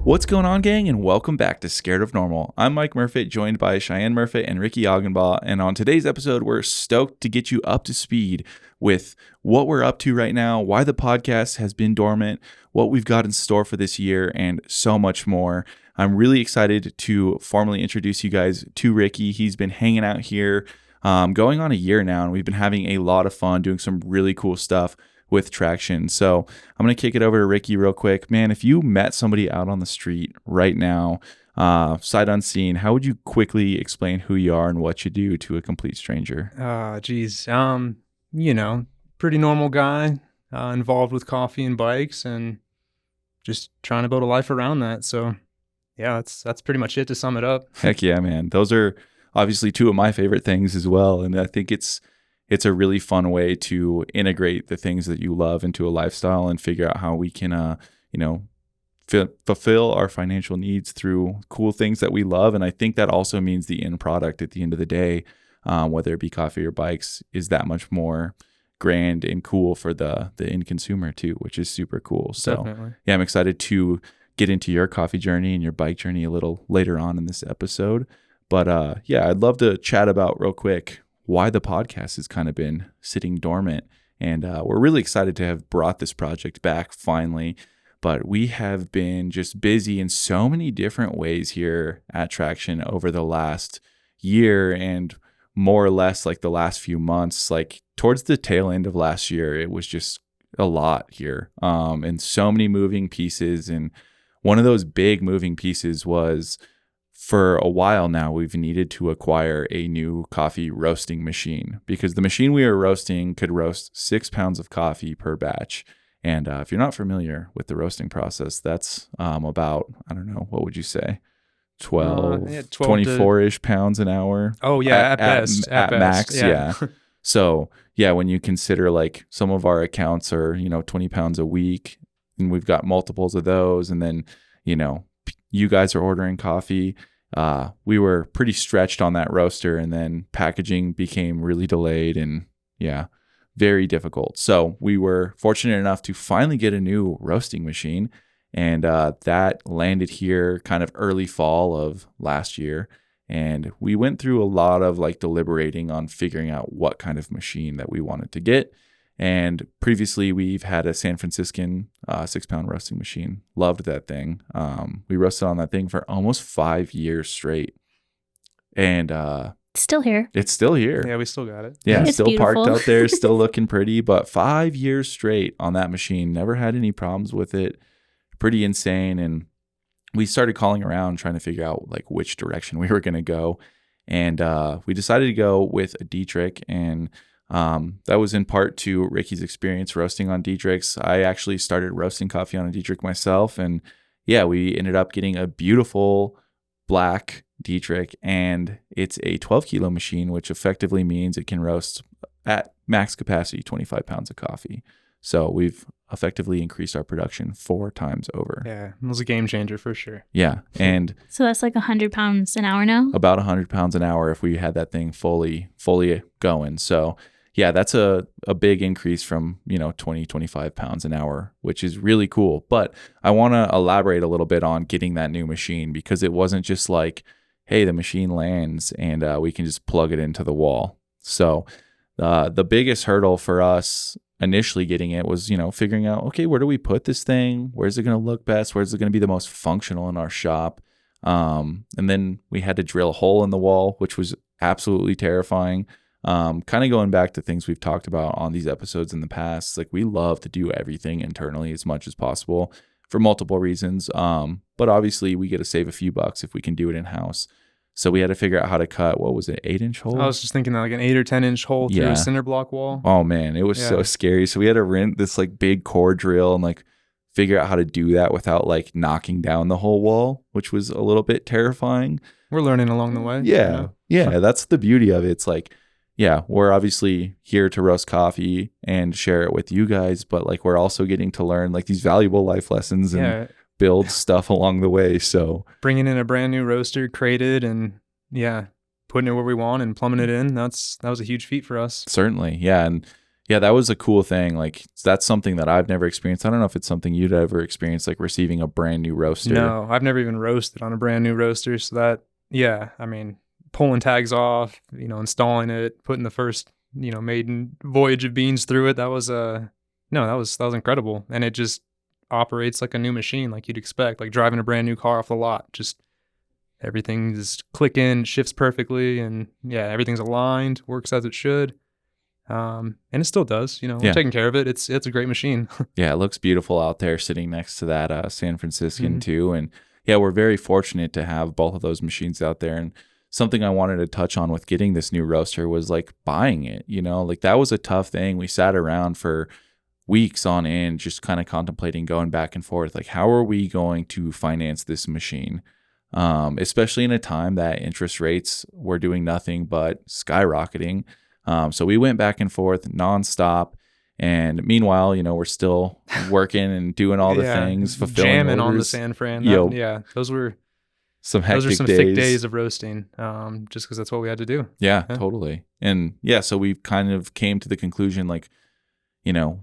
What's going on, gang, and welcome back to Scared of Normal. I'm Mike Murfitt, joined by Cheyenne Murfitt and Ricky Aughenbaugh, and on today's episode, we're stoked to get you up to speed with what we're up to right now, why the podcast has been dormant, what we've got in store for this year, and so much more. I'm really excited to formally introduce you guys to Ricky. He's been hanging out here going on a year now, and we've been having a lot of fun doing some really cool stuff with Traction. So I'm going to kick it over to Ricky real quick. Man, if you met somebody out on the street right now, sight unseen, how would you quickly explain who you are and what you do to a complete stranger? Pretty normal guy, involved with coffee and bikes and just trying to build a life around that. So yeah, that's pretty much it to sum it up. Heck yeah, man. Those are obviously two of my favorite things as well. And I think it's a really fun way to integrate the things that you love into a lifestyle and figure out how we can, fulfill our financial needs through cool things that we love. And I think that also means the end product at the end of the day, whether it be coffee or bikes, is that much more grand and cool for the end consumer too, which is super cool. So Definitely. Yeah, I'm excited to get into your coffee journey and your bike journey a little later on in this episode. But I'd love to chat about real quick why the podcast has kind of been sitting dormant. And we're really excited to have brought this project back finally. But we have been just busy in so many different ways here at Traction over the last year and more or less like the last few months. Like towards the tail end of last year, it was just a lot here and so many moving pieces. And one of those big moving pieces was, for a while now, we've needed to acquire a new coffee roasting machine because the machine we were roasting could roast 6 pounds of coffee per batch. And if you're not familiar with the roasting process, that's about, I don't know, what would you say? 12 24-ish pounds an hour. Oh, yeah, at best. At max, yeah. So, yeah, when you consider like some of our accounts are, 20 pounds a week, and we've got multiples of those, and then, you guys are ordering coffee. We were pretty stretched on that roaster, and then packaging became really delayed and very difficult. So we were fortunate enough to finally get a new roasting machine, and that landed here kind of early fall of last year. And we went through a lot of like deliberating on figuring out what kind of machine that we wanted to get. And previously we've had a San Franciscan 6-pound roasting machine. Loved that thing. We roasted on that thing for almost 5 years straight. And still here. It's still here. Yeah, we still got it. Yeah, it's still beautiful. Parked out there, still looking pretty, but 5 years straight on that machine. Never had any problems with it. Pretty insane. And we started calling around trying to figure out like which direction we were going to go. And we decided to go with a Dietrich, and that was in part to Ricky's experience roasting on Dietrichs. I actually started roasting coffee on a Dietrich myself, and we ended up getting a beautiful black Dietrich, and it's a 12 kilo machine, which effectively means it can roast at max capacity 25 pounds of coffee. So we've effectively increased our production 4 times over. Yeah, it was a game changer for sure. Yeah, and So that's like 100 pounds an hour now? about 100 pounds an hour if we had that thing fully going. So yeah, that's a big increase from, 20, 25 pounds an hour, which is really cool. But I want to elaborate a little bit on getting that new machine, because it wasn't just like, hey, the machine lands and we can just plug it into the wall. So the biggest hurdle for us initially getting it was, figuring out, okay, where do we put this thing? Where's it going to look best? Where's it going to be the most functional in our shop? And then we had to drill a hole in the wall, which was absolutely terrifying. Kind of going back to things we've talked about on these episodes in the past, like we love to do everything internally as much as possible for multiple reasons. But obviously we get to save a few bucks if we can do it in-house. So we had to figure out how to cut, what was it, 8-inch hole? I was just thinking like an 8 or 10-inch hole through a cinder block wall. Oh man, it was so scary. So we had to rent this like big core drill and like figure out how to do that without like knocking down the whole wall, which was a little bit terrifying. We're learning along the way. Yeah. That's the beauty of it. It's like, we're obviously here to roast coffee and share it with you guys, but like we're also getting to learn like these valuable life lessons and build stuff along the way. So bringing in a brand new roaster, crated, and putting it where we want and plumbing it in, that was a huge feat for us. Certainly. Yeah. And Yeah, that was a cool thing. Like that's something that I've never experienced. I don't know if it's something you'd ever experienced, like receiving a brand new roaster. No, I've never even roasted on a brand new roaster. So that, yeah, I mean, pulling tags off, installing it, putting the first, maiden voyage of beans through it. That was that was incredible. And it just operates like a new machine, like you'd expect, like driving a brand new car off the lot. Just everything just clicking, shifts perfectly, and yeah, everything's aligned, works as it should. And it still does, we're taking care of it. It's a great machine. Yeah, it looks beautiful out there sitting next to that San Franciscan too. And yeah, we're very fortunate to have both of those machines out there. And something I wanted to touch on with getting this new roaster was like buying it, like that was a tough thing. We sat around for weeks on end, just kind of contemplating, going back and forth, like how are we going to finance this machine? Especially in a time that interest rates were doing nothing but skyrocketing. So we went back and forth nonstop. And meanwhile, we're still working and doing all the things, fulfilling jamming orders. On the San Fran. Those were some hectic thick days of roasting, just because that's what we had to do. Yeah, totally. And yeah, so we kind of came to the conclusion, like,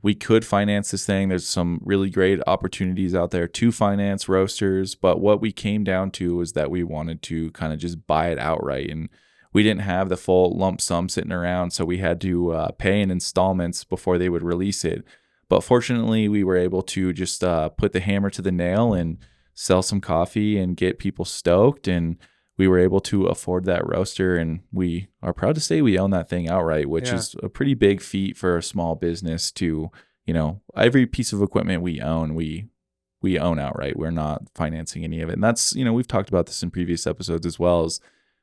we could finance this thing. There's some really great opportunities out there to finance roasters. But what we came down to was that we wanted to kind of just buy it outright. And we didn't have the full lump sum sitting around, so we had to pay in installments before they would release it. But fortunately, we were able to just put the hammer to the nail and sell some coffee and get people stoked. And we were able to afford that roaster. And we are proud to say we own that thing outright, which is a pretty big feat for a small business to, every piece of equipment we own, we own outright. We're not financing any of it. And that's, we've talked about this in previous episodes as well, as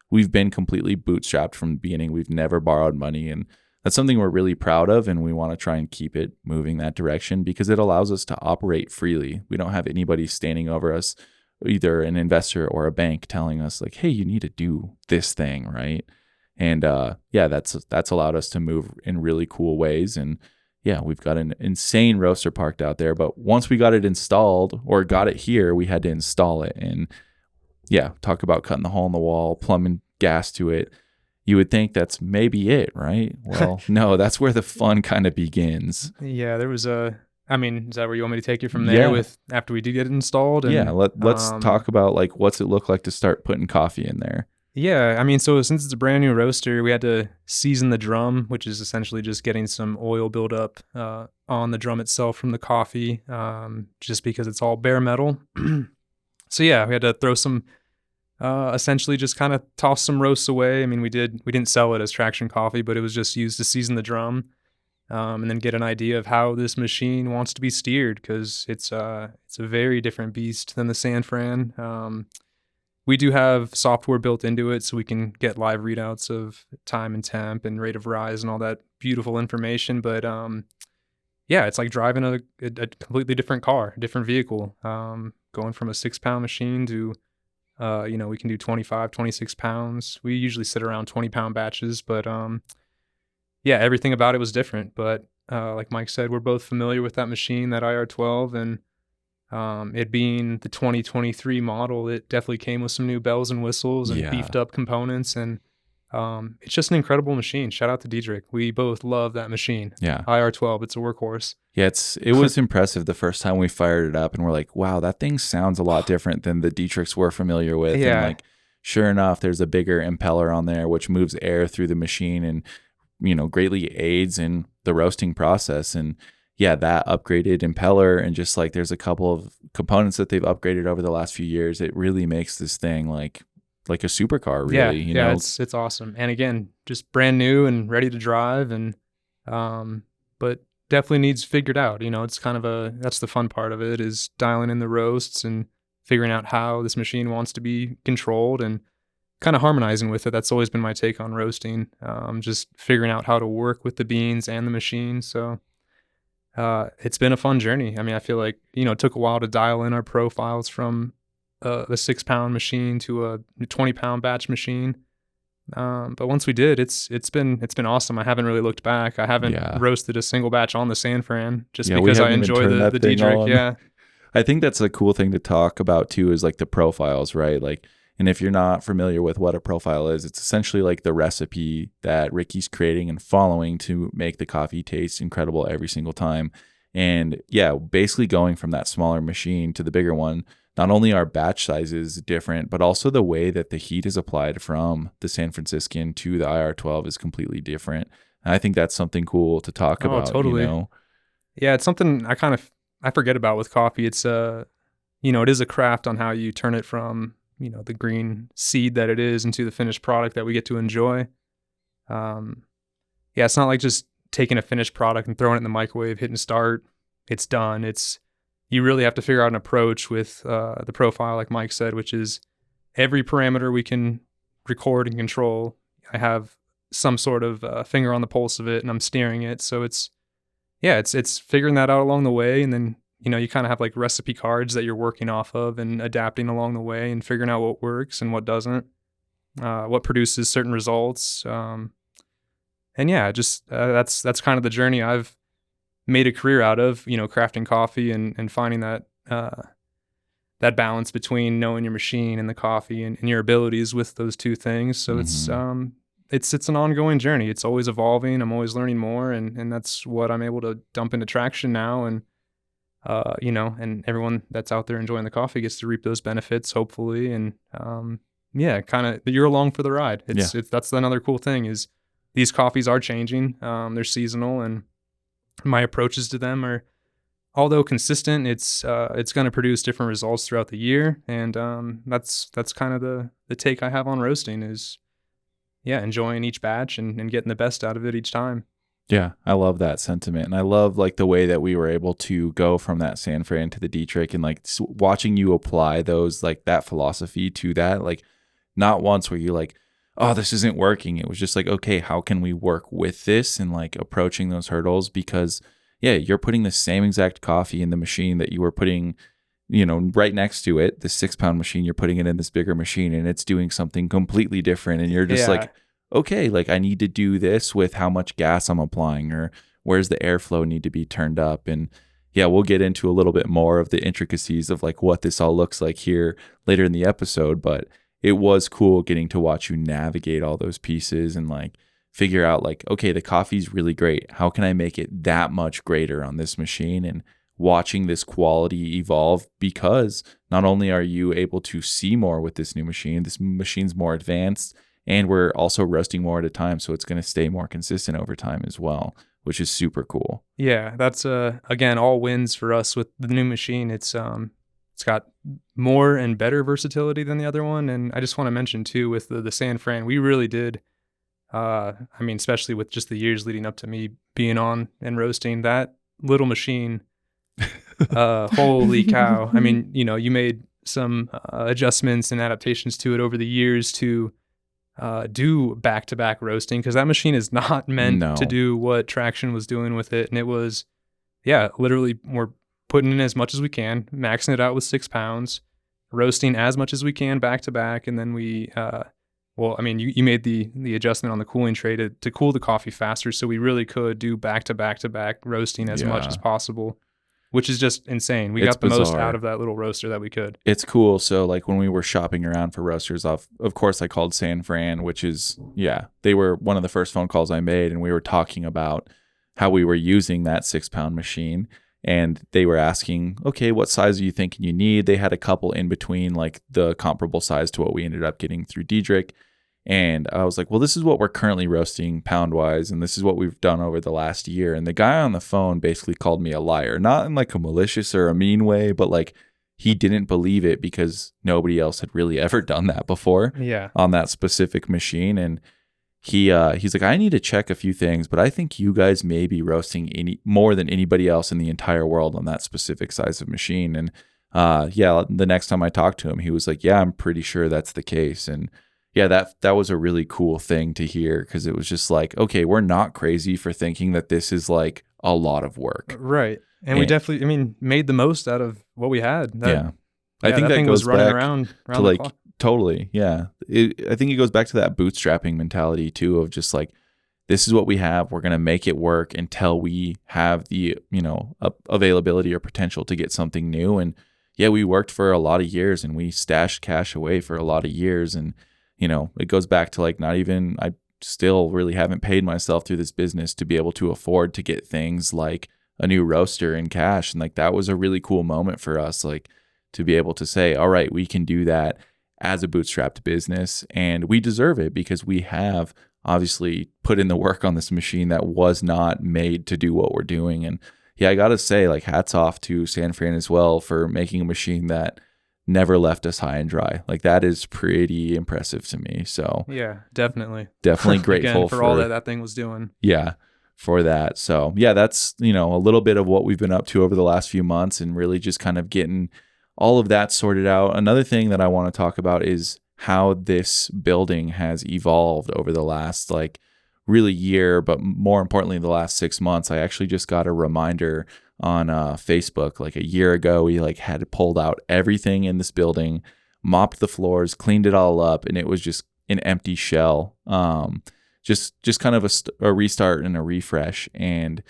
we've been completely bootstrapped from the beginning. We've never borrowed money, and that's something we're really proud of, and we want to try and keep it moving that direction because it allows us to operate freely. We don't have anybody standing over us, either an investor or a bank, telling us like, hey, you need to do this thing, right? And that's allowed us to move in really cool ways. And yeah, we've got an insane roaster parked out there, but once we got it installed or got it here, we had to install it. And yeah, talk about cutting the hole in the wall, plumbing gas to it. You would think that's maybe it, right? Well, no, that's where the fun kind of begins. Yeah, there was is that where you want me to take you from there with after we did get it installed? And, yeah, let's talk about like what's it look like to start putting coffee in there. Yeah, so since it's a brand new roaster, we had to season the drum, which is essentially just getting some oil buildup on the drum itself from the coffee, just because it's all bare metal. So yeah, we had to throw some, essentially just kind of toss some roasts away. We didn't sell it as traction coffee, but it was just used to season the drum, and then get an idea of how this machine wants to be steered, because it's a very different beast than the San Fran. We do have software built into it, so we can get live readouts of time and temp and rate of rise and all that beautiful information. But yeah, it's like driving a completely different car, different vehicle. Going from a 6-pound machine to, we can do 25, 26 pounds. We usually sit around 20-pound batches, but yeah, everything about it was different. But like Mike said, we're both familiar with that machine, that IR12, and it being the 2023 model, it definitely came with some new bells and whistles and beefed up components, and it's just an incredible machine. Shout out to Diedrich. We both love that machine. Yeah. IR12, it's a workhorse. Yeah, it was impressive the first time we fired it up, and we're like, wow, that thing sounds a lot different than the Diedrichs we're familiar with. Yeah. And like, sure enough, there's a bigger impeller on there, which moves air through the machine and, greatly aids in the roasting process. And yeah, that upgraded impeller, and just like there's a couple of components that they've upgraded over the last few years, it really makes this thing like a supercar, really. Yeah, it's awesome. And again, just brand new and ready to drive, and but definitely needs figured out. It's kind of that's the fun part of it, is dialing in the roasts and figuring out how this machine wants to be controlled and kind of harmonizing with it. That's always been my take on roasting. Just figuring out how to work with the beans and the machine. So it's been a fun journey. I feel like, it took a while to dial in our profiles from the 6-pound machine to a 20-pound batch machine. But once we did, it's been awesome. I haven't really looked back. I haven't roasted a single batch on the San Fran just because I enjoy the Diedrich. Yeah. I think that's a cool thing to talk about too, is like the profiles, right? Like And if you're not familiar with what a profile is, it's essentially like the recipe that Ricky's creating and following to make the coffee taste incredible every single time. And yeah, basically going from that smaller machine to the bigger one, not only are batch sizes different, but also the way that the heat is applied from the San Franciscan to the IR12 is completely different. And I think that's something cool to talk about. Totally. You know? Yeah, it's something I forget about with coffee. It's it is a craft on how you turn it from, the green seed that it is into the finished product that we get to enjoy. Yeah, it's not like just taking a finished product and throwing it in the microwave, hitting start, it's done. You really have to figure out an approach with the profile, like Mike said, which is every parameter we can record and control. I have some sort of finger on the pulse of it, and I'm steering it. So it's figuring that out along the way, and then you kind of have like recipe cards that you're working off of and adapting along the way and figuring out what works and what doesn't, what produces certain results. And yeah, just that's kind of the journey I've made a career out of, crafting coffee and finding that that balance between knowing your machine and the coffee and your abilities with those two things. So it's an ongoing journey. It's always evolving. I'm always learning more, and that's what I'm able to dump into Traction now. And and everyone that's out there enjoying the coffee gets to reap those benefits, hopefully. And kind of you're along for the ride. That's another cool thing is these coffees are changing. They're seasonal, and my approaches to them are, although consistent, it's going to produce different results throughout the year. And that's kind of the take I have on roasting is, enjoying each batch and getting the best out of it each time. Yeah, I love that sentiment. And I love like the way that we were able to go from that San Fran to the Dietrich, and like watching you apply those, like that philosophy to that, like not once were you like, oh, this isn't working. It was just like, okay, how can we work with this, and like approaching those hurdles, because you're putting the same exact coffee in the machine that you were putting, right next to it, the 6-pound machine, you're putting it in this bigger machine and it's doing something completely different. And you're just like, okay, like I need to do this with how much gas I'm applying, or where's the airflow need to be turned up. And we'll get into a little bit more of the intricacies of like what this all looks like here later in the episode. But it was cool getting to watch you navigate all those pieces and like figure out like, okay, the coffee's really great. How can I make it that much greater on this machine? And watching this quality evolve, because not only are you able to see more with this new machine, this machine's more advanced, and we're also roasting more at a time, so it's going to stay more consistent over time as well, which is super cool. Yeah, that's again all wins for us with the new machine. It's got more and better versatility than the other one. And I just want to mention too, with the San Fran, we really did. Especially with just the years leading up to me being on and roasting, that little machine. Holy cow! I mean, you made some adjustments and adaptations to it over the years to do back-to-back roasting, because that machine is not meant to do what Traction was doing with it. And it was, literally we're putting in as much as we can, maxing it out with 6 pounds, roasting as much as we can back-to-back. And then we, you made the adjustment on the cooling tray to cool the coffee faster. So we really could do back-to-back roasting as much as possible, which is just insane. We got the most out of that little roaster that we could. It's cool. So like when we were shopping around for roasters, of course I called San Fran, which is, they were one of the first phone calls I made, and we were talking about how we were using that 6-pound machine, and they were asking, okay, what size are you thinking you need? They had a couple in between, like the comparable size to what we ended up getting through Dietrich. And I was like, well, this is what we're currently roasting pound wise, and this is what we've done over the last year. And the guy on the phone basically called me a liar, not in like a malicious or a mean way, but like he didn't believe it because nobody else had really ever done that before on that specific machine. And he's like, I need to check a few things, but I think you guys may be roasting more than anybody else in the entire world on that specific size of machine. And the next time I talked to him, he was like, yeah, I'm pretty sure that's the case. And that was a really cool thing to hear, because it was just like, okay, we're not crazy for thinking that this is like a lot of work. Right. And we definitely, made the most out of what we had. I think that thing goes was running back around to like, clock. Totally. Yeah. I think it goes back to that bootstrapping mentality too, of just like, this is what we have. We're going to make it work until we have the, availability or potential to get something new. And yeah, we worked for a lot of years and we stashed cash away for a lot of years. And, you know, it goes back to like I still really haven't paid myself through this business to be able to afford to get things like a new roaster in cash. And like that was a really cool moment for us, like to be able to say, all right, we can do that as a bootstrapped business and we deserve it because we have obviously put in the work on this machine that was not made to do what we're doing. And yeah, I got to say, like, hats off to San Fran as well for making a machine that never left us high and dry. Like, that is pretty impressive to me. So yeah, definitely grateful again, for all that thing was doing. Yeah, for that. So yeah, that's, you know, a little bit of what we've been up to over the last few months and really just kind of getting all of that sorted out. Another thing that I want to talk about is how this building has evolved over the last like really year, but more importantly, the last 6 months. I actually just got a reminder on Facebook like a year ago. We like had pulled out everything in this building, mopped the floors, cleaned it all up, and it was just an empty shell. Just kind of a restart and a refresh. And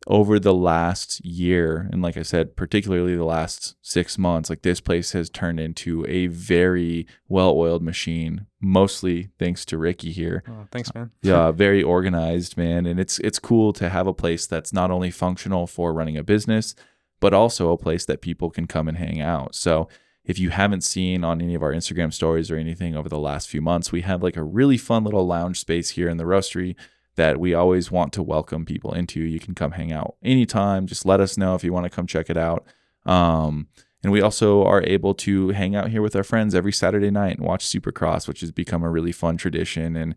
over the last year, and like I said, particularly the last 6 months, like this place has turned into a very well-oiled machine, mostly thanks to Ricky here. Oh, thanks, man. Yeah, very organized, man. And it's cool to have a place that's not only functional for running a business, but also a place that people can come and hang out. So if you haven't seen on any of our Instagram stories or anything over the last few months, we have like a really fun little lounge space here in the Roastery that we always want to welcome people into. You can come hang out anytime. Just let us know if you want to come check it out. And we also are able to hang out here with our friends every Saturday night and watch Supercross, which has become a really fun tradition. And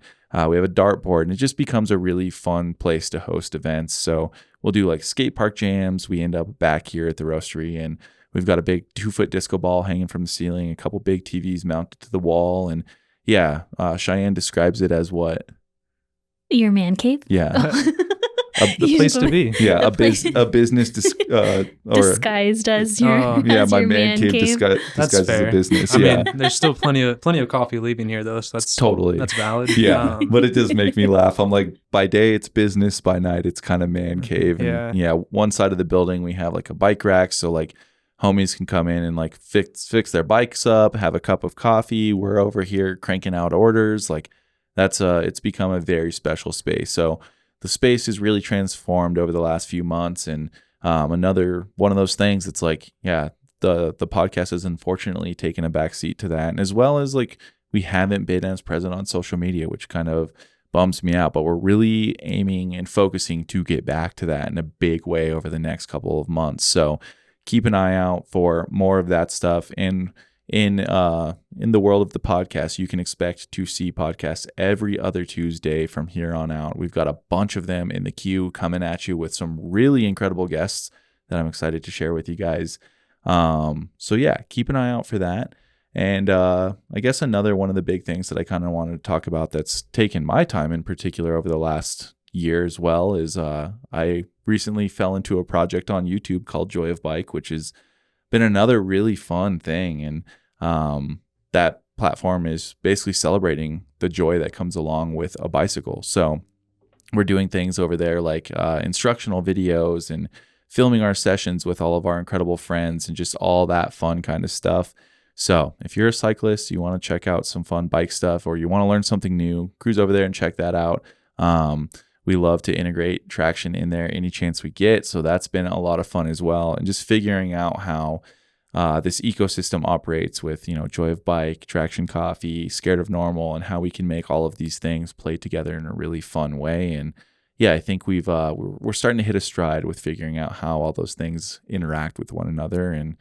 we have a dartboard, and it just becomes a really fun place to host events. So we'll do like skate park jams. We end up back here at the Roastery, and we've got a big 2-foot disco ball hanging from the ceiling, a couple big TVs mounted to the wall. And yeah, Cheyenne describes it as what? Your man cave? Yeah. The place to be. Yeah, a business disguised as your yeah, as my your man cave disguised as a business. I yeah. mean, there's still plenty of coffee leaving here though, so that's valid. Yeah, but it does make me laugh. I'm like, by day it's business, by night it's kind of man cave. And yeah, one side of the building we have like a bike rack, so like homies can come in and like fix their bikes up, have a cup of coffee. We're over here cranking out orders. Like that's it's become a very special space. So the space is really transformed over the last few months. And another one of those things that's like, yeah, the podcast has unfortunately taken a backseat to that. And as well as like, we haven't been as present on social media, which kind of bums me out, but we're really aiming and focusing to get back to that in a big way over the next couple of months. So keep an eye out for more of that stuff. And in the world of the podcast, you can expect to see podcasts every other Tuesday from here on out. We've got a bunch of them in the queue coming at you with some really incredible guests that I'm excited to share with you guys. So yeah, keep an eye out for that. And I guess another one of the big things that I kind of wanted to talk about that's taken my time in particular over the last year as well is I recently fell into a project on YouTube called Joy of Bike, which has been another really fun thing. And that platform is basically celebrating the joy that comes along with a bicycle. So we're doing things over there like instructional videos and filming our sessions with all of our incredible friends and just all that fun kind of stuff. So if you're a cyclist, you want to check out some fun bike stuff, or you want to learn something new, cruise over there and check that out. We love to integrate traction in there any chance we get. So that's been a lot of fun as well. And just figuring out how this ecosystem operates with, you know, Joy of Bike, Traction Coffee, Scared of Normal, and how we can make all of these things play together in a really fun way. And yeah, I think we're starting to hit a stride with figuring out how all those things interact with one another. And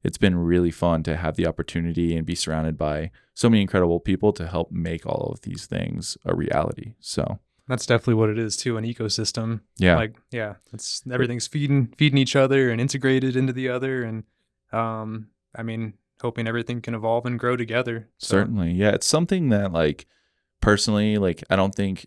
it's been really fun to have the opportunity and be surrounded by so many incredible people to help make all of these things a reality. So that's definitely what it is too, an ecosystem. Yeah. Like, yeah, it's everything's feeding each other and integrated into the other. And I mean, hoping everything can evolve and grow together. So. Certainly. Yeah. It's something that like personally, like I don't think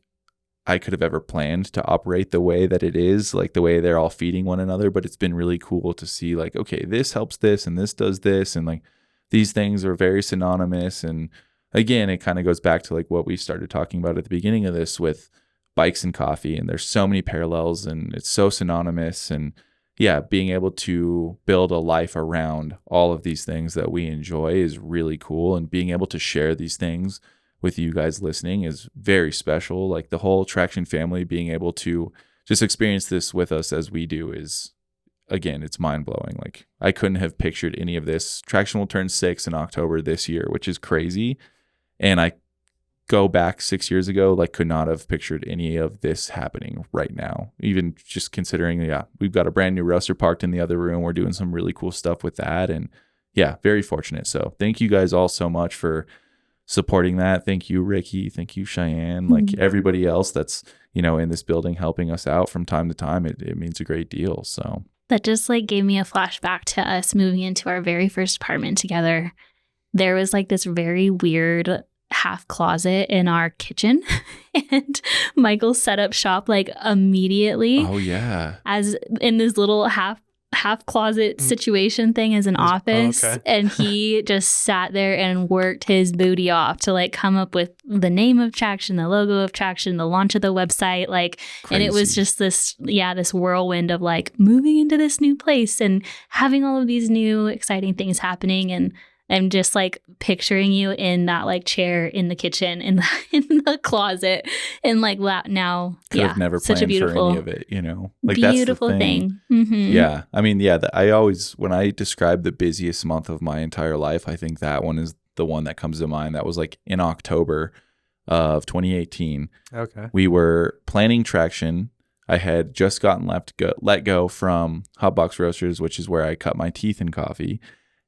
I could have ever planned to operate the way that it is, like the way they're all feeding one another. But it's been really cool to see like, okay, this helps this and this does this. And like these things are very synonymous. And again, it kind of goes back to like what we started talking about at the beginning of this with bikes and coffee. And there's so many parallels and it's so synonymous. And yeah, being able to build a life around all of these things that we enjoy is really cool. And being able to share these things with you guys listening is very special. Like the whole Traction family being able to just experience this with us as we do is, again, it's mind blowing. Like I couldn't have pictured any of this. Traction will turn 6 in October this year, which is crazy. And I go back 6 years ago, like could not have pictured any of this happening right now. Even just considering, yeah, we've got a brand new roaster parked in the other room. We're doing some really cool stuff with that. And yeah, very fortunate. So thank you guys all so much for supporting that. Thank you, Ricky. Thank you, Cheyenne. Like everybody else that's, in this building helping us out from time to time. It means a great deal. So that just like gave me a flashback to us moving into our very first apartment together. There was like this very weird half closet in our kitchen and Michael set up shop like immediately. Oh yeah. As in this little half closet situation thing as an office. okay. And he just sat there and worked his booty off to like come up with the name of Traction, the logo of Traction, the launch of the website, like Crazy. And it was just this whirlwind of like moving into this new place and having all of these new exciting things happening. And I'm just like picturing you in that like chair in the kitchen, in the closet, and like now, could have never such planned a beautiful, for any of it, like beautiful that's the thing. Mm-hmm. Yeah, I mean, yeah, I always, when I describe the busiest month of my entire life, I think that one is the one that comes to mind. That was like in October of 2018. Okay. We were planning Traction. I had just gotten let go from Hotbox Roasters, which is where I cut my teeth in coffee.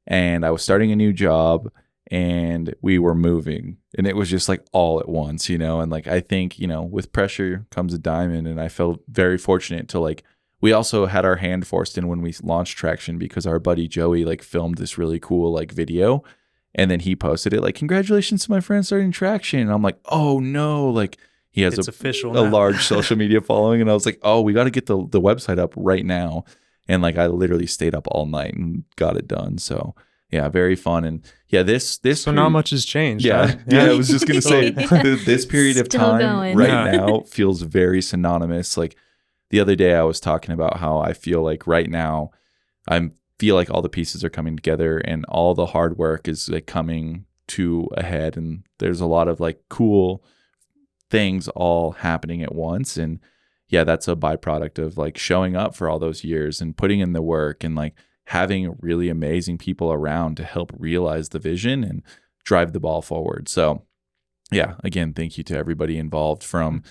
And I was starting a new job and we were moving, and it was just like all at once, and like, I think, with pressure comes a diamond, and I felt very fortunate to like, we also had our hand forced in when we launched Traction because our buddy Joey like filmed this really cool like video, and then he posted it like, congratulations to my friend starting Traction. And I'm like, oh no, like he has official a large social media following. And I was like, oh, we got to get the website up right now. And like I literally stayed up all night and got it done. So yeah, very fun. And yeah, this so not much has changed. Yeah, huh? yeah. I was just gonna say this period of Still time going. right now feels very synonymous. Like the other day, I was talking about how I feel like right now, I feel like all the pieces are coming together and all the hard work is like coming to a head, and there's a lot of like cool things all happening at once. And yeah, that's a byproduct of like showing up for all those years and putting in the work and like having really amazing people around to help realize the vision and drive the ball forward. So yeah, again, thank you to everybody involved, from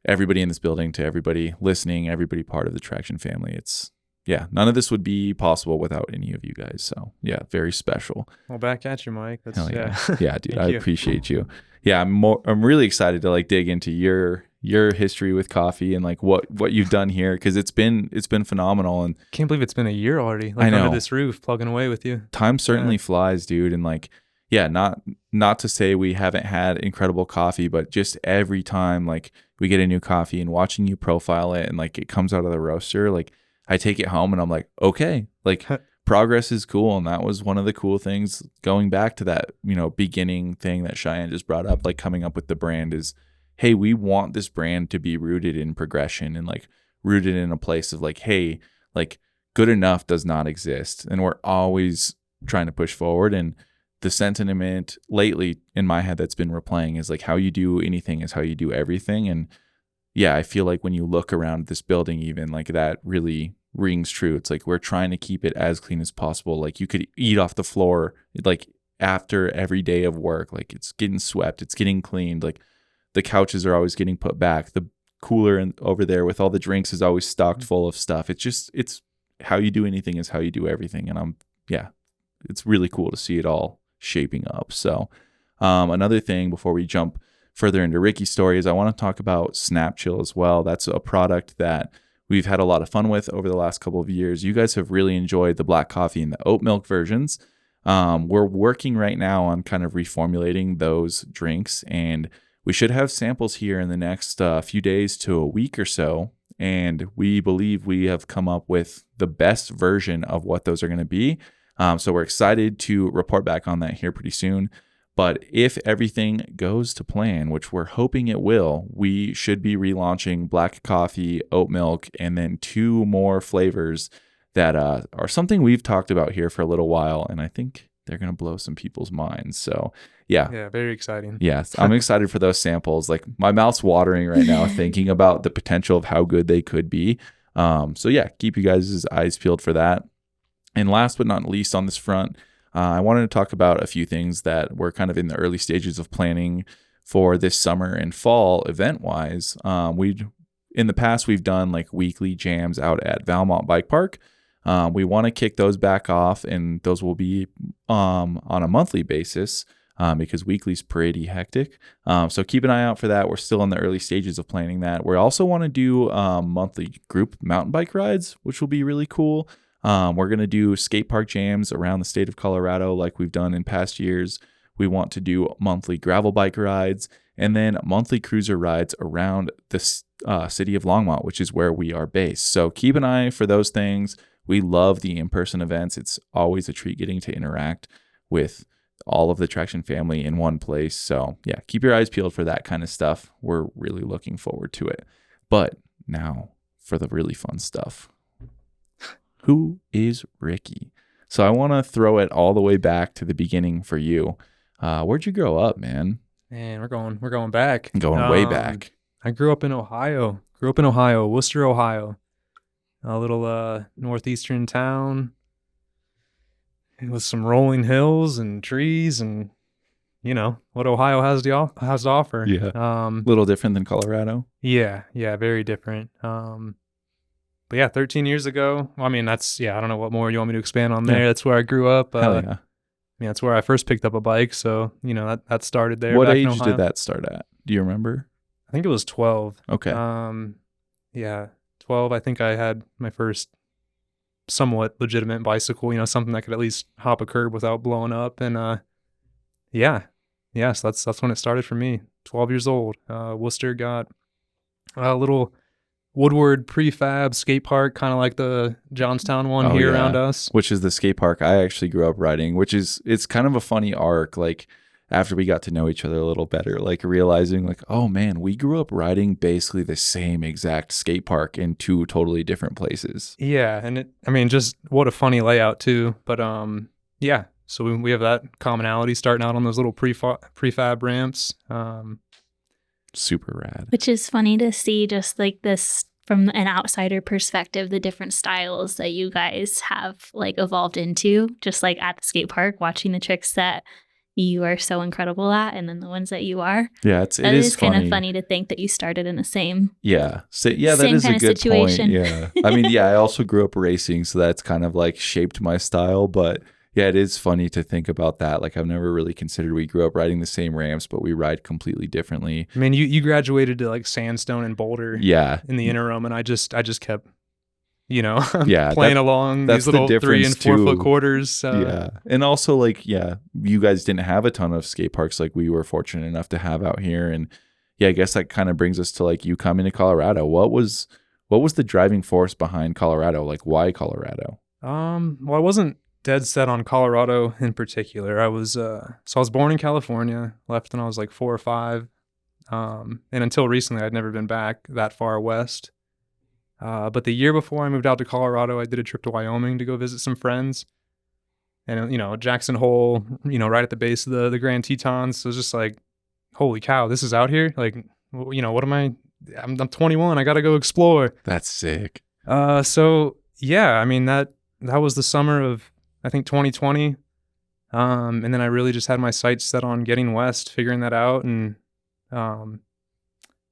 everybody in this building to everybody listening, everybody part of the Traction family. It's, yeah, none of this would be possible without any of you guys. So yeah, very special. Well, back at you, Mike. That's, Hell yeah. Yeah, dude, Thank I you. appreciate you. Yeah, I'm really excited to like dig into your history with coffee and like what you've done here, because it's been phenomenal. And Can't believe it's been a year already. Like I know. under this roof, plugging away with you. time certainly flies, dude. And like, yeah, not to say we haven't had incredible coffee, but just every time like we get a new coffee and watching you profile it and like it comes out of the roaster, like I take it home and I'm like, okay, like progress is cool. And that was one of the cool things going back to that, beginning thing that Cheyenne just brought up, like coming up with the brand is, hey, we want this brand to be rooted in progression and like rooted in a place of like, hey, like good enough does not exist. And we're always trying to push forward. And the sentiment lately in my head that's been replaying is like, how you do anything is how you do everything. And yeah, I feel like when you look around this building, even like that really rings true. It's like we're trying to keep it as clean as possible. Like you could eat off the floor like after every day of work. Like it's getting swept, it's getting cleaned. Like the couches are always getting put back. The cooler over there with all the drinks is always stocked full of stuff. It's how you do anything is how you do everything. And it's really cool to see it all shaping up. So another thing before we jump further into Ricky's story is I want to talk about Snap Chill as well. That's a product that we've had a lot of fun with over the last couple of years. You guys have really enjoyed the black coffee and the oat milk versions. We're working right now on kind of reformulating those drinks, and we should have samples here in the next few days to a week or so. And we believe we have come up with the best version of what those are going to be. So we're excited to report back on that here pretty soon. But if everything goes to plan, which we're hoping it will, we should be relaunching black coffee, oat milk, and then 2 more flavors that are something we've talked about here for a little while, and I think they're going to blow some people's minds. So Yeah, very exciting. Yes, I'm excited for those samples. Like my mouth's watering right now thinking about the potential of how good they could be. So yeah, keep you guys' eyes peeled for that. And last but not least on this front, I wanted to talk about a few things that we're kind of in the early stages of planning for this summer and fall event-wise. In the past, we've done like weekly jams out at Valmont Bike Park. We want to kick those back off, and those will be on a monthly basis. Because weekly's pretty hectic. So keep an eye out for that. We're still in the early stages of planning that. We also want to do monthly group mountain bike rides, which will be really cool. We're going to do skate park jams around the state of Colorado like we've done in past years. We want to do monthly gravel bike rides and then monthly cruiser rides around the city of Longmont, which is where we are based. So keep an eye for those things. We love the in-person events. It's always a treat getting to interact with all of the Traction family in one place. So yeah, keep your eyes peeled for that kind of stuff. We're really looking forward to it. But now for the really fun stuff. Who is Ricky? So I want to throw it all the way back to the beginning for you. Where'd you grow up, man? Man, we're going back. Going way back. I grew up in Ohio. Worcester, Ohio. A little northeastern town with some rolling hills and trees and, you know, what Ohio has to offer. Yeah. Little different than Colorado. Yeah, very different. But yeah, 13 years ago, I mean, I don't know what more you want me to expand on there. Yeah. That's where I grew up. Hell yeah. That's where I first picked up a bike. So, you know, that started there. What age did that start at? Do you remember? I think it was 12. Okay. Yeah, 12. I think I had my first somewhat legitimate bicycle, you know, something that could at least hop a curb without blowing up. And so that's when it started for me. 12 years old. Worcester got a little Woodward prefab skate park, kind of like the Johnstown one around us. Which is the skate park I actually grew up riding, it's kind of a funny arc. Like after we got to know each other a little better, like realizing like, oh man, we grew up riding basically the same exact skate park in two totally different places. Yeah. And just what a funny layout too. But yeah, so we have that commonality starting out on those little prefab ramps. Super rad. Which is funny to see just like this from an outsider perspective, the different styles that you guys have like evolved into, just like at the skate park, watching the tricks that you are so incredible at and then the ones that you are. Yeah, it is kind of funny to think that you started in the same that is a good situation. Point. Yeah. I mean, I also grew up racing, so that's kind of like shaped my style, but yeah, it is funny to think about that. Like I've never really considered we grew up riding the same ramps, but we ride completely differently. I mean, you graduated to like Sandstone and Boulder in the interim, and I just kept, you know, playing along these little 3 and 4 foot quarters. And also like, you guys didn't have a ton of skate parks like we were fortunate enough to have out here. And I guess that kind of brings us to like you coming to Colorado. What was the driving force behind Colorado? Like why Colorado? Well, I wasn't dead set on Colorado in particular. I was born in California, left when I was like 4 or 5. And until recently, I'd never been back that far west. But the year before I moved out to Colorado, I did a trip to Wyoming to go visit some friends. And, you know, Jackson Hole, you know, right at the base of the Grand Tetons. So it was just like, holy cow, this is out here? Like, you know, what am I? I'm 21. I got to go explore. That's sick. So, yeah, I mean, that was the summer of, I think, 2020. And then I really just had my sights set on getting west, figuring that out, and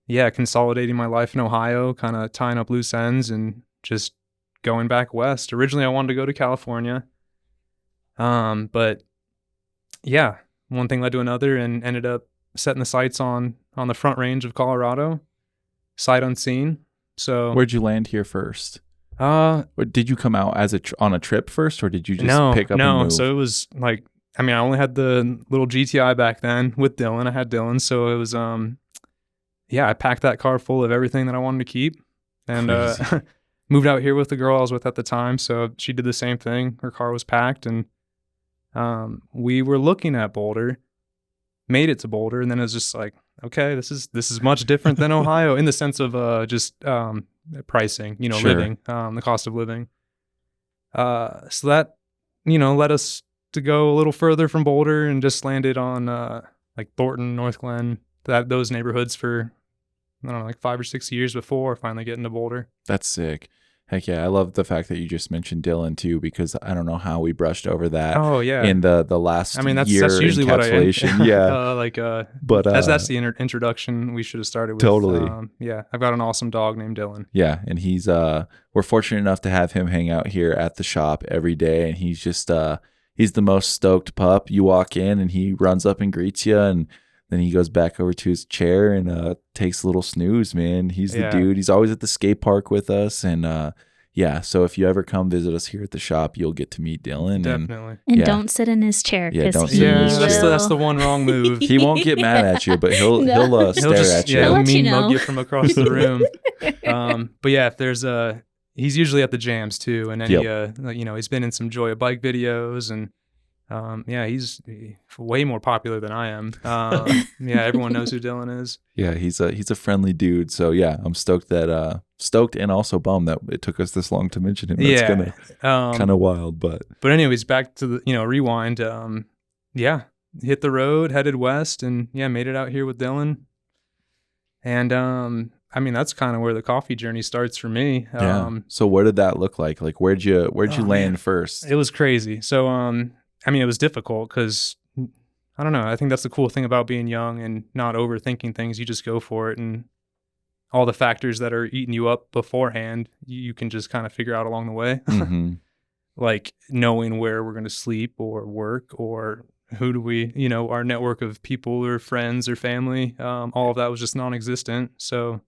consolidating my life in Ohio, kind of tying up loose ends and just going back west. Originally, I wanted to go to California. But yeah, one thing led to another and ended up setting the sights on the Front Range of Colorado, sight unseen. So where'd you land here first? Did you come out on a trip first, or did you just pick up and move? So it was like, I mean, I only had the little GTI back then with Dylan. I had Dylan, so it was I packed that car full of everything that I wanted to keep, and moved out here with the girl I was with at the time. So she did the same thing. Her car was packed, and we were looking at Boulder, made it to Boulder, and then it was just like, okay, this is much different than Ohio in the sense of just pricing, you know, living, the cost of living. So that, led us to go a little further from Boulder and just landed on like Thornton, North Glen, those neighborhoods for, I don't know, like 5 or 6 years before finally getting to Boulder. That's sick. Heck yeah. I love the fact that you just mentioned Dylan too, because I don't know how we brushed over that Oh yeah. in the last that's year usually what I encapsulation. Yeah. But that's the introduction we should have started with. Totally. Yeah, I've got an awesome dog named Dylan. Yeah, and he's we're fortunate enough to have him hang out here at the shop every day, and he's just he's the most stoked pup. You walk in and he runs up and greets you, and then he goes back over to his chair and takes a little snooze, man. He's the dude. He's always at the skate park with us. And yeah, so if you ever come visit us here at the shop, you'll get to meet Dylan. Definitely. And don't sit in his chair. Yeah, don't sit in his chair. That's the one wrong move. He won't get mad at you, but he'll stare at you. Yeah, He'll mean mug you from across the room. But yeah, if there's he's usually at the jams too. And then he's been in some Joya bike videos and he's way more popular than I am. Everyone knows who Dylan is. Yeah, he's a friendly dude. So yeah, I'm stoked and also bummed that it took us this long to mention him. That's kind of wild, but anyways, back to the rewind. Hit the road, headed west, and made it out here with Dylan. And that's kind of where the coffee journey starts for me. So what did that look like? Like where'd you land first? It was crazy. So it was difficult because, I don't know, I think that's the cool thing about being young and not overthinking things. You just go for it, and all the factors that are eating you up beforehand, you can just kind of figure out along the way. Mm-hmm. Like knowing where we're going to sleep or work, or who do we, our network of people or friends or family, all of that was just non-existent. So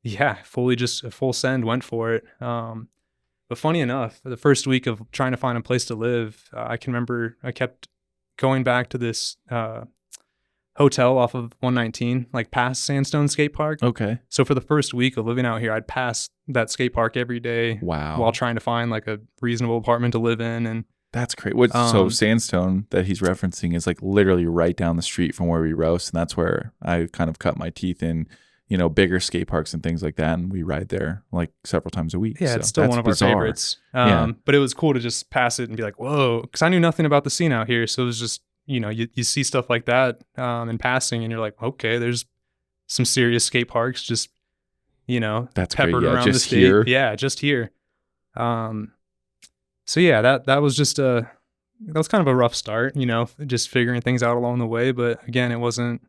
just a full send, went for it. But funny enough, the first week of trying to find a place to live, I can remember I kept going back to this hotel off of 119, like past Sandstone Skate Park. Okay. So for the first week of living out here, I'd pass that skate park every day. Wow. While trying to find like a reasonable apartment to live in. And that's great. So Sandstone that he's referencing is like literally right down the street from where we roast, and that's where I kind of cut my teeth in. Bigger skate parks and things like that. And we ride there like several times a week. Yeah, it's still one of our favorites. But it was cool to just pass it and be like, whoa, because I knew nothing about the scene out here. So it was just, you see stuff like that in passing and you're like, okay, there's some serious skate parks just, that's peppered great. Yeah, around just the state. Here. Yeah, just here. So yeah, that was just that was kind of a rough start, just figuring things out along the way. But again, it wasn't,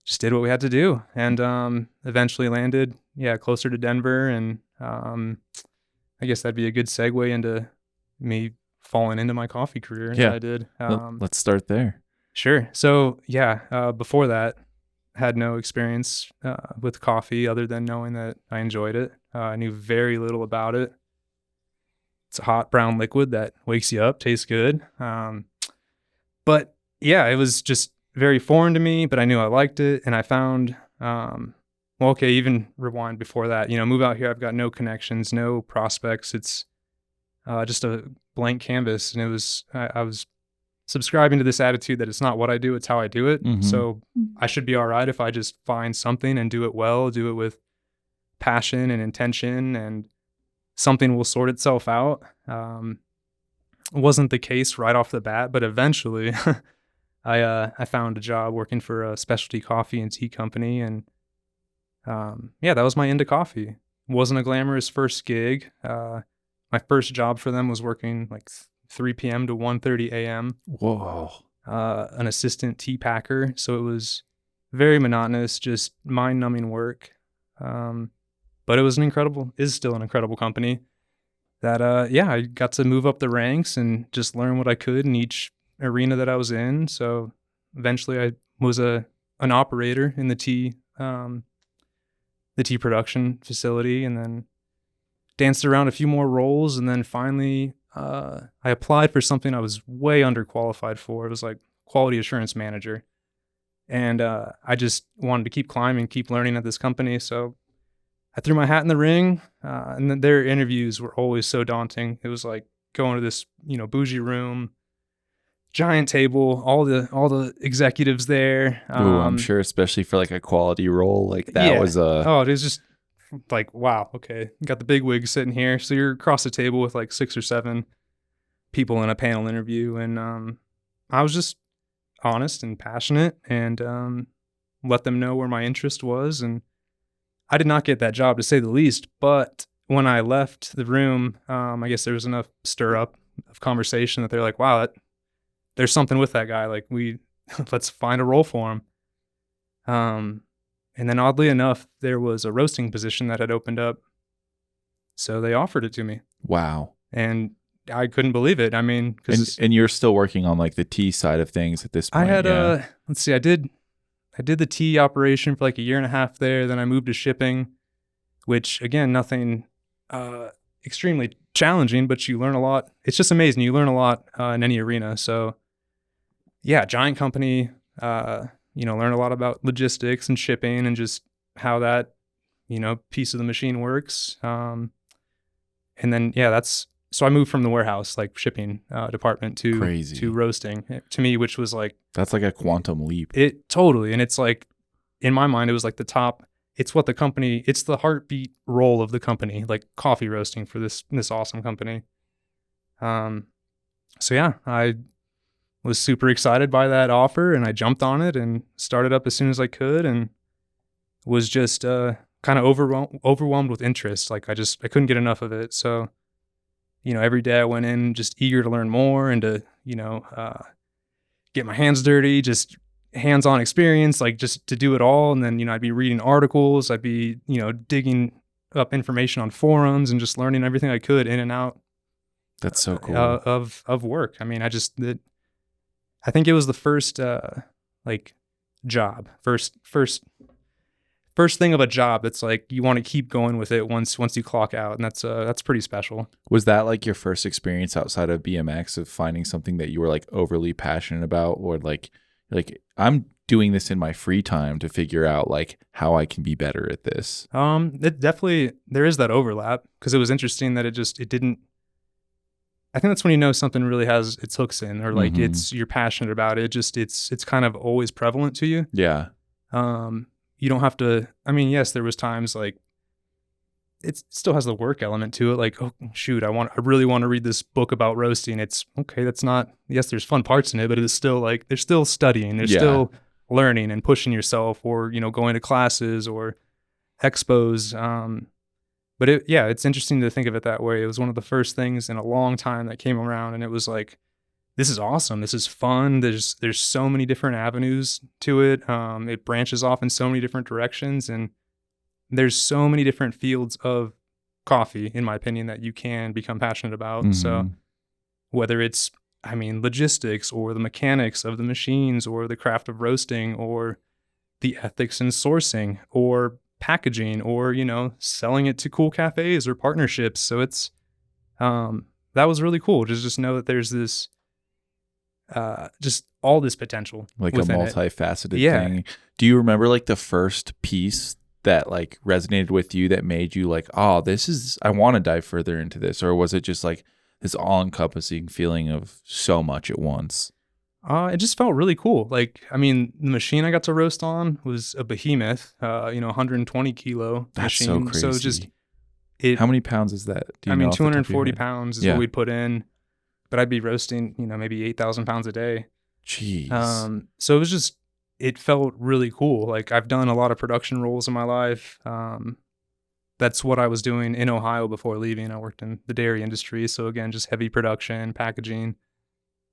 just did what we had to do, and eventually landed closer to Denver. And I guess that'd be a good segue into me falling into my coffee career that I did. Let's start there. Sure. So before that, had no experience with coffee other than knowing that I enjoyed it. I knew very little about it. It's a hot brown liquid that wakes you up, tastes good. But it was just very foreign to me, but I knew I liked it. And I found, even rewind before that, move out here. I've got no connections, no prospects. It's just a blank canvas. And it was, I was subscribing to this attitude that it's not what I do, it's how I do it. Mm-hmm. So I should be all right if I just find something and do it well, do it with passion and intention, and something will sort itself out. It wasn't the case right off the bat, but eventually I found a job working for a specialty coffee and tea company, and that was my into coffee. It wasn't a glamorous first gig. My first job for them was working like 3 p.m. to 1:30 a.m. Whoa. An assistant tea packer, so it was very monotonous, just mind-numbing work. But it was still an incredible company that I got to move up the ranks and just learn what I could in each arena that I was in. So eventually I was an operator in the tea production facility, and then danced around a few more roles, and then finally I applied for something I was way underqualified for. It was like quality assurance manager, and I just wanted to keep climbing, keep learning at this company. So I threw my hat in the ring, and then their interviews were always so daunting. It was like going to this bougie room, giant table, all the executives there. Ooh, I'm sure, especially for like a quality role, like that was it was just like, wow, okay, got the big wig sitting here. So you're across the table with like 6 or 7 people in a panel interview, and I was just honest and passionate, and let them know where my interest was. And I did not get that job, to say the least, but when I left the room, I guess there was enough stir up of conversation that they're like, wow, there's something with that guy. Like, let's find a role for him. And then oddly enough, there was a roasting position that had opened up. So they offered it to me. Wow. And I couldn't believe it. I mean, and you're still working on like the tea side of things at this point. I had let's see, I did the tea operation for like a year and a half there. Then I moved to shipping, which again, nothing extremely challenging, but you learn a lot. It's just amazing. You learn a lot in any arena. So yeah, giant company, learn a lot about logistics and shipping and just how that, piece of the machine works. And then, so I moved from the warehouse, like shipping department to roasting, to me, which was like, that's like a quantum leap. It totally. And it's like, in my mind, it was like the top, it's what the company, it's the heartbeat role of the company, like coffee roasting for this awesome company. So yeah, I was super excited by that offer, and I jumped on it and started up as soon as I could, and was just kind of overwhelmed with interest. Like I couldn't get enough of it. So, every day I went in just eager to learn more and to, get my hands dirty, just hands-on experience, like just to do it all. And then, I'd be reading articles, I'd be, digging up information on forums and just learning everything I could in and out. That's so cool. Of work. I mean, I think it was the first job, first thing of a job that's like you want to keep going with it once you clock out, and that's pretty special. Was that like your first experience outside of BMX of finding something that you were like overly passionate about, or like I'm doing this in my free time to figure out like how I can be better at this? It definitely, there is that overlap, because it was interesting that it didn't. I think that's when something really has its hooks in, or like you're passionate about it. It's kind of always prevalent to you. Yeah. You don't have to, I mean, yes, there was times like it still has the work element to it. Like, oh shoot, I really want to read this book about roasting. It's okay. That's not, yes, there's fun parts in it, but it's still like, they're still studying, they're still learning and pushing yourself, or, going to classes or expos. But it's interesting to think of it that way. It was one of the first things in a long time that came around, and it was like, this is awesome. This is fun. There's so many different avenues to it. It branches off in so many different directions, and there's so many different fields of coffee, in my opinion, that you can become passionate about. So whether it's, logistics, or the mechanics of the machines, or the craft of roasting, or the ethics in sourcing, or packaging, or selling it to cool cafes or partnerships. So it's that was really cool to just know that there's this just all this potential, like a multifaceted thing. Do you remember like the first piece that like resonated with you that made you like, oh, I want to dive further into this? Or was it just like this all-encompassing feeling of so much at once? It just felt really cool. Like, the machine I got to roast on was a behemoth, 120 kilo That's machine. So crazy. So just how many pounds is that? 240 pounds is what we'd put in, but I'd be roasting, maybe 8,000 pounds a day. Jeez. So it felt really cool. Like, I've done a lot of production roles in my life. That's what I was doing in Ohio before leaving. I worked in the dairy industry. So again, just heavy production, packaging.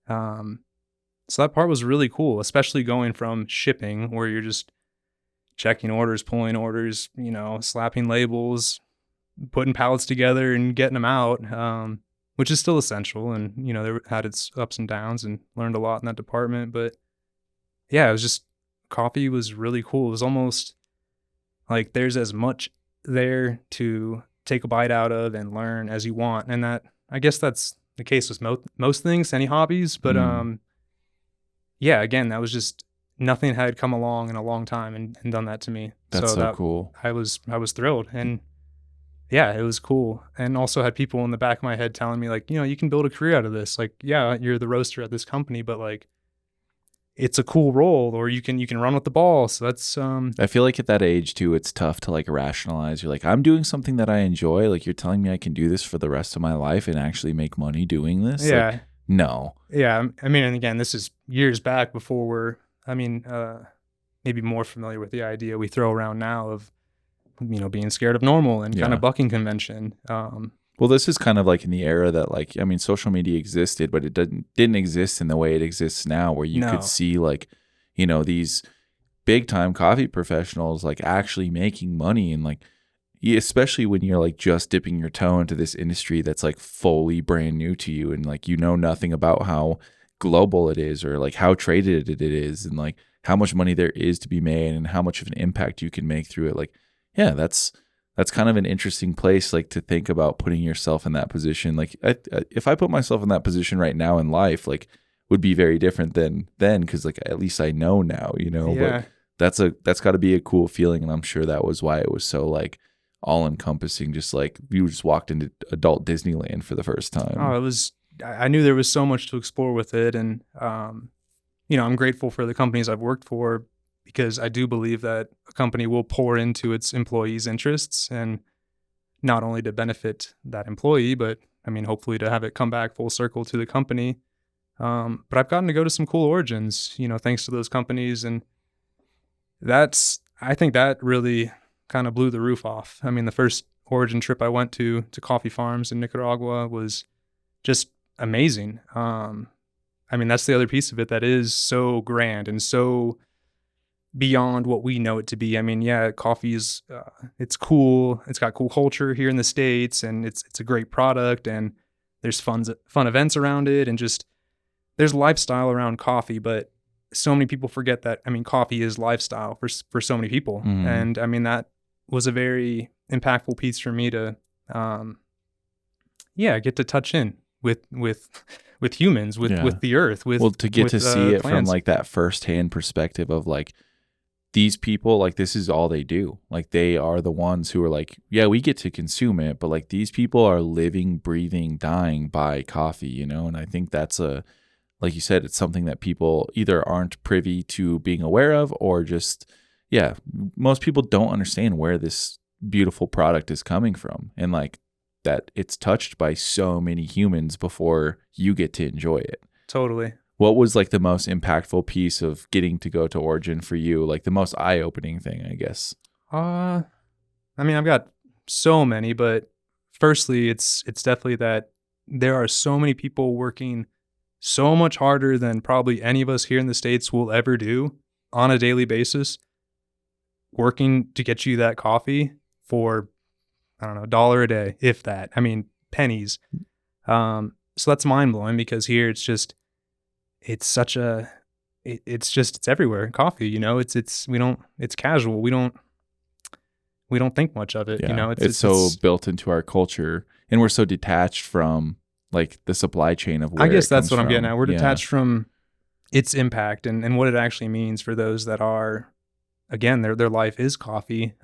So that part was really cool, especially going from shipping, where you're just checking orders, pulling orders, slapping labels, putting pallets together and getting them out, which is still essential. And, there had its ups and downs, and learned a lot in that department. But yeah, it was just, coffee was really cool. It was almost like there's as much there to take a bite out of and learn as you want. And that, I guess that's the case with most things, any hobbies. But again, that was just, nothing had come along in a long time and done that to me. That's so cool. I was thrilled. And yeah, it was cool. And also had people in the back of my head telling me like, you can build a career out of this. Like, yeah, you're the roaster at this company, but like, it's a cool role, or you can run with the ball. So that's I feel like at that age too, it's tough to like rationalize. You're like, I'm doing something that I enjoy. Like, you're telling me I can do this for the rest of my life and actually make money doing this. yeah. Like, no. Yeah, I mean, and again, this is years back before maybe more familiar with the idea we throw around now of, being scared of normal and kind Yeah. of bucking convention. Well, this is kind of like in the era that, like, I mean, social media existed, but it didn't exist in the way it exists now, where you No. could see like, these big time coffee professionals like actually making money, and like, especially when you're like just dipping your toe into this industry that's like fully brand new to you, and like, nothing about how global it is, or like how traded it is, and like how much money there is to be made, and how much of an impact you can make through it. Like, yeah, that's kind of an interesting place, like, to think about putting yourself in that position. Like, if I put myself in that position right now in life, like, would be very different than then, because like at least I know now, Yeah. But that's got to be a cool feeling, and I'm sure that was why it was so like all encompassing. Just like you just walked into adult Disneyland for the first time. Oh, I knew there was so much to explore with it, and I'm grateful for the companies I've worked for, because I do believe that a company will pour into its employees' interests, and not only to benefit that employee, but hopefully to have it come back full circle to the company. But I've gotten to go to some cool origins, thanks to those companies, and I think that really kind of blew the roof off. The first origin trip I went to coffee farms in Nicaragua was just amazing. That's the other piece of it that is so grand and so beyond what we know it to be. Coffee is it's cool. It's got cool culture here in the States, and it's a great product, and there's fun events around it, and just there's lifestyle around coffee. But so many people forget that coffee is lifestyle for so many people. And that was a very impactful piece for me to get to touch in with humans, with the earth, to get to see it plants. from like that firsthand perspective of like, these people, like, this is all they do. Like, they are the ones who are like, yeah, we get to consume it, but like, these people are living, breathing, dying by coffee, and I think that's like you said, it's something that people either aren't privy to being aware of, or just, most people don't understand where this beautiful product is coming from, and like that it's touched by so many humans before you get to enjoy it. Totally. What was like the most impactful piece of getting to go to Origin for you? Like the most eye-opening thing, I guess. I've got so many, but firstly, it's definitely that there are so many people working so much harder than probably any of us here in the States will ever do on a daily basis, working to get you that coffee for, I don't know, $1 a day, if that. Pennies. So that's mind-blowing, because here it's just, it's everywhere. Coffee, it's casual. We don't think much of it. It's so built into our culture, and we're so detached from like the supply chain of where I guess that's what I'm getting at. We're detached from its impact and what it actually means for those that are, again, their life is coffee.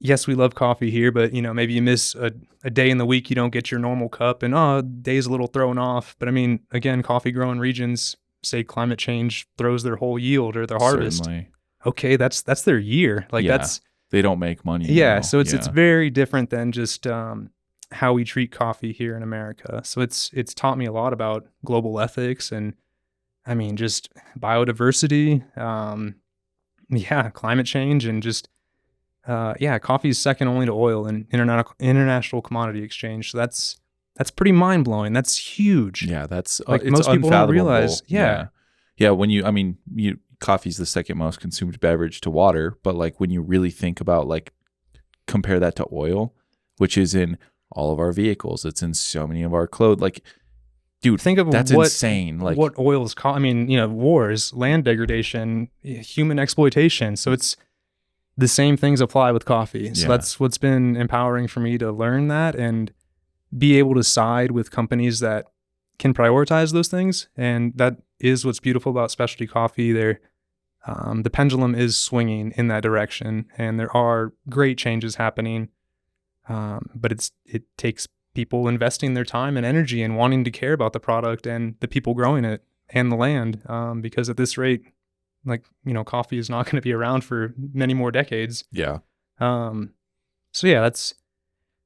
Yes, we love coffee here, but maybe you miss a day in the week, you don't get your normal cup, and day's a little thrown off. But again, coffee growing regions, say climate change throws their whole yield or their harvest. Certainly. Okay, that's their year. Like they don't make money. So it's very different than just how we treat coffee here in America. So it's taught me a lot about global ethics and just biodiversity, climate change, and just coffee is second only to oil in international commodity exchange. So that's pretty mind blowing. That's huge. Yeah, that's like it's most people don't realize. Yeah. When coffee's the second most consumed beverage to water, but like when you really think about like compare that to oil, which is in all of our vehicles, it's in so many of our clothes. Like, dude, think of that's insane. Like what oil is called. Wars, land degradation, human exploitation. So it's the same things apply with coffee. So that's what's been empowering for me to learn that and be able to side with companies that can prioritize those things. And that is what's beautiful about specialty coffee. The pendulum is swinging in that direction, and there are great changes happening. But it takes people investing their time and energy and wanting to care about the product and the people growing it. and the land, because at this rate, like, coffee is not going to be around for many more decades. Yeah. So yeah,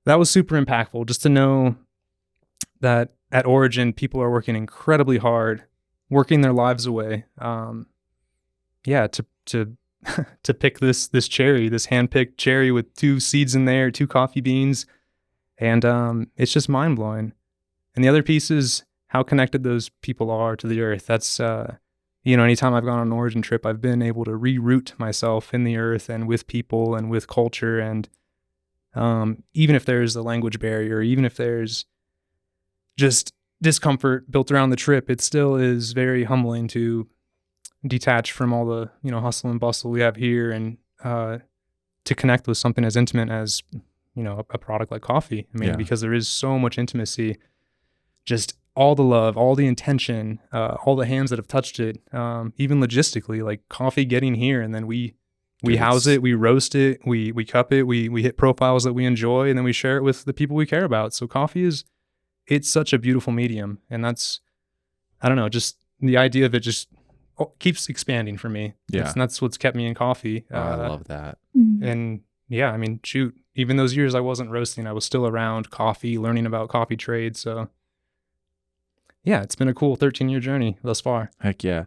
that was super impactful, just to know that at Origin, people are working incredibly hard, working their lives away. To to pick this cherry, this hand-picked cherry with 2 seeds in there, 2 coffee beans, and it's just mind-blowing. And the other piece is how connected those people are to the earth. That's anytime I've gone on an Origin trip, I've been able to reroot myself in the earth and with people and with culture. And even if there's a language barrier, even if there's just discomfort built around the trip, it still is very humbling to detach from all the hustle and bustle we have here, and to connect with something as intimate as a product like coffee. I mean, because there is so much intimacy, just all the love, all the intention, all the hands that have touched it, even logistically, like coffee getting here, and then we house it, we roast it, we cup it, we hit profiles that we enjoy, and then we share it with the people we care about. So coffee it's such a beautiful medium, and that's, I don't know, just the idea of it just keeps expanding for me. Yeah. And that's what's kept me in coffee. I love that. And yeah, I mean, shoot, even those years I wasn't roasting, I was still around coffee, learning about coffee trade. So yeah, it's been a cool 13-year journey thus far. Heck yeah.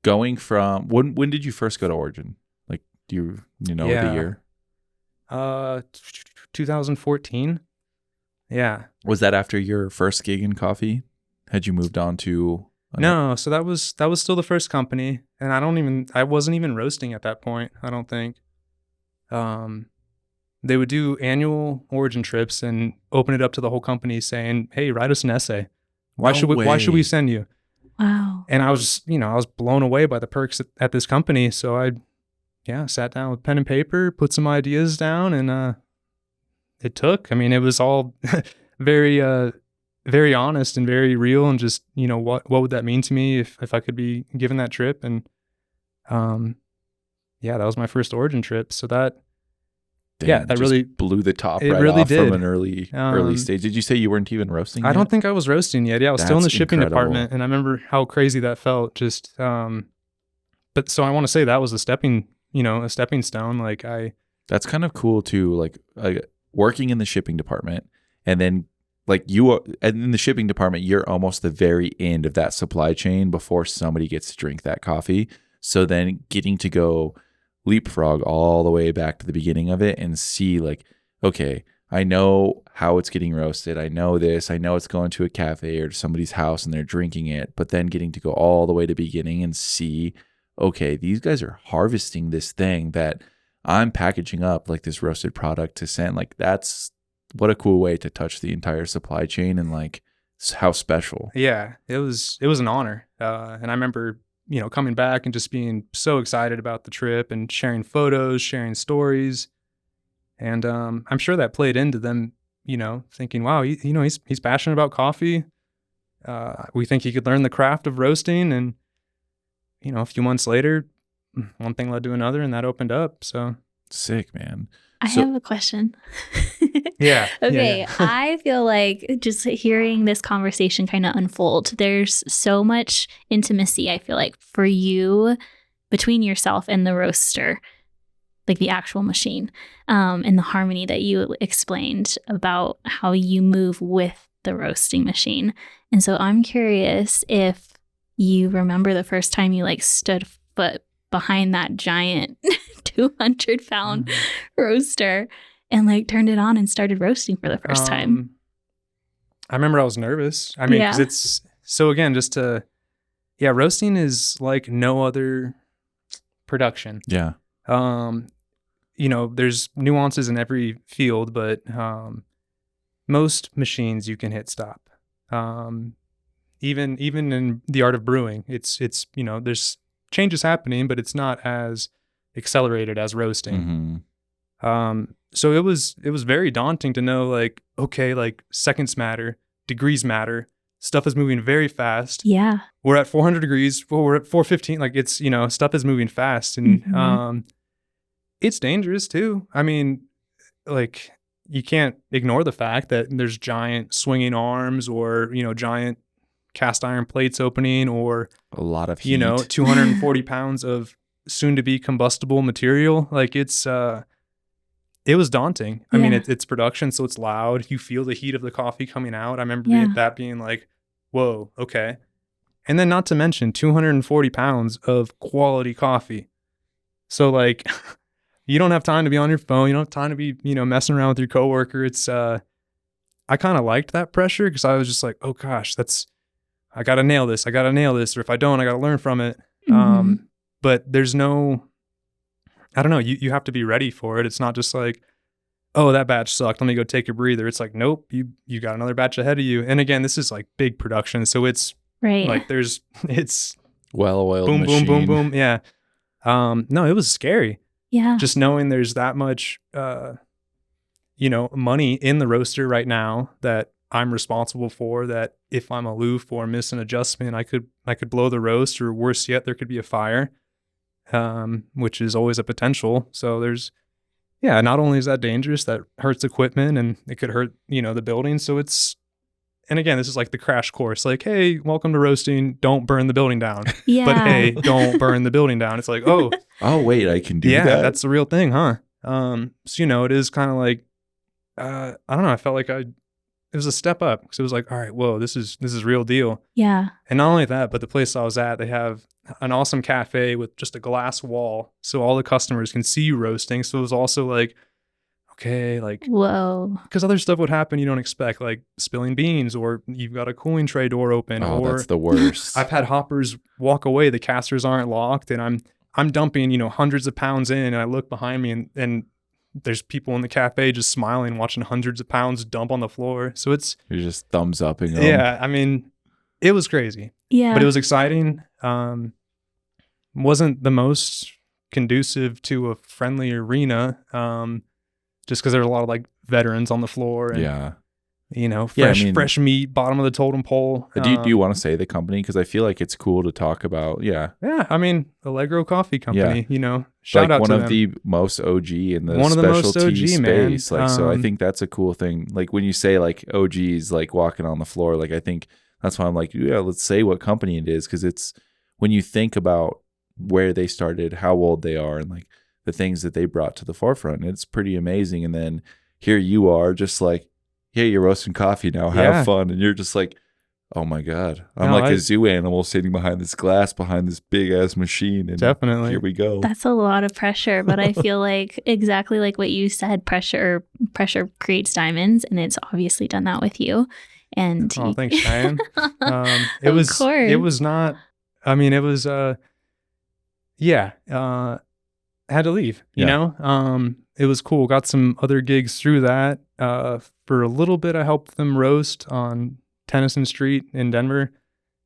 Going from, when did you first go to Origin? Like, do you know the year? 2014. Yeah. Was that after your first gig in coffee? Had you moved on to? No, so that was still the first company, and I wasn't even roasting at that point, I don't think. They would do annual Origin trips and open it up to the whole company saying, "Hey, write us an essay. Why should we send you?" Wow. And I was blown away by the perks at this company, so I sat down with pen and paper, put some ideas down, and it took. I mean, it was all very very honest and very real, and just what would that mean to me if I could be given that trip. And that was my first Origin trip, so that that really blew the top it right really off did. From an early stage. Did you say you weren't even roasting I yet? don't think I was roasting yet. I was still in the shipping incredible. department, and I remember how crazy that felt. Just but so I want to say that was a stepping stone. Like that's kind of cool too, like working in the shipping department, and then like you are in the shipping department, you're almost the very end of that supply chain before somebody gets to drink that coffee. So then getting to go leapfrog all the way back to the beginning of it and see like, okay, I know how it's getting roasted. I know this. I know it's going to a cafe or to somebody's house and they're drinking it. But then getting to go all the way to beginning and see, okay, these guys are harvesting this thing that I'm packaging up like this roasted product to send. Like that's what a cool way to touch the entire supply chain, and like how special. Yeah, it was an honor. And I remember, coming back and just being so excited about the trip and sharing photos, sharing stories. And I'm sure that played into them, thinking, wow, he's passionate about coffee. We think he could learn the craft of roasting. And, a few months later, one thing led to another, and that opened up. So sick, man. I have a question. Yeah. Okay. Yeah. I feel like just hearing this conversation kind of unfold, there's so much intimacy, I feel like, for you between yourself and the roaster, like the actual machine, and the harmony that you explained about how you move with the roasting machine. And so I'm curious if you remember the first time you like stood foot behind that giant 200-pound roaster and like turned it on and started roasting for the first time. I remember I was nervous. I mean, because it's so, again, roasting is like no other production. Yeah. There's nuances in every field, but most machines you can hit stop. Even in the art of brewing, it's there's changes happening, but it's not as accelerated as roasting. So it was very daunting to know, like, okay, like seconds matter, degrees matter, stuff is moving very fast. Yeah. We're at 400 degrees, well, we're at 415, like it's, stuff is moving fast, and it's dangerous too. I mean, like, you can't ignore the fact that there's giant swinging arms or, giant cast iron plates opening, or A lot of heat. you know, 240 pounds of soon to be combustible material. Like it was daunting. I mean, Yeah. it's production, so it's loud. You feel the heat of the coffee coming out. I remember Yeah. that being like, whoa, okay. And then not to mention 240 pounds of quality coffee. So like, you don't have time to be on your phone. You don't have time to be, you know, messing around with your coworker. It's, I kind of liked that pressure because I was just like, oh gosh, I got to nail this. I got to nail this. Or if I don't, I got to learn from it. Mhm. But there's no, I don't know, you have to be ready for it. It's not just like, oh, that batch sucked, let me go take a breather. It's like, nope, you got another batch ahead of you. And again, this is like big production. So it's Right. like it's well-oiled boom, machine. boom, boom, boom. Yeah. No, it was scary. Yeah. Just knowing there's that much, you know, money in the roaster right now that I'm responsible for, that if I'm aloof or miss an adjustment, I could blow the roast, or worse yet, there could be a fire, which is always a potential. So there's, yeah, not only is that dangerous, that hurts equipment and it could hurt, you know, the building. So it's, and again, this is like the crash course, like, hey, welcome to roasting. Don't burn the building down. Yeah. But hey, don't burn the building down. It's like, oh, Oh, wait, I can do yeah, that? that's the real thing, huh? So, you know, it is kind of like, I don't know. I felt like it was a step up, because it was like, all right, whoa, this is real deal. Yeah. And not only that, but the place I was at, they have an awesome cafe with just a glass wall, so all the customers can see you roasting. So it was also like, okay, like, Whoa. because other stuff would happen you don't expect, like spilling beans, or you've got a cooling tray door open, Oh, or that's the worst. I've had hoppers walk away, the casters aren't locked, and I'm dumping, you know, hundreds of pounds in, and I look behind me and there's people in the cafe just smiling, watching hundreds of pounds dump on the floor. So it's, You're just thumbs upping them. yeah, I mean, it was crazy, Yeah. but it was exciting. Wasn't the most conducive to a friendly arena, just because there's a lot of like veterans on the floor, and Yeah. you know, Yeah, I fresh mean- fresh meat, bottom of the totem pole. Do you want to say the company? Because I feel like it's cool to talk about. Yeah. Yeah, I mean, Allegro Coffee Company, you know, shout Like out one to of them. the most OG in the One of the most specialty OG, man. space. Like, so I think that's a cool thing. Like when you say like OGs, like walking on the floor, like I think that's why I'm like, yeah, let's say what company it is. Because it's when you think about where they started, how old they are, and like the things that they brought to the forefront, it's pretty amazing. And then here you are just like, yeah, you're roasting coffee now. Have Yeah. fun. And you're just like, oh my God. I'm No, like a zoo animal sitting behind this glass, behind this big ass machine. And Definitely. here we go. That's a lot of pressure, but I feel like exactly like what you said, pressure creates diamonds, and it's obviously done that with you. And Oh, thanks, Cheyenne. It Of was course. not, I mean, it was had to leave, you Yeah. know? It was cool. Got some other gigs through that. For a little bit, I helped them roast on Tennyson Street in Denver.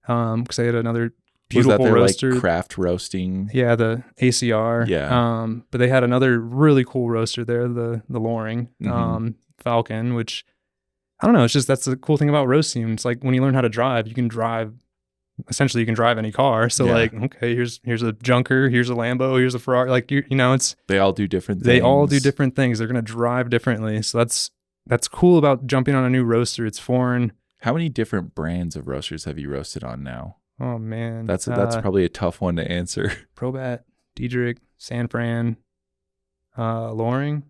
Because they had another Was beautiful that their roaster. like craft roasting? Yeah, the ACR. Yeah. But they had another really cool roaster there, the Loring, Mhm. Falcon, which I don't know. It's just, that's the cool thing about roasting. It's like when you learn how to drive, you can drive any car. So Yeah. like, okay, here's a junker, here's a Lambo, here's a Ferrari. Like, you know, it's, They all do different things. they all do different things. They're going to drive differently. So that's cool about jumping on a new roaster. It's foreign. How many different brands of roasters have you roasted on now? Oh man. That's probably a tough one to answer. Probat, Diedrich, San Fran, Loring,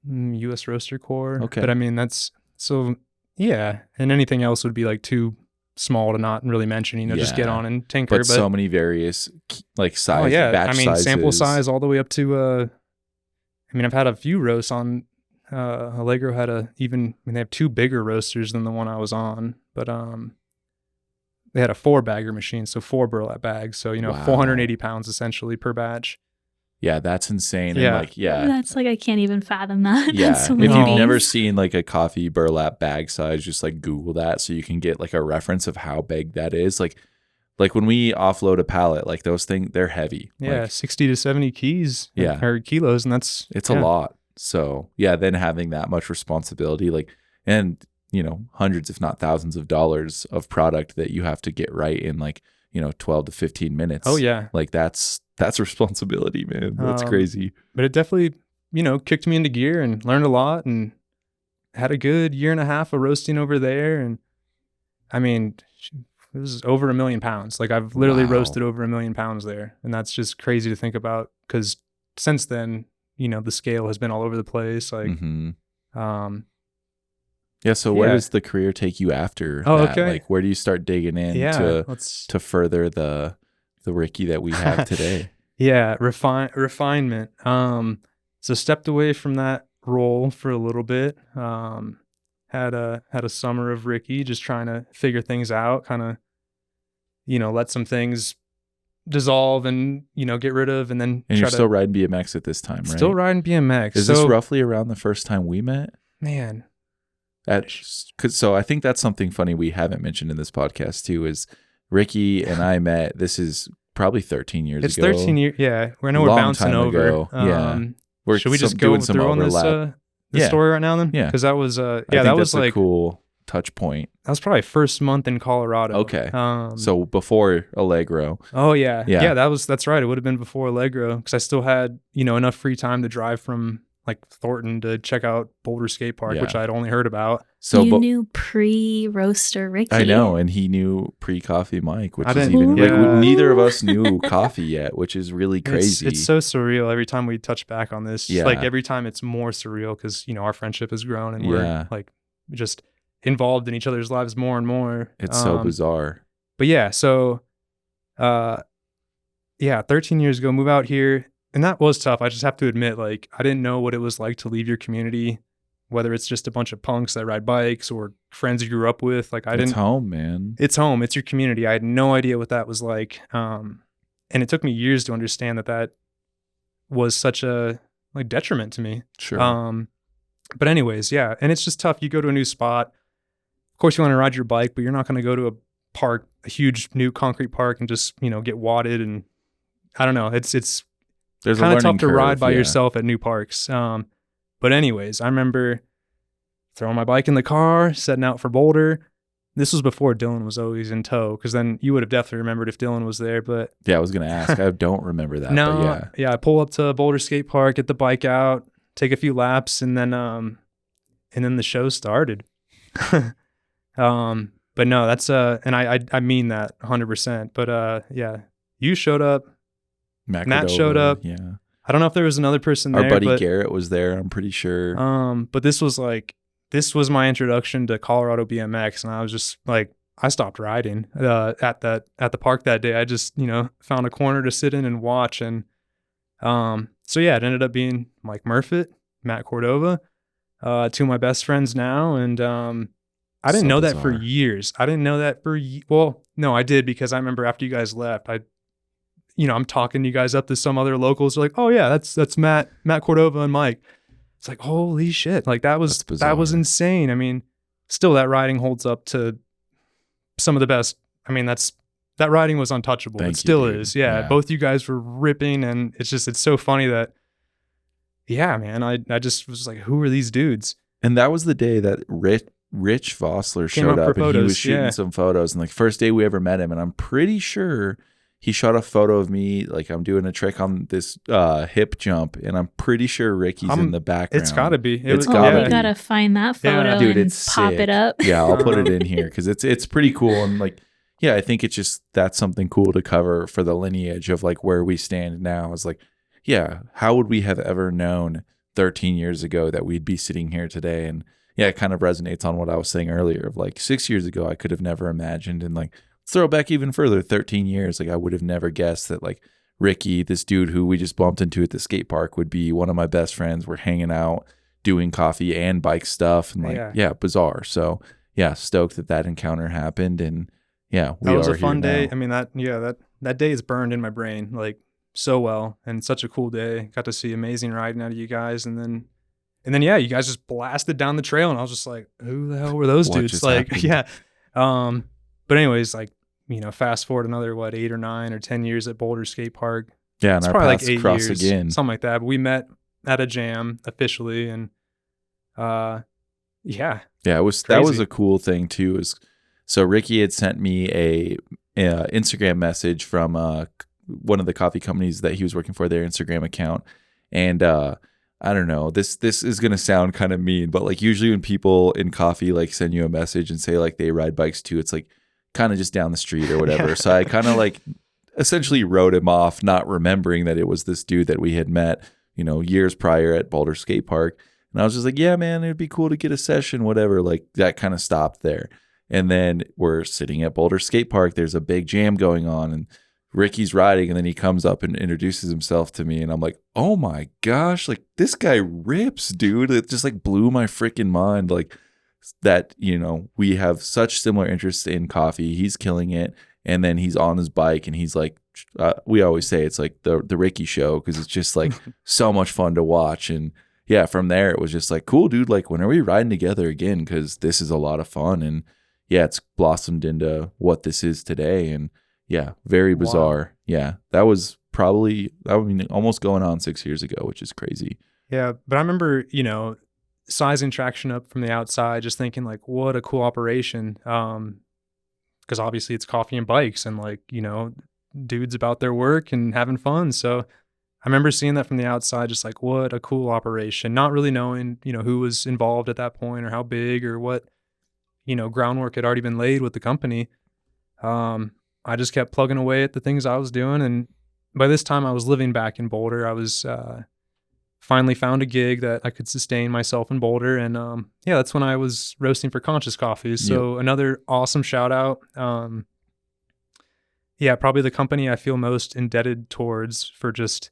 US Roaster Core. Okay. But I mean, that's, so yeah. And anything else would be like too small to not really mention, you know, just get Yeah. on and tinker. But so many various like size, oh yeah, batch I mean, sizes. sample size all the way up to, I mean, I've had a few roasts on, Allegro had they have two bigger roasters than the one I was on, but, they had a 4-bagger machine, so 4 burlap bags. So, you know, Wow. 480 pounds essentially per batch. Yeah, that's insane. Yeah. And like, yeah. That's like I can't even fathom that. Yeah. That's so If many you've beans. never seen like a coffee burlap bag size, just like Google that so you can get like a reference of how big that is. Like when we offload a pallet, like those things, they're heavy. Yeah, Like, 60 to 70 keys Yeah. or kilos, and that's it's yeah. a lot. So yeah, then having that much responsibility, like, and you know, hundreds, if not thousands of dollars of product that you have to get right in like, you know, 12 to 15 minutes. Oh yeah, Like that's responsibility, man. That's crazy. but it definitely, you know, kicked me into gear and learned a lot and had a good year and a half of roasting over there. And I mean, it was over 1 million pounds. Like I've literally Wow. roasted over 1 million pounds there. And that's just crazy to think about because since then, you know, the scale has been all over the place. Like, yeah. So where Yeah. does the career take you after Oh, that? okay. Like, where do you start digging in yeah, to further the Ricky that we have today? yeah, refinement. So stepped away from that role for a little bit. Had a summer of Ricky, just trying to figure things out, kind of, you know, let some things dissolve and, you know, get rid of, and then And try you're still riding BMX at this time, right? still riding BMX. Is this roughly around the first time we met? Man, So I think that's something funny we haven't mentioned in this podcast too, is Ricky and I met, this is probably 13 years it's ago. 13 years. Yeah, I know we're Long bouncing time over. ago. Yeah. Should we just go doing some through on overlap. this Yeah. story right now then? Yeah. Because that was I think that was that's a like cool touch point. that was probably first month in Colorado. Okay. So before Allegro. Oh yeah. Yeah. That's right. It would have been before Allegro because I still had, you know, enough free time to drive from like Thornton to check out Boulder Skate Park, Yeah. which I'd only heard about. So you knew pre-roaster Ricky. I know, and he knew pre-coffee Mike, which I is didn't- even yeah. neither of us knew coffee yet, which is really crazy. It's so surreal every time we touch back on this. Yeah. Like every time it's more surreal because, you know, our friendship has grown and Yeah. we're like just involved in each other's lives more and more. It's so bizarre. But yeah, so 13 years ago, move out here. And that was tough. I just have to admit, like, I didn't know what it was like to leave your community, whether it's just a bunch of punks that ride bikes or friends you grew up with. Like, It's home, man. It's home. It's your community. I had no idea what that was like. And it took me years to understand that was such a like detriment to me. Sure. But anyways, yeah. And it's just tough. You go to a new spot. Of course, you want to ride your bike, but you're not going to go to a park, a huge new concrete park, and just, you know, get wadded. And I don't know. It's There's kind a of tough learning to curve, ride by yeah. yourself at new parks. But anyways, I remember throwing my bike in the car, setting out for Boulder. This was before Dylan was always in tow, because then you would have definitely remembered if Dylan was there. But Yeah, I was going to ask. I don't remember that. no, But yeah. I pull up to Boulder Skate Park, get the bike out, take a few laps, and then the show started. But no, that's and I mean that 100%. But yeah, you showed up. Matt Cordova, showed up. Yeah. I don't know if there was another person there. Our buddy but, Garrett was there, I'm pretty sure. But this was my introduction to Colorado BMX, and I was just like, I stopped riding at the park that day. I just, you know, found a corner to sit in and watch, and so yeah, it ended up being Mike Murfitt, Matt Cordova, two of my best friends now, and I didn't know that for years. I didn't know that well, no, I did, because I remember after you guys left, I'm talking you guys up to some other locals. They're like, oh yeah, that's Matt Cordova and Mike. It's like, holy shit. Like that was insane. I mean, still that riding holds up to some of the best. I mean, that riding was untouchable. It still is. Yeah. Both you guys were ripping, and it's so funny that, yeah, man, I just was like, who are these dudes? And that was the day that Rich Vossler showed up and he was shooting some photos, and like first day we ever met him, and I'm pretty sure he shot a photo of me, like I'm doing a trick on this hip jump, and I'm pretty sure Ricky's in the background. It's gotta be. We gotta find that photo dude, and it's pop sick. it up. Yeah, I'll put it in here because it's pretty cool, and like, yeah, I think it's just, that's something cool to cover for the lineage of like where we stand now. Is like, yeah, how would we have ever known 13 years ago that we'd be sitting here today? And yeah, it kind of resonates on what I was saying earlier of like 6 years ago, I could have never imagined, and like, throw back even further, 13 years, like I would have never guessed that like Ricky, this dude who we just bumped into at the skate park, would be one of my best friends. We're hanging out, doing coffee and bike stuff, and like, bizarre. So yeah, stoked that encounter happened, and yeah, that was a fun day. I mean, that day is burned in my brain like so well, and such a cool day. Got to see amazing riding out of you guys, and then yeah, you guys just blasted down the trail, and I was just like, who the hell were those dudes? Like, happened? Yeah. But anyways, like, you know, fast forward another 8 or 9 or 10 years at Boulder Skate Park. Yeah, and it's our probably paths like 8 cross years, again, something like that. But we met at a jam officially, and yeah, it was crazy. That was a cool thing too. Is so Ricky had sent me a Instagram message from one of the coffee companies that he was working for, their Instagram account, and I don't know. This is gonna sound kind of mean, but like usually when people in coffee like send you a message and say like they ride bikes too, it's like kind of just down the street or whatever. Yeah. So I kind of like essentially wrote him off, not remembering that it was this dude that we had met, years prior at Boulder Skate Park. And I was just like, yeah, man, it'd be cool to get a session, whatever. Like that kind of stopped there. And then we're sitting at Boulder Skate Park. There's a big jam going on, and Ricky's riding, and then he comes up and introduces himself to me, and I'm like, oh my gosh, like this guy rips, dude. It just like blew my freaking mind, like that, we have such similar interests in coffee. He's killing it, and then he's on his bike, and he's like, we always say it's like the Ricky show, because it's just like so much fun to watch. And yeah, from there it was just like, cool, dude, like when are we riding together again, because this is a lot of fun. And yeah, it's blossomed into what this is today. And yeah, very bizarre. Wow. Yeah, that was probably, almost going on 6 years ago, which is crazy. Yeah, but I remember, sizing traction up from the outside, just thinking like, what a cool operation. Because obviously it's coffee and bikes, and like, dudes about their work and having fun. So I remember seeing that from the outside, just like, what a cool operation. Not really knowing, who was involved at that point or how big or what, groundwork had already been laid with the company. I just kept plugging away at the things I was doing. And by this time I was living back in Boulder. I was finally found a gig that I could sustain myself in Boulder. And yeah, that's when I was roasting for Conscious Coffees. So another awesome shout out. Yeah, probably the company I feel most indebted towards for just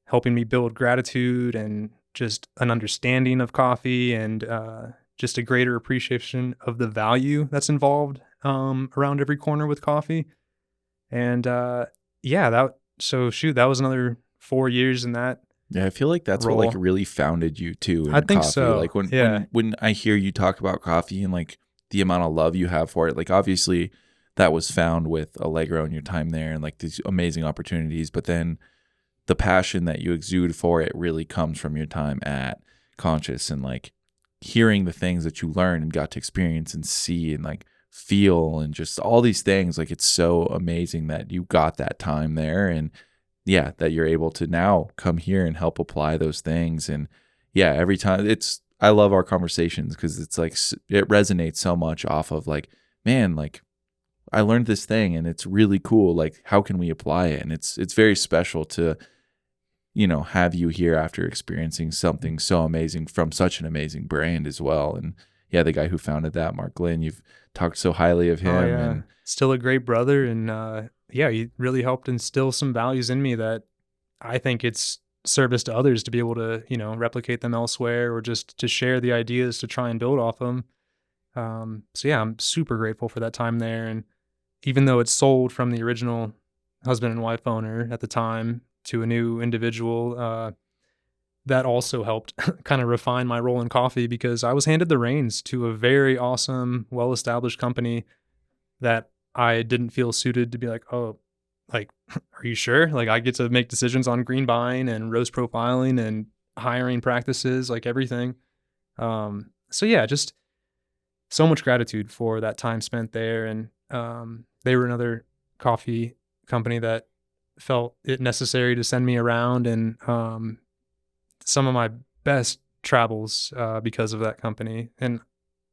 helping me build gratitude and just an understanding of coffee, and just a greater appreciation of the value that's involved around every corner with coffee. And yeah, that was another 4 years in that. Yeah, I feel like that's role. What like really founded you too in I think coffee. so. Like when I hear you talk about coffee and like the amount of love you have for it, like obviously that was found with Allegro and your time there and like these amazing opportunities, but then the passion that you exude for it really comes from your time at Conscious, and like hearing the things that you learned and got to experience and see and like feel and just all these things. Like it's so amazing that you got that time there, and yeah, that you're able to now come here and help apply those things. And yeah, every time I love our conversations, because it's like it resonates so much off of like, man, like I learned this thing and it's really cool. Like how can we apply it? And it's very special to, have you here after experiencing something so amazing from such an amazing brand as well. And yeah, the guy who founded that, Mark Glynn, you've talked so highly of him. Oh, yeah. And still a great brother. And yeah, he really helped instill some values in me that I think it's service to others to be able to, replicate them elsewhere, or just to share the ideas to try and build off them. So yeah, I'm super grateful for that time there. And even though it's sold from the original husband and wife owner at the time to a new individual, that also helped kind of refine my role in coffee, because I was handed the reins to a very awesome, well-established company that I didn't feel suited to be like, oh, like, are you sure? Like I get to make decisions on green buying and roast profiling and hiring practices, like everything. So yeah, just so much gratitude for that time spent there. And they were another coffee company that felt it necessary to send me around, and some of my best travels because of that company. And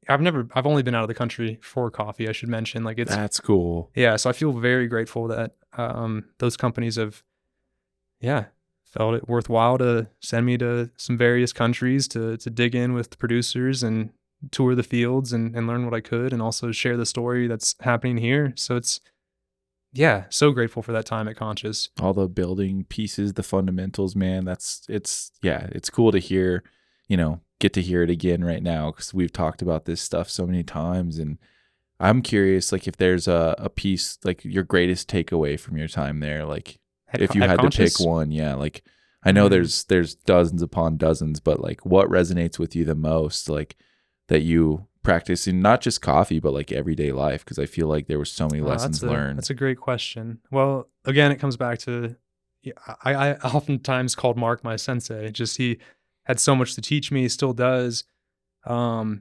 I've only been out of the country for coffee, I should mention. Like that's cool. Yeah, so I feel very grateful that those companies have felt it worthwhile to send me to some various countries to dig in with the producers and tour the fields and learn what I could, and also share the story that's happening here. So it's so grateful for that time at Conscious. All the building pieces, the fundamentals, man, it's cool to hear, get to hear it again right now, because we've talked about this stuff so many times. And I'm curious, like if there's a piece, like your greatest takeaway from your time there, like if you had Conscious? to pick one, yeah, like I know there's dozens upon dozens, but like what resonates with you the most, like that you practice in not just coffee, but like everyday life? Because I feel like there were so many lessons learned. That's a great question. Well, again, it comes back to, I oftentimes called Mark my sensei. Just he had so much to teach me, still does. But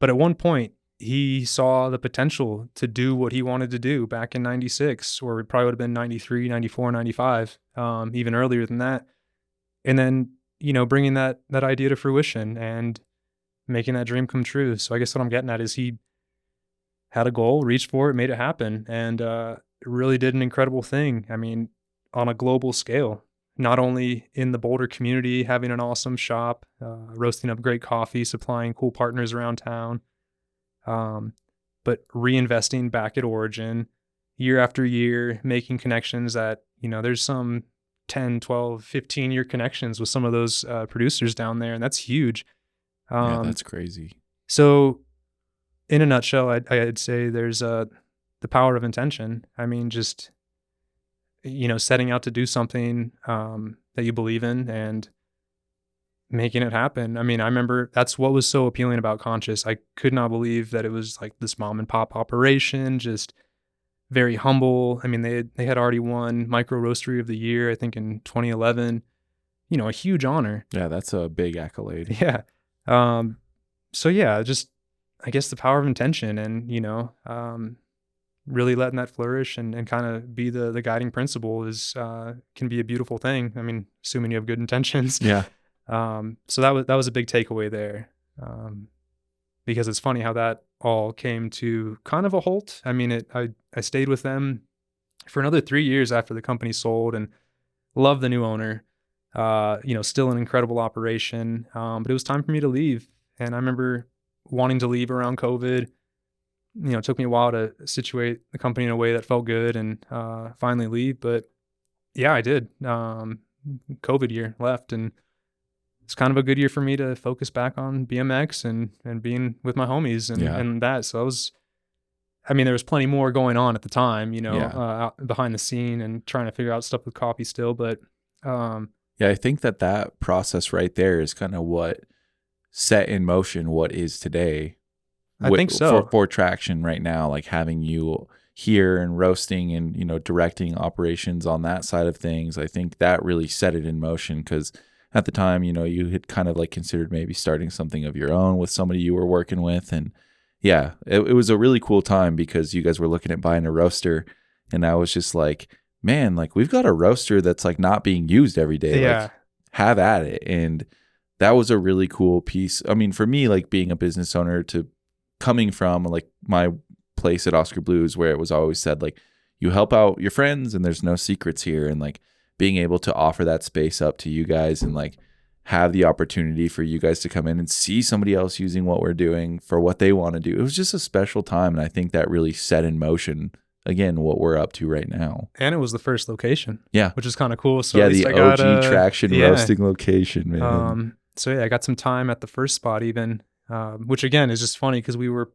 at one point, he saw the potential to do what he wanted to do back in 96, or it probably would have been 93, 94, 95, even earlier than that. And then bringing that idea to fruition and making that dream come true. So I guess what I'm getting at is he had a goal, reached for it, made it happen, and really did an incredible thing. I mean, on a global scale, not only in the Boulder community, having an awesome shop, roasting up great coffee, supplying cool partners around town, but reinvesting back at origin year after year, making connections that, there's some 10, 12, 15-year connections with some of those producers down there, and that's huge. Yeah, that's crazy. So in a nutshell, I'd say there's the power of intention. I mean, just, setting out to do something that you believe in and making it happen. I mean, I remember that's what was so appealing about Conscious. I could not believe that it was like this mom and pop operation, just very humble. I mean, they had already won Micro Roastery of the Year, I think in 2011, a huge honor. Yeah, that's a big accolade. Yeah. So yeah, just, I guess the power of intention and, really letting that flourish and kind of be the guiding principle is, can be a beautiful thing. I mean, assuming you have good intentions. Yeah. So that was a big takeaway there. Because it's funny how that all came to kind of a halt. I mean, I stayed with them for another 3 years after the company sold and loved the new owner. Still an incredible operation. But it was time for me to leave. And I remember wanting to leave around COVID. It took me a while to situate the company in a way that felt good and finally leave. But yeah, I did. COVID year left, and it's kind of a good year for me to focus back on BMX and being with my homies and that. So there was plenty more going on at the time, out behind the scene and trying to figure out stuff with coffee still. But I think that process right there is kind of what set in motion what is today. I think so. For Traction right now, like having you here and roasting and, directing operations on that side of things, I think that really set it in motion because at the time, you had kind of like considered maybe starting something of your own with somebody you were working with. And yeah, it was a really cool time because you guys were looking at buying a roaster and I was just like, man, like we've got a roaster that's like not being used every day. Yeah. Like, have at it. And that was a really cool piece. I mean, for me, like being a business owner coming from like my place at Oscar Blues where it was always said like you help out your friends and there's no secrets here, and like being able to offer that space up to you guys and like have the opportunity for you guys to come in and see somebody else using what we're doing for what they want to do. It was just a special time, and I think that really set in motion again what we're up to right now. And it was the first location. Yeah. Which is kind of cool. So yeah, the OG Traction roasting location, man. So yeah, I got some time at the first spot even. Which again is just funny because we were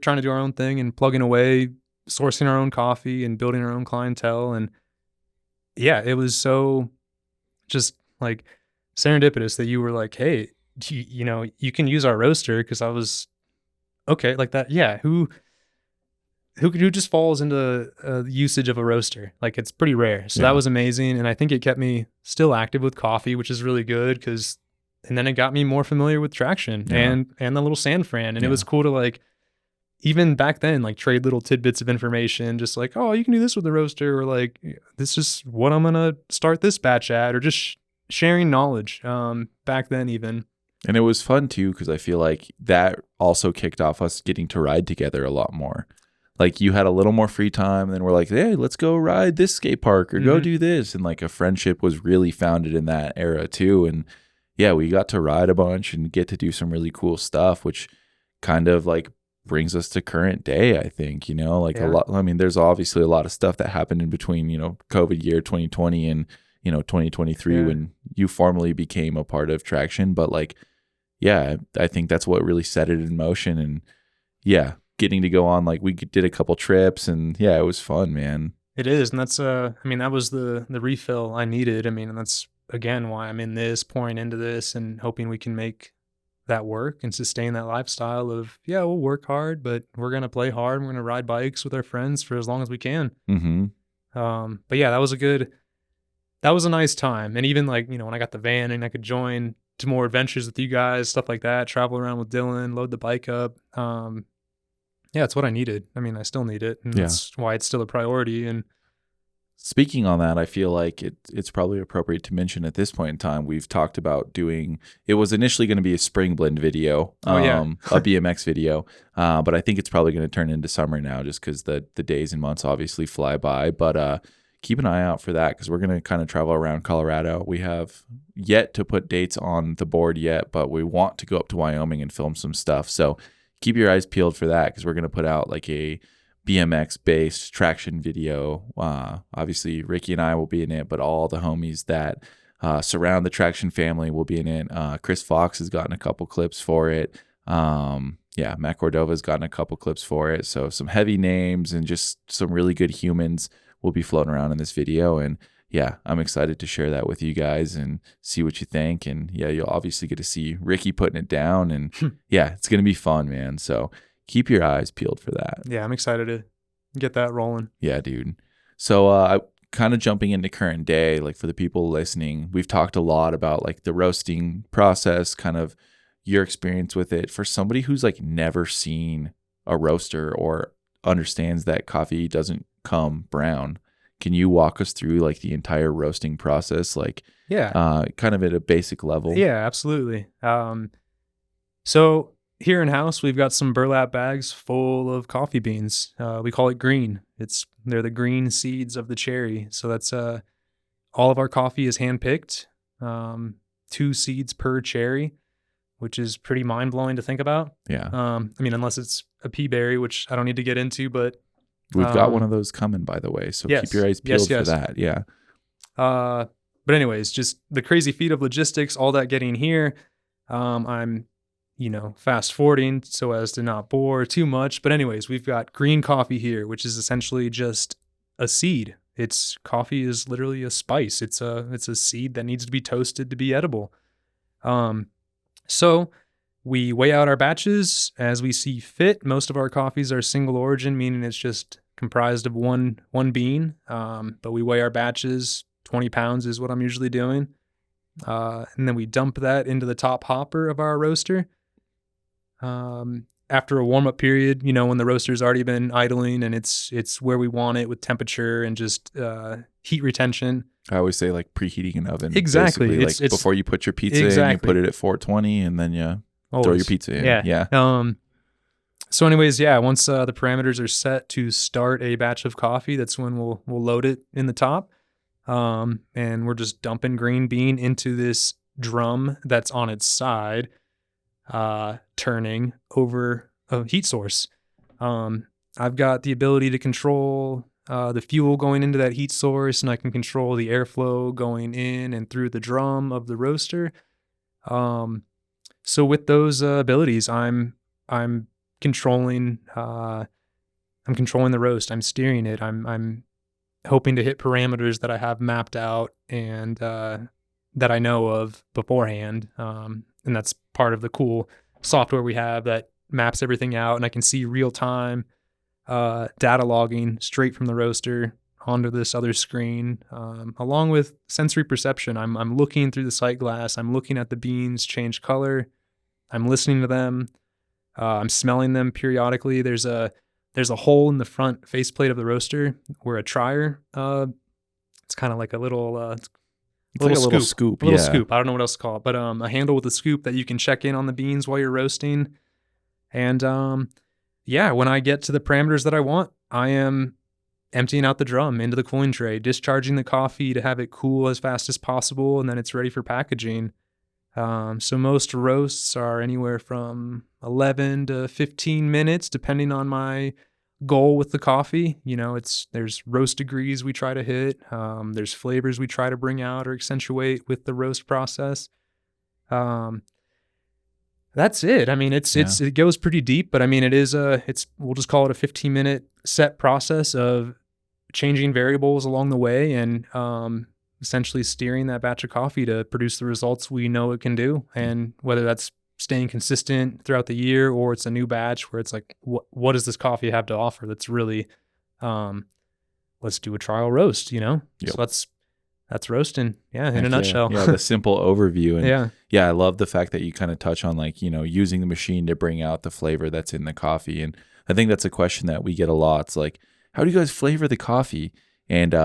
trying to do our own thing and plugging away, sourcing our own coffee and building our own clientele. And yeah, it was so just like serendipitous that you were like, hey, you can use our roaster, because I was okay like that. Yeah. Who just falls into the usage of a roaster? Like it's pretty rare. So that was amazing. And I think it kept me still active with coffee, which is really good and then it got me more familiar with Traction and the little San Fran. And it was cool to like, even back then, like trade little tidbits of information, just like, oh, you can do this with the roaster, or like, this is what I'm going to start this batch at, or just sharing knowledge back then even. And it was fun too, because I feel like that also kicked off us getting to ride together a lot more. Like you had a little more free time, and then we're like, hey, let's go ride this skate park or go do this. And like a friendship was really founded in that era too. And yeah, we got to ride a bunch and get to do some really cool stuff, which kind of like brings us to current day, I think, like a lot. I mean, there's obviously a lot of stuff that happened in between, COVID year 2020 and, 2023 when you formally became a part of Traction. But like, yeah, I think that's what really set it in motion. And yeah, getting to go on, like we did a couple trips, and yeah, it was fun, man. It is. And that's, that was the refill I needed. And that's, again, why I'm in this, pouring into this and hoping we can make that work and sustain that lifestyle of, we'll work hard, but we're going to play hard. We're going to ride bikes with our friends for as long as we can. Mm-hmm. But yeah, that was a nice time. And even like, when I got the van and I could join to more adventures with you guys, stuff like that, travel around with Dylan, load the bike up. It's what I needed. I still need it. And that's why it's still a priority. And Speaking on that, I feel like it's probably appropriate to mention at this point in time, we've talked about doing, it was initially going to be a spring blend video, Oh, yeah. a BMX video, but I think it's probably going to turn into summer now just because the days and months obviously fly by. But keep an eye out for that because we're going to kind of travel around Colorado. We have yet to put dates on the board yet, but we want to go up to Wyoming and film some stuff. So keep your eyes peeled for that because we're going to put out like a BMX based traction video. Obviously Ricky and I will be in it, but all the homies that surround the traction family will be in it. Chris Fox has gotten a couple clips for it. Matt Cordova's gotten a couple clips for it. So some heavy names and just some really good humans will be floating around in this video. And yeah, I'm excited to share that with you guys and see what you think. And yeah, you'll obviously get to see Ricky putting it down. And yeah, it's going to be fun, man. So keep your eyes peeled for that. Yeah, I'm excited to get that rolling. Yeah, dude. So kind of jumping into current day, like for the people listening, we've talked a lot about like the roasting process, kind of your experience with it. For somebody who's like never seen a roaster or understands that coffee doesn't come brown, can you walk us through like the entire roasting process, like kind of at a basic level? Yeah, absolutely. So here in house, we've got some burlap bags full of coffee beans. We call it green. They're the green seeds of the cherry. So that's all of our coffee is handpicked, 2 seeds per cherry, which is pretty mind blowing to think about. Yeah. I mean, unless it's a pea berry, which I don't need to get into, but we've got one of those coming, by the way. So keep your eyes peeled for that. Yeah. But anyways, just the crazy feat of logistics, all that getting here. I'm fast forwarding so as to not bore too much. But anyways, we've got green coffee here, which is essentially just a seed. Coffee is literally a spice. It's a seed that needs to be toasted to be edible. So we weigh out our batches as we see fit. Most of our coffees are single origin, meaning it's just comprised of one bean. But we weigh our batches. 20 pounds is what I'm usually doing. And then we dump that into the top hopper of our roaster. After a warm-up period, when the roaster's already been idling and it's where we want it with temperature and just heat retention. I always say like preheating an oven. Exactly. It's before you put your pizza in, you put it at 420 and then you throw your pizza in. Yeah. So anyways, once the parameters are set to start a batch of coffee, that's when we'll load it in the top. And we're just dumping green bean into this drum that's on its side, turning over a heat source. I've got the ability to control the fuel going into that heat source, and I can control the airflow going in and through the drum of the roaster. So with those abilities, I'm controlling the roast. I'm steering it. I'm hoping to hit parameters that I have mapped out and that I know of beforehand. And that's part of the cool software we have that maps everything out, and I can see real time data logging straight from the roaster onto this other screen, along with sensory perception. I'm looking through the sight glass. I'm looking at the beans change color. I'm listening to them. I'm smelling them periodically. There's a hole in the front faceplate of the roaster where a trier, it's kind of like a little, it's like a little scoop. A little scoop. I don't know what else to call it, but a handle with a scoop that you can check in on the beans while you're roasting. And when I get to the parameters that I want, I am emptying out the drum into the cooling tray, discharging the coffee to have it cool as fast as possible, and then it's ready for packaging. So most roasts are anywhere from 11 to 15 minutes, depending on my goal with the coffee. There's roast degrees we try to hit. There's flavors we try to bring out or accentuate with the roast process. That's it. I mean, it goes pretty deep, but I mean, we'll just call it a 15-minute set process of changing variables along the way and, essentially steering that batch of coffee to produce the results we know it can do. And whether that's staying consistent throughout the year or it's a new batch where it's like, what does this coffee have to offer? That's really, let's do a trial roast, Yep. So that's roasting. Yeah. In a nutshell. Yeah. The simple overview. And I love the fact that you kind of touch on like, using the machine to bring out the flavor that's in the coffee. And I think that's a question that we get a lot. It's like, how do you guys flavor the coffee? And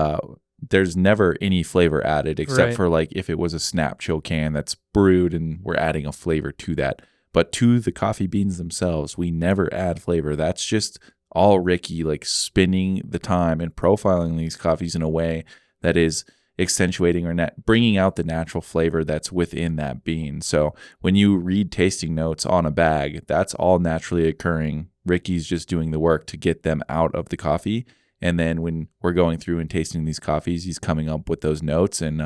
there's never any flavor added except Right. for like if it was a snap chill can that's brewed and we're adding a flavor to that. But to the coffee beans themselves, we never add flavor. That's just all Ricky, like spending the time and profiling these coffees in a way that is accentuating or bringing out the natural flavor that's within that bean. So when you read tasting notes on a bag, that's all naturally occurring. Ricky's just doing the work to get them out of the coffee. And then when we're going through and tasting these coffees, he's coming up with those notes, and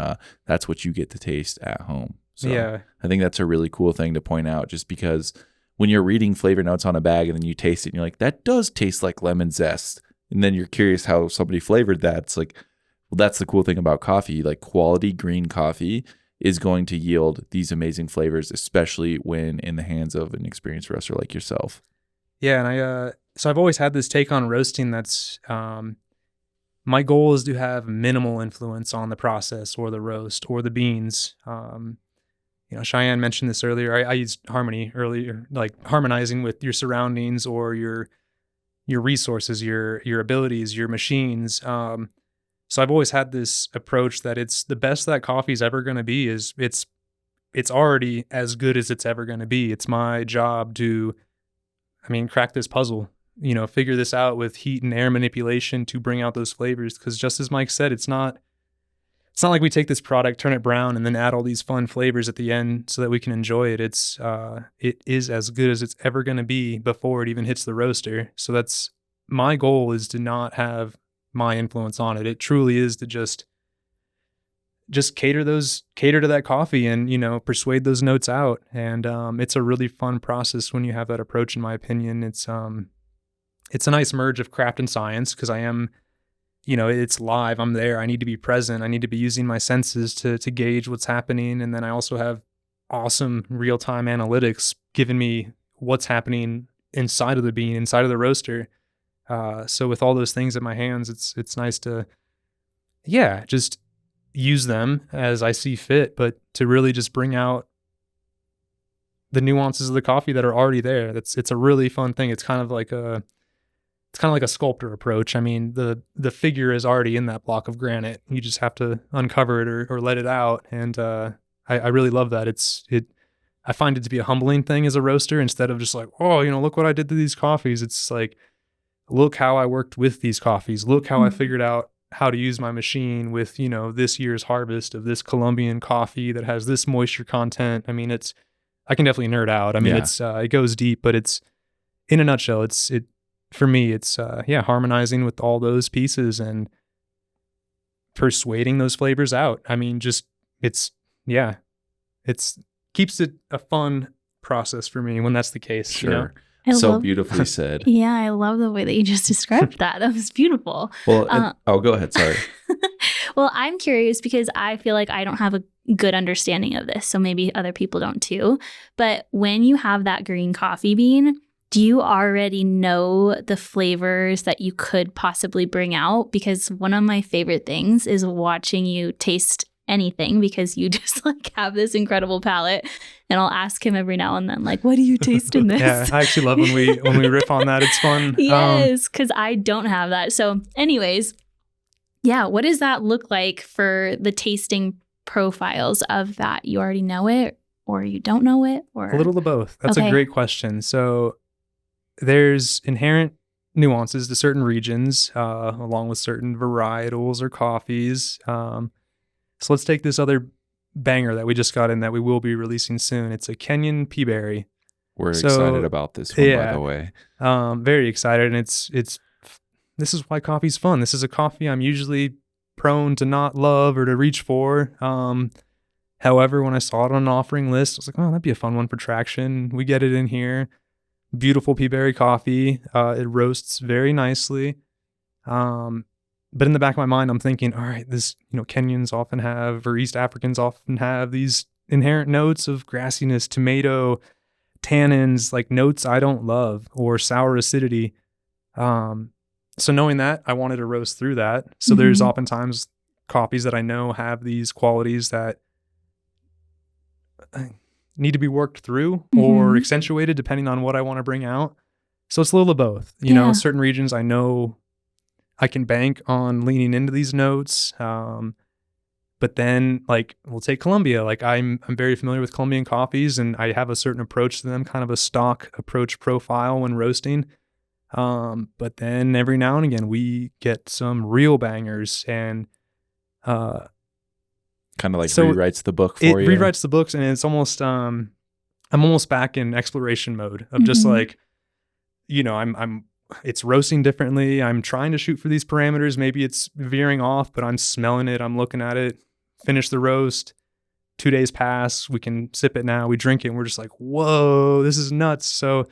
that's what you get to taste at home. So Yeah. I think that's a really cool thing to point out, just because when you're reading flavor notes on a bag and then you taste it and you're like, that does taste like lemon zest. And then you're curious how somebody flavored that. It's like, well, that's the cool thing about coffee. Like quality green coffee is going to yield these amazing flavors, especially when in the hands of an experienced roaster like yourself. Yeah. And so I've always had this take on roasting that's, my goal is to have minimal influence on the process or the roast or the beans. Cheyenne mentioned this earlier. I used harmony earlier, like harmonizing with your surroundings or your resources, your abilities, your machines. So I've always had this approach that it's the best that coffee's ever going to be is it's already as good as it's ever going to be. It's my job to, crack this puzzle, figure this out with heat and air manipulation to bring out those flavors. Because just as Mike said, it's not like we take this product, turn it brown, and then add all these fun flavors at the end so that we can enjoy it. It is as good as it's ever going to be before it even hits the roaster. So that's my goal, is to not have my influence on it. It truly is to just cater to that coffee and, persuade those notes out. And it's a really fun process when you have that approach, in my opinion. It's a nice merge of craft and science, because I am, it's live. I'm there. I need to be present. I need to be using my senses to gauge what's happening. And then I also have awesome real-time analytics giving me what's happening inside of the bean, inside of the roaster. So with all those things at my hands, it's nice to, just use them as I see fit, but to really just bring out the nuances of the coffee that are already there. It's a really fun thing. It's kind of like a sculptor approach. The figure is already in that block of granite. You just have to uncover it or let it out. And I really love that. I find it to be a humbling thing as a roaster, instead of just like, oh, look what I did to these coffees. It's like, look how I worked with these coffees. Look how I figured out how to use my machine with, this year's harvest of this Colombian coffee that has this moisture content. I can definitely nerd out. It goes deep, but it's, in a nutshell, for me, it's harmonizing with all those pieces and persuading those flavors out. It's keeps it a fun process for me when that's the case. Sure. So beautifully said. Yeah, I love the way that you just described that. That was beautiful. Well, go ahead. Sorry. Well, I'm curious because I feel like I don't have a good understanding of this. So maybe other people don't too. But when you have that green coffee bean, do you already know the flavors that you could possibly bring out? Because one of my favorite things is watching you taste anything, because you just like have this incredible palate, and I'll ask him every now and then, like, what do you taste in this? Yeah, I actually love when we riff on that. It's fun. Yes, because I don't have that. So anyways, yeah, what does that look like for the tasting profiles of that? You already know it, or you don't know it, or a little of both? That's Okay. a great question. So there's inherent nuances to certain regions, along with certain varietals or coffees. So let's take this other banger that we just got in that we will be releasing soon. It's a Kenyan peaberry. We're excited about this one, by the way. Very excited. And this is why coffee's fun. This is a coffee I'm usually prone to not love or to reach for. However, when I saw it on an offering list, I was like, oh, that'd be a fun one for traction. We get it in here. Beautiful peaberry coffee. It roasts very nicely. But in the back of my mind, I'm thinking, all right, Kenyans often have, or East Africans often have, these inherent notes of grassiness, tomato, tannins, like notes I don't love, or sour acidity. So knowing that, I wanted to roast through that. So there's oftentimes coffees that I know have these qualities that need to be worked through or accentuated depending on what I want to bring out. So it's a little of both. Certain regions I know I can bank on leaning into these notes. But then, like, we'll take Colombia. Like, I'm very familiar with Colombian coffees, and I have a certain approach to them, kind of a stock approach profile when roasting. But then every now and again, we get some real bangers, and kind of like so rewrites the book for it you. rewrites the books, and it's almost I'm almost back in exploration mode of just like, I'm it's roasting differently. I'm trying to shoot for these parameters. Maybe it's veering off, but I'm smelling it. I'm looking at it. Finish the roast. 2 days pass. We can sip it now. We drink it, and we're just like, whoa, this is nuts. So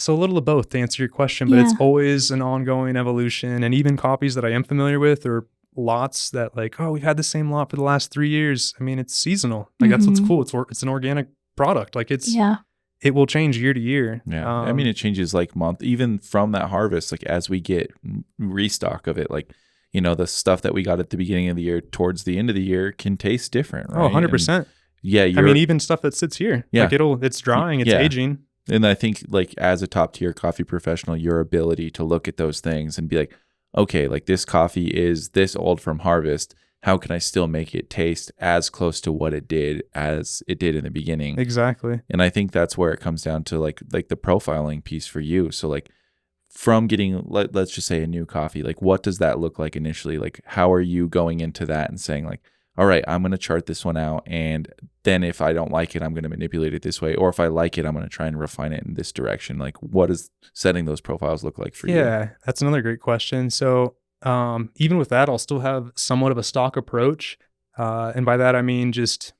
a little of both to answer your question, but it's always an ongoing evolution. And even coffees that I am familiar with, or lots that like, oh, we've had the same lot for the last 3 years. I mean, it's seasonal. Like that's what's cool. It's an organic product. Like it will change year to year. Yeah. I mean, it changes like month, even from that harvest, like as we get restock of it, like, the stuff that we got at the beginning of the year towards the end of the year can taste different, right? Oh, 100%. And yeah. I mean, even stuff that sits here, yeah. like it's drying, it's aging. And I think like as a top tier coffee professional, your ability to look at those things and be like, okay, like this coffee is this old from harvest. How can I still make it taste as close to what it did as it did in the beginning? Exactly. And I think that's where it comes down to like the profiling piece for you. So like from getting, let's just say a new coffee, like what does that look like initially? Like how are you going into that and saying like, all right, I'm going to chart this one out. And then if I don't like it, I'm going to manipulate it this way. Or if I like it, I'm going to try and refine it in this direction. Like what does setting those profiles look like for you? Yeah, that's another great question. So even with that, I'll still have somewhat of a stock approach. And by that, I mean just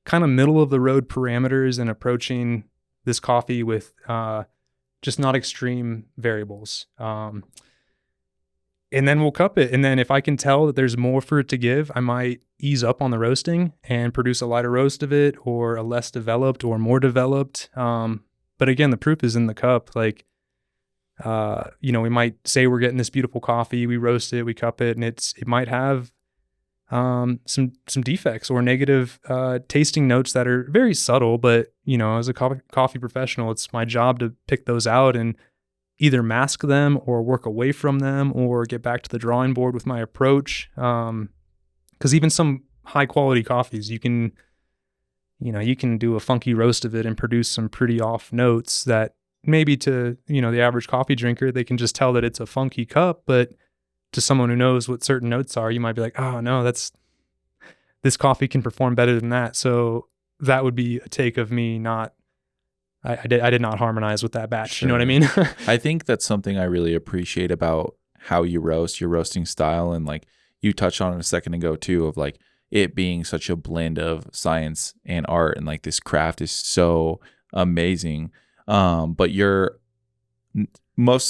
kind of middle of the road parameters and approaching this coffee with just not extreme variables. And then we'll cup it. And then if I can tell that there's more for it to give, I might ease up on the roasting and produce a lighter roast of it, or a less developed or more developed. But again, the proof is in the cup. Like, we might say we're getting this beautiful coffee, we roast it, we cup it, and it might have some defects or negative tasting notes that are very subtle. But, as a coffee professional, it's my job to pick those out and either mask them or work away from them or get back to the drawing board with my approach. Because even some high quality coffees, you can do a funky roast of it and produce some pretty off notes that maybe to, the average coffee drinker, they can just tell that it's a funky cup. But to someone who knows what certain notes are, you might be like, oh no, this coffee can perform better than that. So that would be a take of me I did not harmonize with that batch. Sure. You know what I mean? I think that's something I really appreciate about how you roast, your roasting style. And like you touched on it a second ago too, of like it being such a blend of science and art, and like this craft is so amazing. But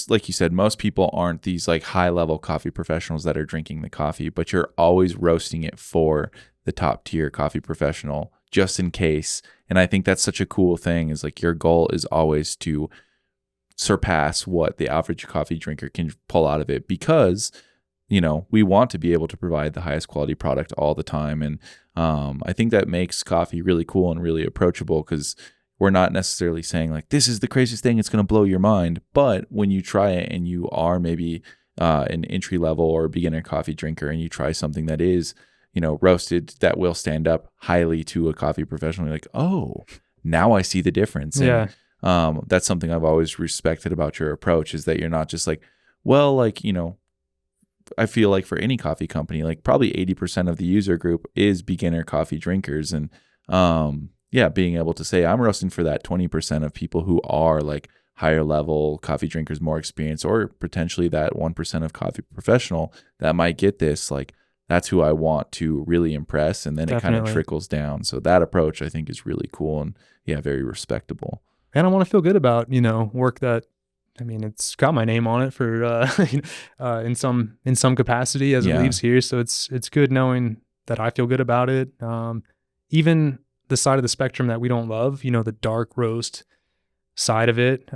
like you said, most people aren't these like high level coffee professionals that are drinking the coffee, but you're always roasting it for the top tier coffee professional just in case. And I think that's such a cool thing, is like your goal is always to surpass what the average coffee drinker can pull out of it, because, we want to be able to provide the highest quality product all the time. And I think that makes coffee really cool and really approachable, because we're not necessarily saying like, this is the craziest thing, it's going to blow your mind. But when you try it and you are maybe an entry level or beginner coffee drinker, and you try something that is, roasted, that will stand up highly to a coffee professional, you're like, oh, now I see the difference. Yeah. And that's something I've always respected about your approach, is that you're not just like, well, like, I feel like for any coffee company, like probably 80% of the user group is beginner coffee drinkers. And being able to say I'm roasting for that 20% of people who are like higher level coffee drinkers, more experienced, or potentially that 1% of coffee professional that might get this, like that's who I want to really impress. And then Definitely. It kind of trickles down. So that approach I think is really cool and very respectable. And I want to feel good about, work that, I mean, it's got my name on it for in some capacity as it leaves here. So it's good knowing that I feel good about it. Even the side of the spectrum that we don't love, the dark roast side of it,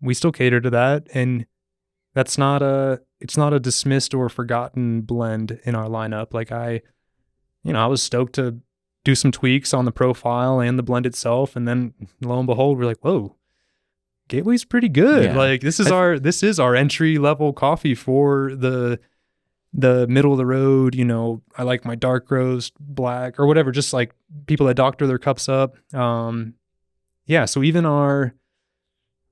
we still cater to that. And it's not a dismissed or forgotten blend in our lineup. Like I was stoked to do some tweaks on the profile and the blend itself. And then lo and behold, we're like, whoa, Gateway's pretty good. Yeah. Like this is our entry level coffee for the middle of the road. You know, I like my dark roast, black, or whatever. Just like people that doctor their cups up. Yeah. So even our,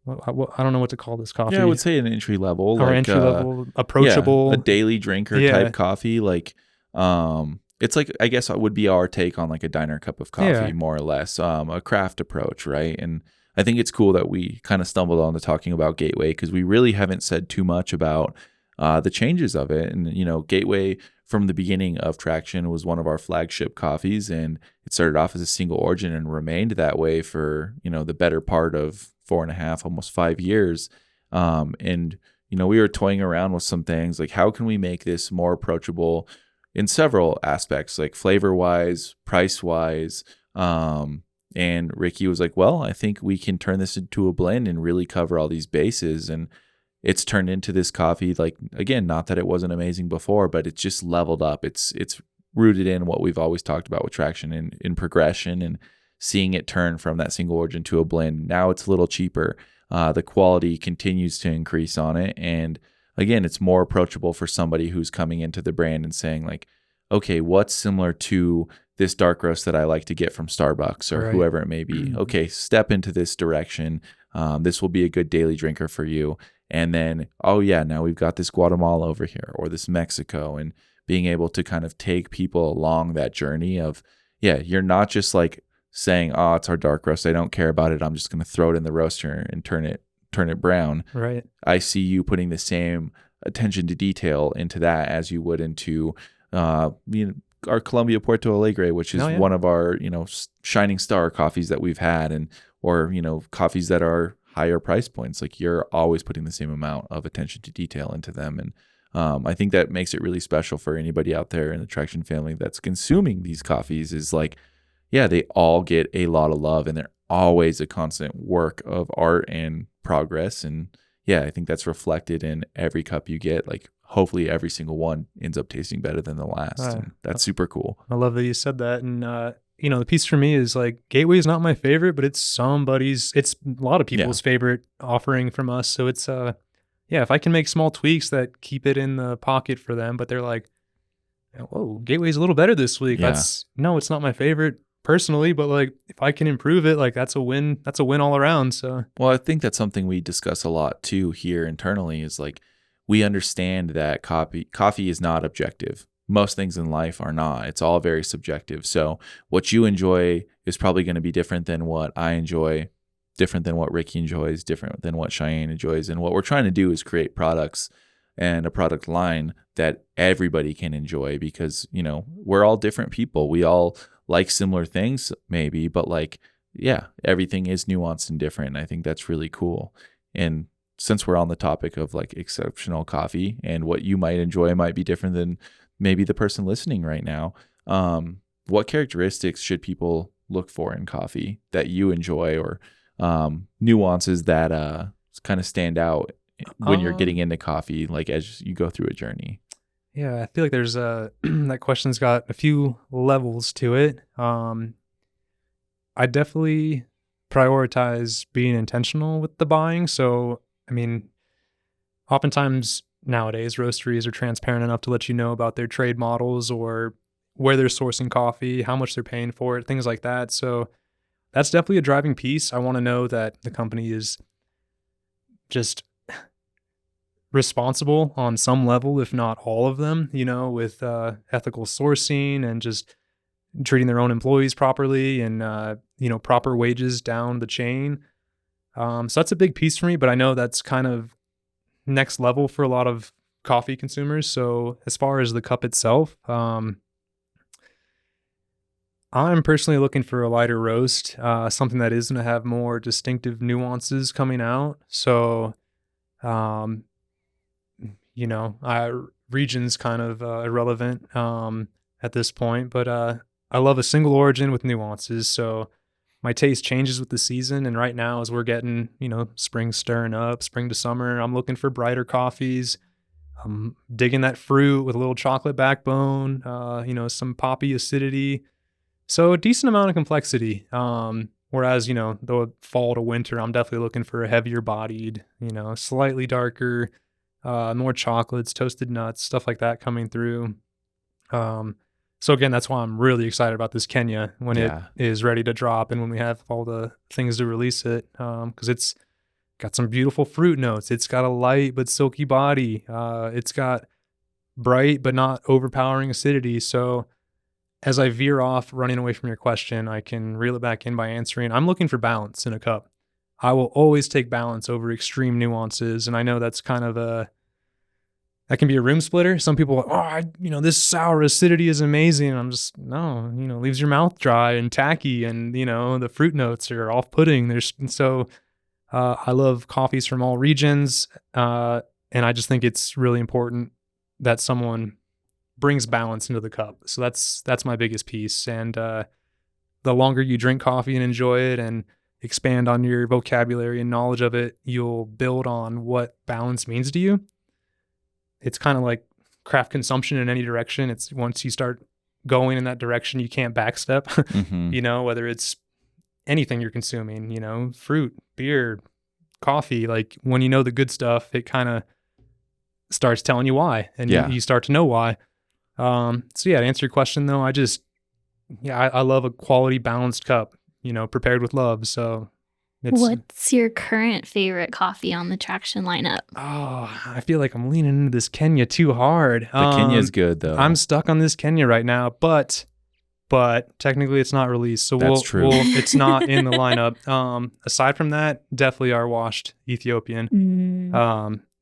I don't know what to call this coffee. Yeah, I would say an entry level, Our like entry level, approachable, a daily drinker type coffee. Like, it's like, I guess it would be our take on like a diner cup of coffee, more or less, a craft approach, right? And I think it's cool that we kind of stumbled on to talking about Gateway because we really haven't said too much about the changes of it. And, you know, Gateway from the beginning of Traction was one of our flagship coffees, and it started off as a single origin and remained that way for, you know, the better part of 4.5, almost 5 years. And, you know, we were toying around with some things like, how can we make this more approachable in several aspects, like flavor wise, price wise. And Ricky was like, well, I think we can turn this into a blend and really cover all these bases. And it's turned into this coffee, like, again, not that it wasn't amazing before, but it's just leveled up. It's rooted in what we've always talked about with Traction in progression and seeing it turn from that single origin to a blend. Now it's a little cheaper. The quality continues to increase on it. And again, it's more approachable for somebody who's coming into the brand and saying like, okay, what's similar to this dark roast that I like to get from Starbucks or whoever it may be? Okay, step into this direction. This will be a good daily drinker for you. And then, oh yeah, now we've got this Guatemala over here or this Mexico, and being able to kind of take people along that journey of, yeah, you're not just like saying, oh, it's our dark roast, I don't care about it, I'm just going to throw it in the roaster and turn it brown. Right. I see you putting the same attention to detail into that as you would into our Colombia Puerto Alegre, which is one of our, you know, shining star coffees that we've had, and or, you know, coffees that are higher price points. Like, you're always putting the same amount of attention to detail into them. And I think that makes it really special for anybody out there in the Traction family that's consuming these coffees, is like, yeah, they all get a lot of love, and they're always a constant work of art and progress. And yeah, I think that's reflected in every cup you get. Like, hopefully every single one ends up tasting better than the last. And that's super cool. I love that you said that. And, you know, the piece for me is like, Gateway is not my favorite, but it's a lot of people's favorite offering from us. So it's, if I can make small tweaks that keep it in the pocket for them, but they're like, whoa, Gateway's a little better this week. Yeah. It's not my favorite personally, but like, if I can improve it, like that's a win all around. So, well, I think that's something we discuss a lot too here internally, is like, we understand that coffee is not objective. Most things in life are not. It's all very subjective. So what you enjoy is probably going to be different than what I enjoy, different than what Ricky enjoys, different than what Cheyenne enjoys. And what we're trying to do is create products and a product line that everybody can enjoy, because, you know, we're all different people. We all like similar things maybe, but like, yeah, everything is nuanced and different. And I think that's really cool. And since we're on the topic of like exceptional coffee, and what you might enjoy might be different than maybe the person listening right now, what characteristics should people look for in coffee that you enjoy, or nuances that kind of stand out when you're getting into coffee, like as you go through a journey? Yeah, I feel like there's that question's got a few levels to it. I definitely prioritize being intentional with the buying. So, I mean, oftentimes nowadays roasteries are transparent enough to let you know about their trade models or where they're sourcing coffee, how much they're paying for it, things like that. So that's definitely a driving piece. I want to know that the company is just responsible on some level, if not all of them, you know, with ethical sourcing and just treating their own employees properly, and you know, proper wages down the chain. So that's a big piece for me, but I know that's kind of next level for a lot of coffee consumers. So as far as the cup itself, I'm personally looking for a lighter roast, something that is going to have more distinctive nuances coming out. So, you know, region's kind of irrelevant at this point, but I love a single origin with nuances. So my taste changes with the season. And right now, as we're getting, you know, spring stirring up, spring to summer, I'm looking for brighter coffees. I'm digging that fruit with a little chocolate backbone, you know, some poppy acidity. So a decent amount of complexity. Whereas, the fall to winter, I'm definitely looking for a heavier bodied, slightly darker, more chocolates, toasted nuts, stuff like that coming through. So again, that's why I'm really excited about this Kenya when it is ready to drop and when we have all the things to release it. Because it's got some beautiful fruit notes. It's got a light but silky body. It's got bright but not overpowering acidity. So as I veer off running away from your question, I can reel it back in by answering, I'm looking for balance in a cup. I will always take balance over extreme nuances. And I know that's kind of that can be a room splitter. Some people are, this sour acidity is amazing. And I'm just, no, leaves your mouth dry and tacky. And, the fruit notes are off-putting. I love coffees from all regions. And I just think it's really important that someone brings balance into the cup. So that's my biggest piece. And the longer you drink coffee and enjoy it and expand on your vocabulary and knowledge of it, you'll build on what balance means to you. It's kind of like craft consumption in any direction. It's once you start going in that direction, you can't backstep, whether it's anything you're consuming, fruit, beer, coffee. Like when you know the good stuff, it kind of starts telling you why, and you start to know why. To answer your question though, I love a quality balanced cup, prepared with love. So what's your current favorite coffee on the Traction lineup? Oh, I feel like I'm leaning into this Kenya too hard. The Kenya's good though. I'm stuck on this Kenya right now, but technically it's not released. So That's true. It's not in the lineup. Aside from that, definitely our washed Ethiopian.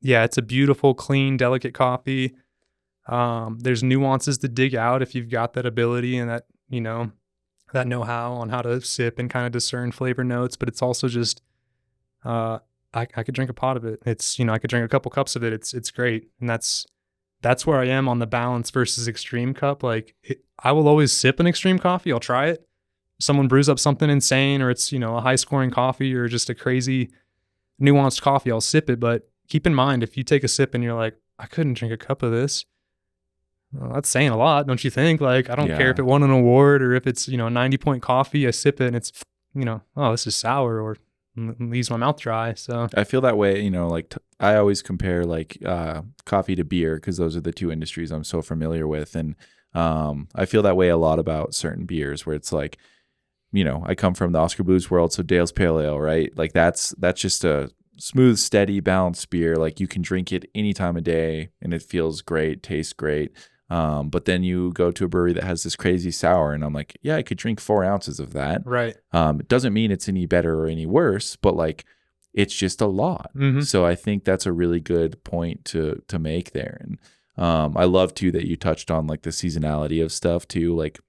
It's a beautiful, clean, delicate coffee. There's nuances to dig out if you've got that ability and that, that know-how on how to sip and kind of discern flavor notes, but it's also just, I could drink a pot of it. It's, I could drink a couple cups of it. It's great. And that's where I am on the balance versus extreme cup. Like I will always sip an extreme coffee. I'll try it. Someone brews up something insane, or it's, a high scoring coffee or just a crazy nuanced coffee. I'll sip it. But keep in mind, if you take a sip and you're like, I couldn't drink a cup of this. Well, that's saying a lot, don't you think? Like, I don't care if it won an award or if it's, a 90-point coffee, I sip it and it's, oh, this is sour or leaves my mouth dry. So I feel that way, I always compare coffee to beer because those are the two industries I'm so familiar with. And I feel that way a lot about certain beers where it's like, I come from the Oscar Blues world. So Dale's Pale Ale, right? Like that's just a smooth, steady, balanced beer. Like you can drink it any time of day and it feels great, tastes great. But then you go to a brewery that has this crazy sour and I'm like, yeah, I could drink 4 ounces of that. Right. It doesn't mean it's any better or any worse, but it's just a lot. Mm-hmm. So I think that's a really good point to make there. And I love too that you touched on the seasonality of stuff too. Like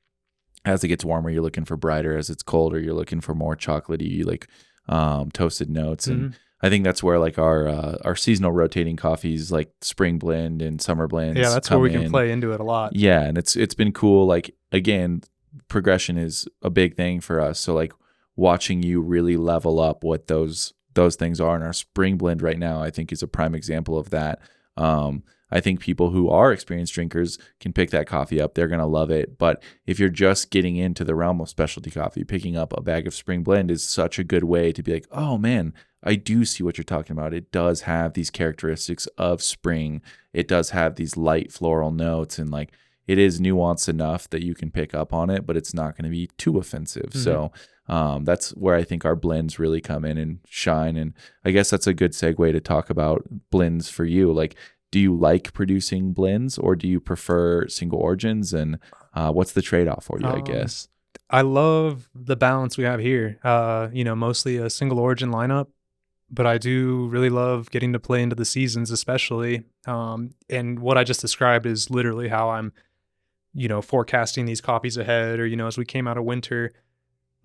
as it gets warmer, you're looking for brighter. As it's colder, you're looking for more chocolatey, toasted notes. Mm-hmm. And I think that's where our seasonal rotating coffees like spring blend and summer blends. Yeah, that's where we can play into it a lot. Yeah, and it's been cool. Again, progression is a big thing for us. So watching you really level up what those things are, and our spring blend right now I think is a prime example of that. I think people who are experienced drinkers can pick that coffee up. They're going to love it. But if you're just getting into the realm of specialty coffee, picking up a bag of spring blend is such a good way to be like, oh man, I do see what you're talking about. It does have these characteristics of spring. It does have these light floral notes, and it is nuanced enough that you can pick up on it, but it's not going to be too offensive. Mm-hmm. So that's where I think our blends really come in and shine. And I guess that's a good segue to talk about blends for you. Do you like producing blends or do you prefer single origins? And what's the trade-off for you, I guess? I love the balance we have here. Mostly a single origin lineup, but I do really love getting to play into the seasons, especially. And what I just described is literally how I'm, forecasting these coffees ahead, or, as we came out of winter,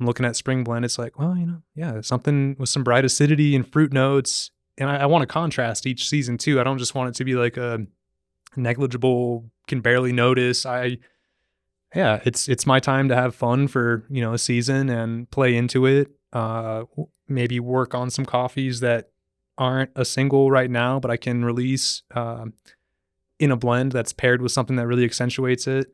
I'm looking at spring blend. It's like, well, something with some bright acidity and fruit notes. And I want to contrast each season too. I don't just want it to be like a negligible, can barely notice. It's my time to have fun for, a season and play into it. Maybe work on some coffees that aren't a single right now, but I can release in a blend that's paired with something that really accentuates it.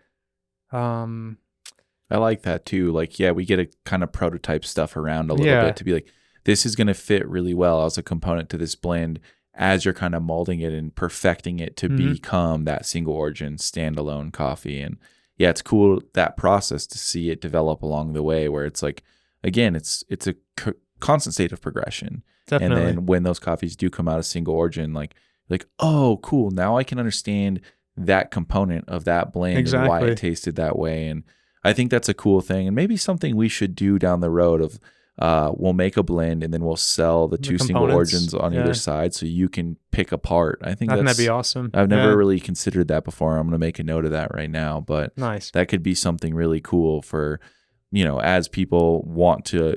I I like that too. Like, yeah, we get to kind of prototype stuff around a little Yeah. bit to be like, this is going to fit really well as a component to this blend as you're kind of molding it and perfecting it to become that single origin standalone coffee. And yeah, it's cool that process to see it develop along the way where it's like, again, it's a constant state of progression. Definitely. And then when those coffees do come out of single origin, like, oh, cool. Now I can understand that component of that blend and why it tasted that way. And I think that's a cool thing. And maybe something we should do down the road of we'll make a blend and then we'll sell the two single origins on either side so you can pick apart. I think that'd be awesome. I've never really considered that before. I'm going to make a note of that right now. But that could be something really cool for, as people want to,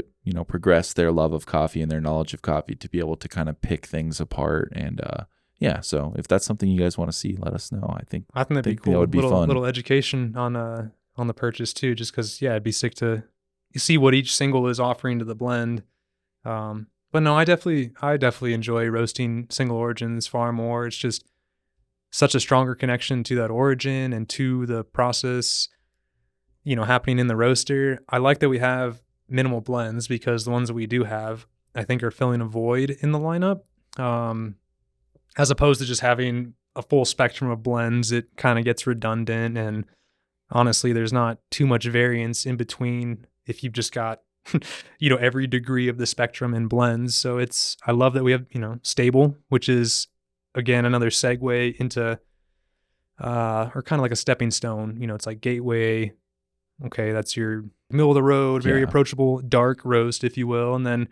progress their love of coffee and their knowledge of coffee to be able to kind of pick things apart. And yeah, so if that's something you guys want to see, let us know. I think that'd be cool. That would be fun. Little education on the purchase too, just because it'd be sick to see what each single is offering to the blend. But no, I definitely enjoy roasting single origins far more. It's just such a stronger connection to that origin and to the process, happening in the roaster. I like that we have minimal blends because the ones that we do have, I think, are filling a void in the lineup. As opposed to just having a full spectrum of blends, it kind of gets redundant. And honestly, there's not too much variance in between if you've just got, every degree of the spectrum in blends. So I love that we have, stable, which is, again, another segue into, or kind of like a stepping stone. It's like gateway. Okay, that's your middle of the road, very approachable, dark roast, if you will. And then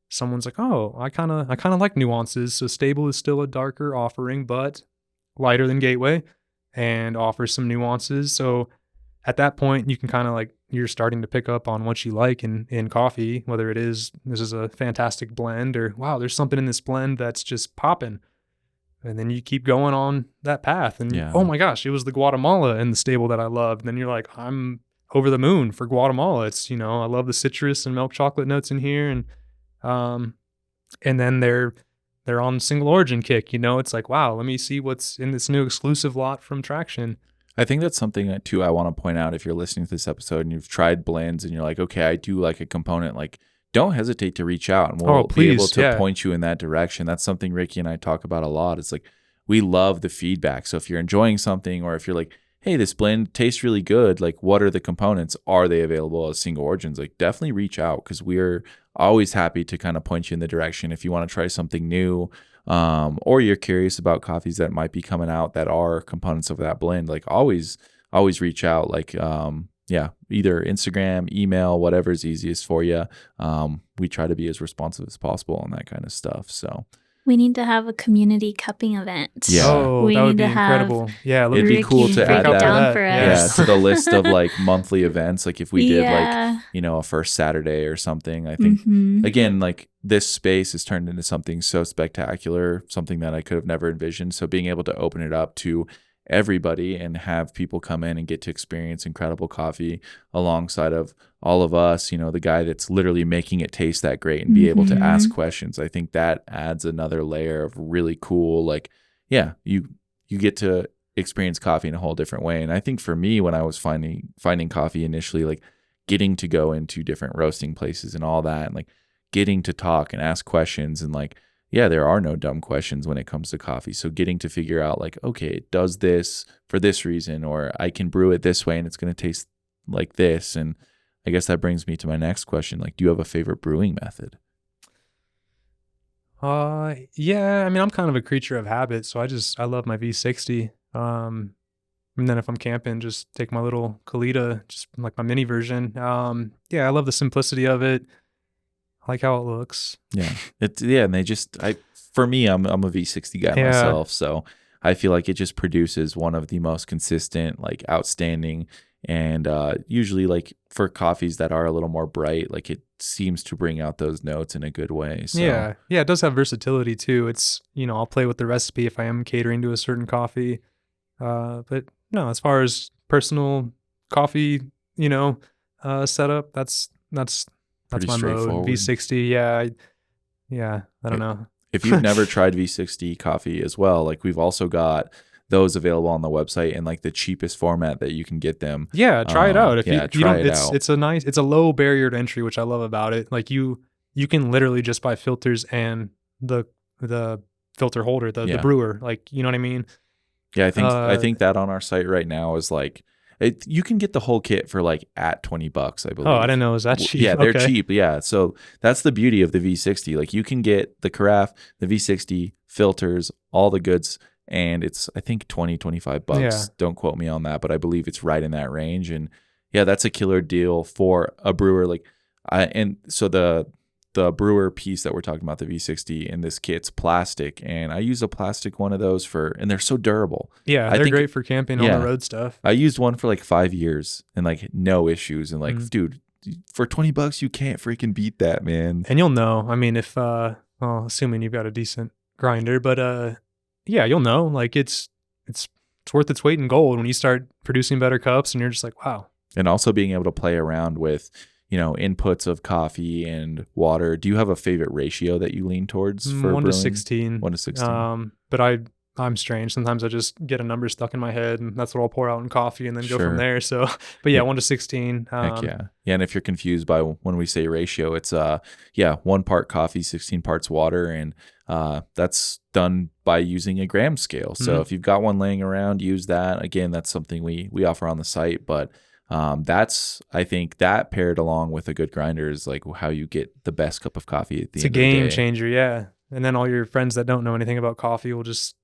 someone's like, oh, I kind of like nuances. So stable is still a darker offering, but lighter than gateway and offers some nuances. So at that point, you can kind of you're starting to pick up on what you like in coffee, whether it is, this is a fantastic blend, or wow, there's something in this blend that's just popping. And then you keep going on that path and oh my gosh, it was the Guatemala in the stable that I loved. And then you're like, I'm over the moon for Guatemala. It's, I love the citrus and milk chocolate notes in here. And then they're on single origin kick, it's like, wow, let me see what's in this new exclusive lot from Traction. I think that's something too I want to point out. If you're listening to this episode and you've tried blends and you're like, okay, I do like a component, don't hesitate to reach out and we'll be able to point you in that direction. That's something Ricky and I talk about a lot. It's like, we love the feedback. So if you're enjoying something, or if you're like, hey, this blend tastes really good, what are the components? Are they available as single origins? Definitely reach out, because we're always happy to kind of point you in the direction if you want to try something new, or you're curious about coffees that might be coming out that are components of that blend. Always reach out. Either Instagram, email, whatever's easiest for you. We try to be as responsive as possible on that kind of stuff. So we need to have a community cupping event. Yeah. Oh, that would be incredible. Yeah, it'd be cool to add that down for us. to the list of monthly events. If we did a first Saturday or something. I think again, this space has turned into something so spectacular, something that I could have never envisioned. So being able to open it up to everybody and have people come in and get to experience incredible coffee alongside of all of us, the guy that's literally making it taste that great, and be able to ask questions. I think that adds another layer of really cool, you get to experience coffee in a whole different way. And I think for me, when I was finding coffee initially, getting to go into different roasting places and all that, and getting to talk and ask questions, and there are no dumb questions when it comes to coffee. So getting to figure out okay, it does this for this reason, or I can brew it this way and it's going to taste like this. And I guess that brings me to my next question. Do you have a favorite brewing method? Yeah, I'm kind of a creature of habit. So I love my V60. And then if I'm camping, just take my little Kalita, just my mini version. I love the simplicity of it. I like how it looks. Yeah. And for me, I'm a V60 guy myself. So I feel like it just produces one of the most consistent, outstanding, and usually for coffees that are a little more bright, it seems to bring out those notes in a good way. So yeah, it does have versatility too. It's, I'll play with the recipe if I am catering to a certain coffee. But no, as far as personal coffee, setup, that's pretty my mode. V60, I don't know. If you've never tried V60 coffee as well, we've also got those available on the website in like the cheapest format that you can get them. Yeah, try it out. If you try don't, it out. It's a low barrier to entry, which I love about it. Like you can literally just buy filters and the filter holder, the brewer. Like, you know what I mean? Yeah, I think that on our site right now is like you can get the whole kit for like at $20, I believe. Oh, I didn't know it was that cheap. Yeah, they're cheap. Yeah, so that's the beauty of the V60. Like you can get the carafe, the V60, filters, all the goods, and it's I think $20-$25. Yeah. Don't quote me on that, but I believe it's right in that range. And yeah, that's a killer deal for a brewer. Like so the brewer piece that we're talking about, the V60 in this kit's plastic, and I use a plastic one of those and they're so durable. Yeah, they're great for camping on the road stuff. I used one for like 5 years and like no issues, and like dude, for $20 you can't freaking beat that, man. And you'll know. I mean, if assuming you've got a decent grinder, but yeah, you'll know. Like it's worth its weight in gold when you start producing better cups, and you're just like, wow. And also being able to play around with inputs of coffee and water. Do you have a favorite ratio that you lean towards for 1 to 16? 1 to 16. But I'm strange. Sometimes I just get a number stuck in my head, and that's what I'll pour out in coffee and then go from there. So, but yeah, 1 to 16. Heck yeah. Yeah, and if you're confused by when we say ratio, it's 1 part coffee, 16 parts water, and that's done by using a gram scale. So if you've got one laying around, use that. Again, that's something we offer on the site, but I think that paired along with a good grinder is like how you get the best cup of coffee at the end of the day. It's a game changer, yeah. And then all your friends that don't know anything about coffee will just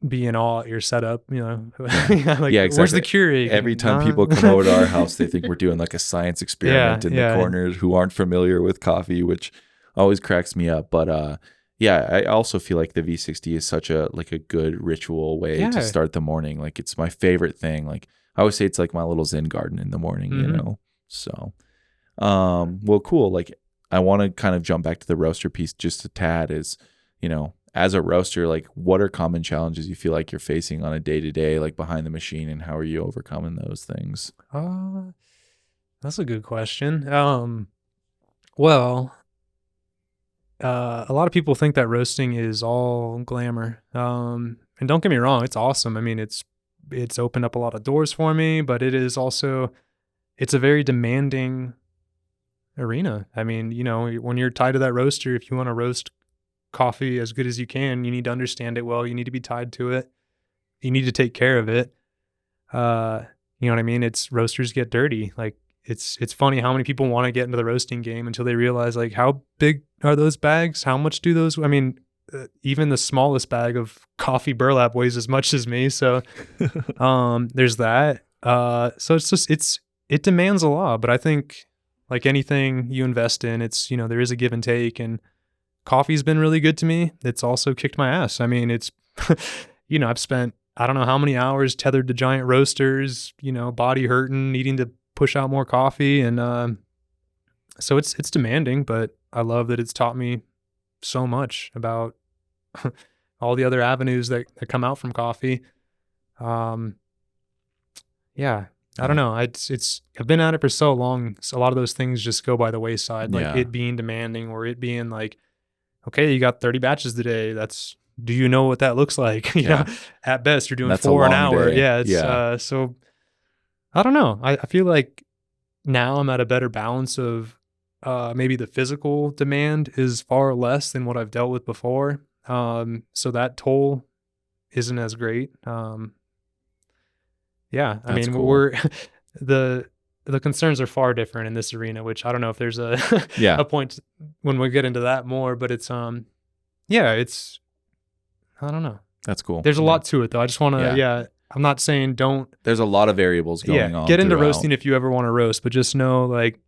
be in awe at your setup, like, yeah, exactly. Where's the Keurig? Every time people come over to our house, they think we're doing like a science experiment in the corners who aren't familiar with coffee, which always cracks me up. But yeah, I also feel like the V60 is such a good ritual way to start the morning. Like it's my favorite thing. Like I always say it's like my little Zen garden in the morning, So, well, cool. Like I want to kind of jump back to the roaster piece just a tad is, as a roaster, like what are common challenges you feel like you're facing on a day-to-day, like behind the machine, and how are you overcoming those things? That's a good question. Well, a lot of people think that roasting is all glamour. And don't get me wrong, it's awesome. I mean, it's opened up a lot of doors for me, but it's a very demanding arena. I mean, when you're tied to that roaster, if you want to roast coffee as good as you can, you need to understand it well. You need to be tied to it. You need to take care of it. You know what I mean? Roasters get dirty. Like it's funny how many people want to get into the roasting game until they realize like how big are those bags? How much do those? I mean, even the smallest bag of coffee burlap weighs as much as me. So there's that. So it demands a lot, but I think like anything you invest in, there is a give and take, and coffee's been really good to me. It's also kicked my ass. I mean, it's, I've spent, I don't know how many hours tethered to giant roasters, body hurting, needing to push out more coffee. And so it's demanding, but I love that it's taught me so much about all the other avenues that come out from coffee. Yeah, I don't know. I've been at it for so long. So a lot of those things just go by the wayside, like it being demanding, or it being like, okay, you got 30 batches today. Do you know what that looks like? At best you're doing 4 an hour. Day. Yeah. It's so I don't know. I feel like now I'm at a better balance of maybe the physical demand is far less than what I've dealt with before. So that toll isn't as great. Yeah, I mean, cool. We're the concerns are far different in this arena, which I don't know if there's a a point when we get into that more, but it's it's I don't know. That's cool. There's a lot to it though. I just want to I'm not saying don't. There's a lot of variables going on. Get into roasting if you ever want to roast, but just know like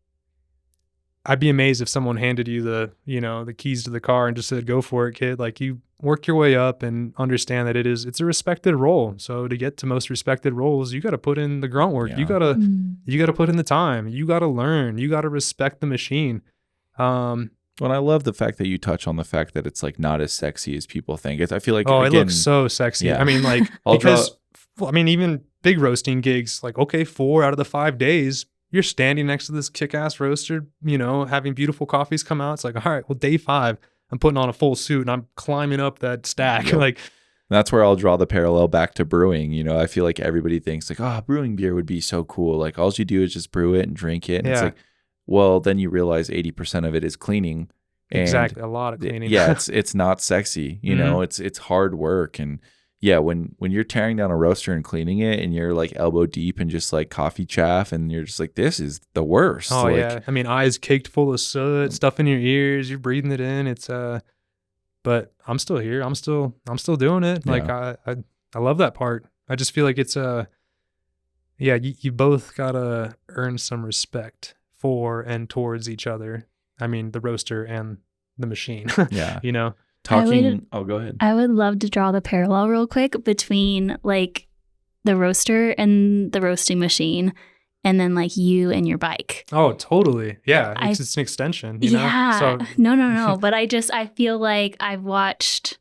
I'd be amazed if someone handed you the keys to the car and just said, go for it, kid. Like you work your way up and understand that it's a respected role. So to get to most respected roles, you got to put in the grunt work. Yeah. You got to put in the time. You got to learn. You got to respect the machine. Well, I love the fact that you touch on the fact that it's like not as sexy as people think. I feel like it looks so sexy. Yeah. I mean, like even big roasting gigs, like 4 out of the 5 days, you're standing next to this kick-ass roaster, having beautiful coffees come out. It's like, all right, well, day 5, I'm putting on a full suit and I'm climbing up that stack. Yep. that's where I'll draw the parallel back to brewing. You know, I feel like everybody thinks like, oh, brewing beer would be so cool. Like all you do is just brew it and drink it. And it's like, well, then you realize 80% of it is cleaning. Exactly. A lot of cleaning. Yeah, it's not sexy. You know, it's hard work. And yeah, when you're tearing down a roaster and cleaning it and you're like elbow deep in just like coffee chaff and you're just like, this is the worst. Oh like, yeah. I mean, eyes caked full of soot, stuff in your ears, you're breathing it in. It's but I'm still here. I'm still doing it. Like I love that part. I just feel like it's yeah, you both gotta earn some respect for and towards each other. I mean, the roaster and the machine. Yeah. You know? Go ahead. I would love to draw the parallel real quick between like the roaster and the roasting machine, and then like you and your bike. Oh, totally. Yeah. It's an extension. You yeah. know? So, no. But I feel like I've watched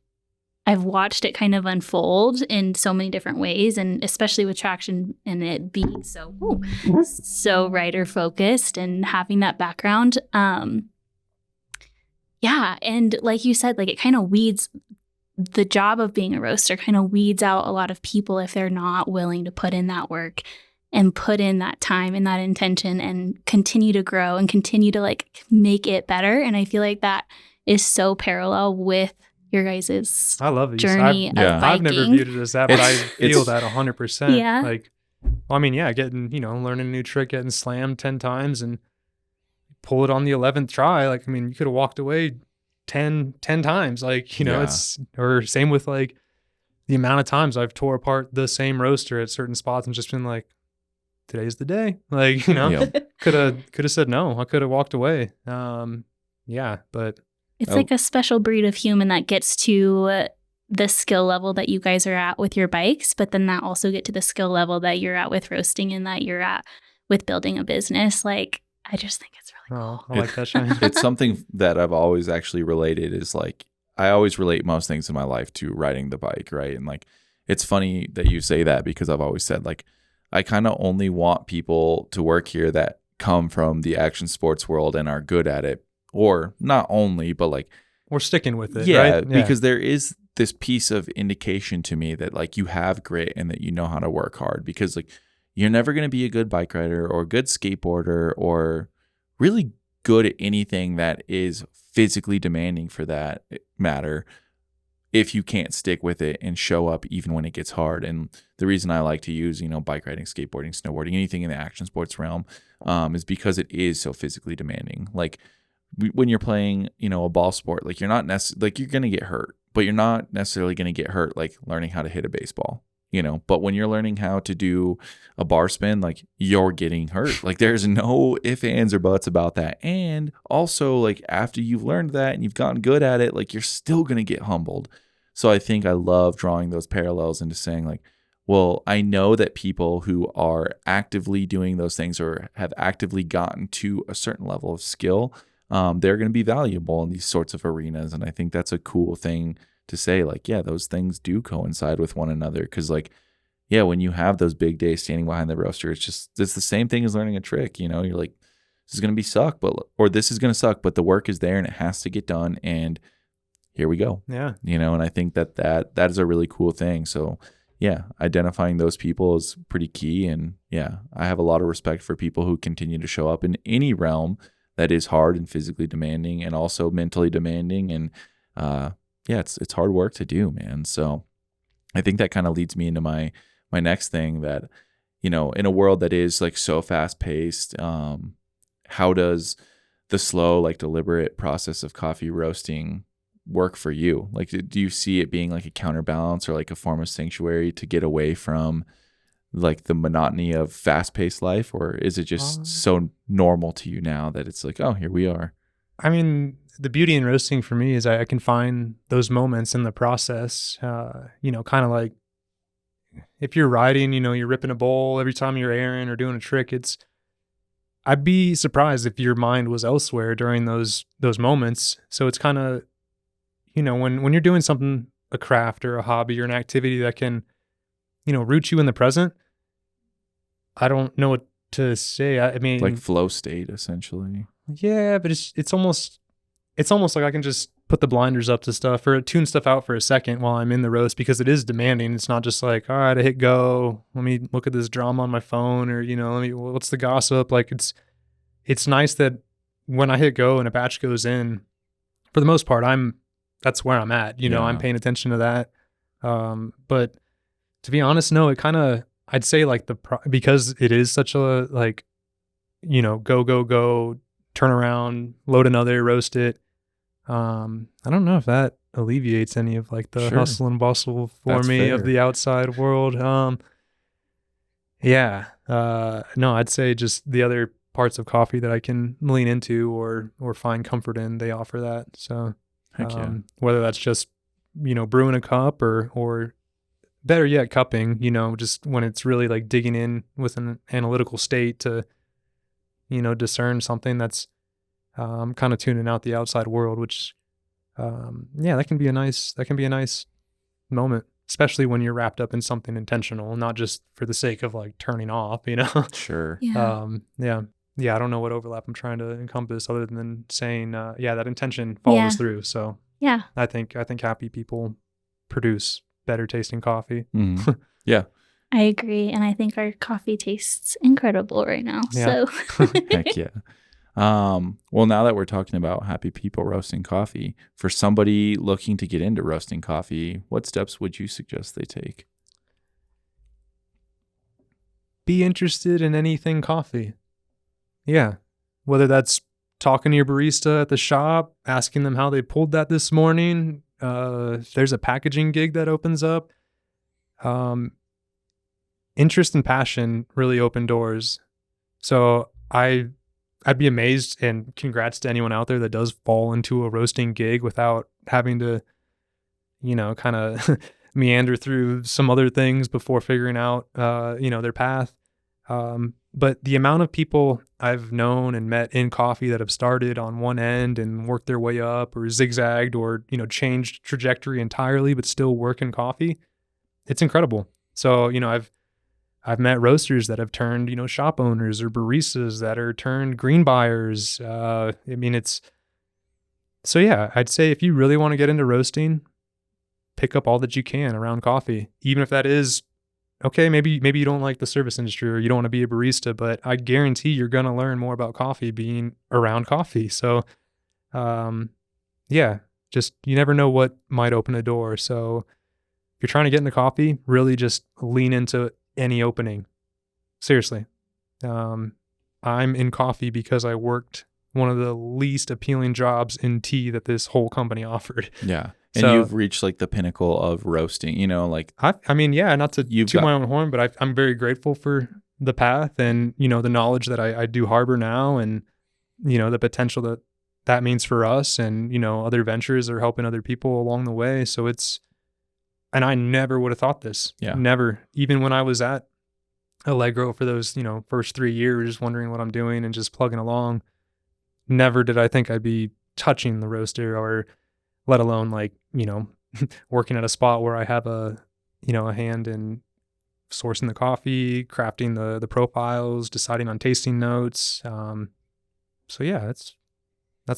it kind of unfold in so many different ways, and especially with traction and it being so writer focused and having that background. Yeah. And like you said, like it kind of weeds the job of being a roaster, kind of weeds out a lot of people if they're not willing to put in that work and put in that time and that intention and continue to grow and continue to like make it better. And I feel like that is so parallel with your guys' I love journey of biking. I've never viewed it as that, but I feel that 100%. Yeah. Like, well, I mean, yeah, getting, learning a new trick, getting slammed 10 times and pull it on the 11th try. Like, I mean, you could have walked away 10 times. Like, it's, or same with like the amount of times I've tore apart the same roaster at certain spots and just been like, today's the day. Like, could have said no. I could have walked away. Yeah, but it's like a special breed of human that gets to the skill level that you guys are at with your bikes, but then that also get to the skill level that you're at with roasting and that you're at with building a business. Like, I just think it's really cool. I like that, Shane. It's something that I've always actually related is like, I always relate most things in my life to riding the bike, right? And like, it's funny that you say that because I've always said like, I kind of only want people to work here that come from the action sports world and are good at it. Or not only, but like we're sticking with it, right? Yeah, because there is this piece of indication to me that like you have grit and that you know how to work hard. Because like you're never going to be a good bike rider or a good skateboarder or really good at anything that is physically demanding for that matter if you can't stick with it and show up even when it gets hard. And the reason I like to use, bike riding, skateboarding, snowboarding, anything in the action sports realm is because it is so physically demanding. Like when you're playing, a ball sport, like you're not like you're going to get hurt, but you're not necessarily going to get hurt like learning how to hit a baseball, but when you're learning how to do a bar spin, like you're getting hurt. Like there's no ifs, ands, or buts about that. And also like after you've learned that and you've gotten good at it, like you're still going to get humbled. So I think I love drawing those parallels into saying like, well, I know that people who are actively doing those things or have actively gotten to a certain level of skill, they're going to be valuable in these sorts of arenas. And I think that's a cool thing to say, like, yeah, those things do coincide with one another. Cause like, yeah, when you have those big days standing behind the roaster, it's the same thing as learning a trick. You're like, this is going to be this is going to suck, but the work is there and it has to get done. And here we go. Yeah. And I think that is a really cool thing. So yeah, identifying those people is pretty key. And yeah, I have a lot of respect for people who continue to show up in any realm that is hard and physically demanding and also mentally demanding. And yeah, it's hard work to do, man. So I think that kind of leads me into my next thing that, in a world that is like so fast paced, how does the slow, like deliberate process of coffee roasting work for you? Like, do you see it being like a counterbalance or like a form of sanctuary to get away from like the monotony of fast-paced life, or is it just so normal to you now that it's like, oh, here we are? I mean, the beauty in roasting for me is I can find those moments in the process, kind of like if you're riding, you're ripping a bowl every time you're airing or doing a trick. I'd be surprised if your mind was elsewhere during those moments. So it's kind of, when you're doing something, a craft or a hobby or an activity that can, root you in the present. I don't know what to say. I mean, like flow state, essentially. Yeah, but it's almost like I can just put the blinders up to stuff or tune stuff out for a second while I'm in the roast, because it is demanding. It's not just like, all right, I hit go, let me look at this drama on my phone, or, what's the gossip? Like it's nice that when I hit go and a batch goes in, for the most part, that's where I'm at, I'm paying attention to that. But to be honest, no, it kind of, I'd say like because it is such a like, go, turn around, load another, roast it. I don't know if that alleviates any of like the hustle and bustle for That's me fair. of the outside world. No, I'd say just the other parts of coffee that I can lean into or find comfort in, they offer that. So, Heck yeah. whether that's just, brewing a cup or better yet, cupping, just when it's really like digging in with an analytical state to, discern something that's kind of tuning out the outside world, which, that can be a nice moment, especially when you're wrapped up in something intentional, not just for the sake of like turning off, Sure. Yeah. I don't know what overlap I'm trying to encompass other than saying, that intention follows through. So Yeah. I think happy people produce better tasting coffee. Mm-hmm. Yeah. I agree. And I think our coffee tastes incredible right now. Yeah. So Heck yeah. Well, now that we're talking about happy people roasting coffee, for somebody looking to get into roasting coffee, what steps would you suggest they take? Be interested in anything coffee. Yeah. Whether that's talking to your barista at the shop, asking them how they pulled that this morning. If there's a packaging gig that opens up, interest and passion really open doors. So I'd be amazed, and congrats to anyone out there that does fall into a roasting gig without having to, kind of meander through some other things before figuring out, their path. But the amount of people I've known and met in coffee that have started on one end and worked their way up or zigzagged or, changed trajectory entirely, but still work in coffee, it's incredible. So, I've met roasters that have turned, shop owners, or baristas that are turned green buyers. I'd say if you really want to get into roasting, pick up all that you can around coffee, even if that is, okay, maybe you don't like the service industry or you don't want to be a barista, but I guarantee you're going to learn more about coffee being around coffee. So, just, you never know what might open a door. So if you're trying to get into coffee, really just lean into any opening. Seriously. I'm in coffee because I worked one of the least appealing jobs in tea that this whole company offered. Yeah. And So, you've reached like the pinnacle of roasting, not to toot my own horn, but I'm very grateful for the path and, the knowledge that I do harbor now, and, the potential that means for us, and, other ventures are helping other people along the way. So and I never would have thought this. Yeah. Never. Even when I was at Allegro for those, first 3 years, wondering what I'm doing and just plugging along, never did I think I'd be touching the roaster, or let alone like, working at a spot where I have a hand in sourcing the coffee, crafting the profiles, deciding on tasting notes. That's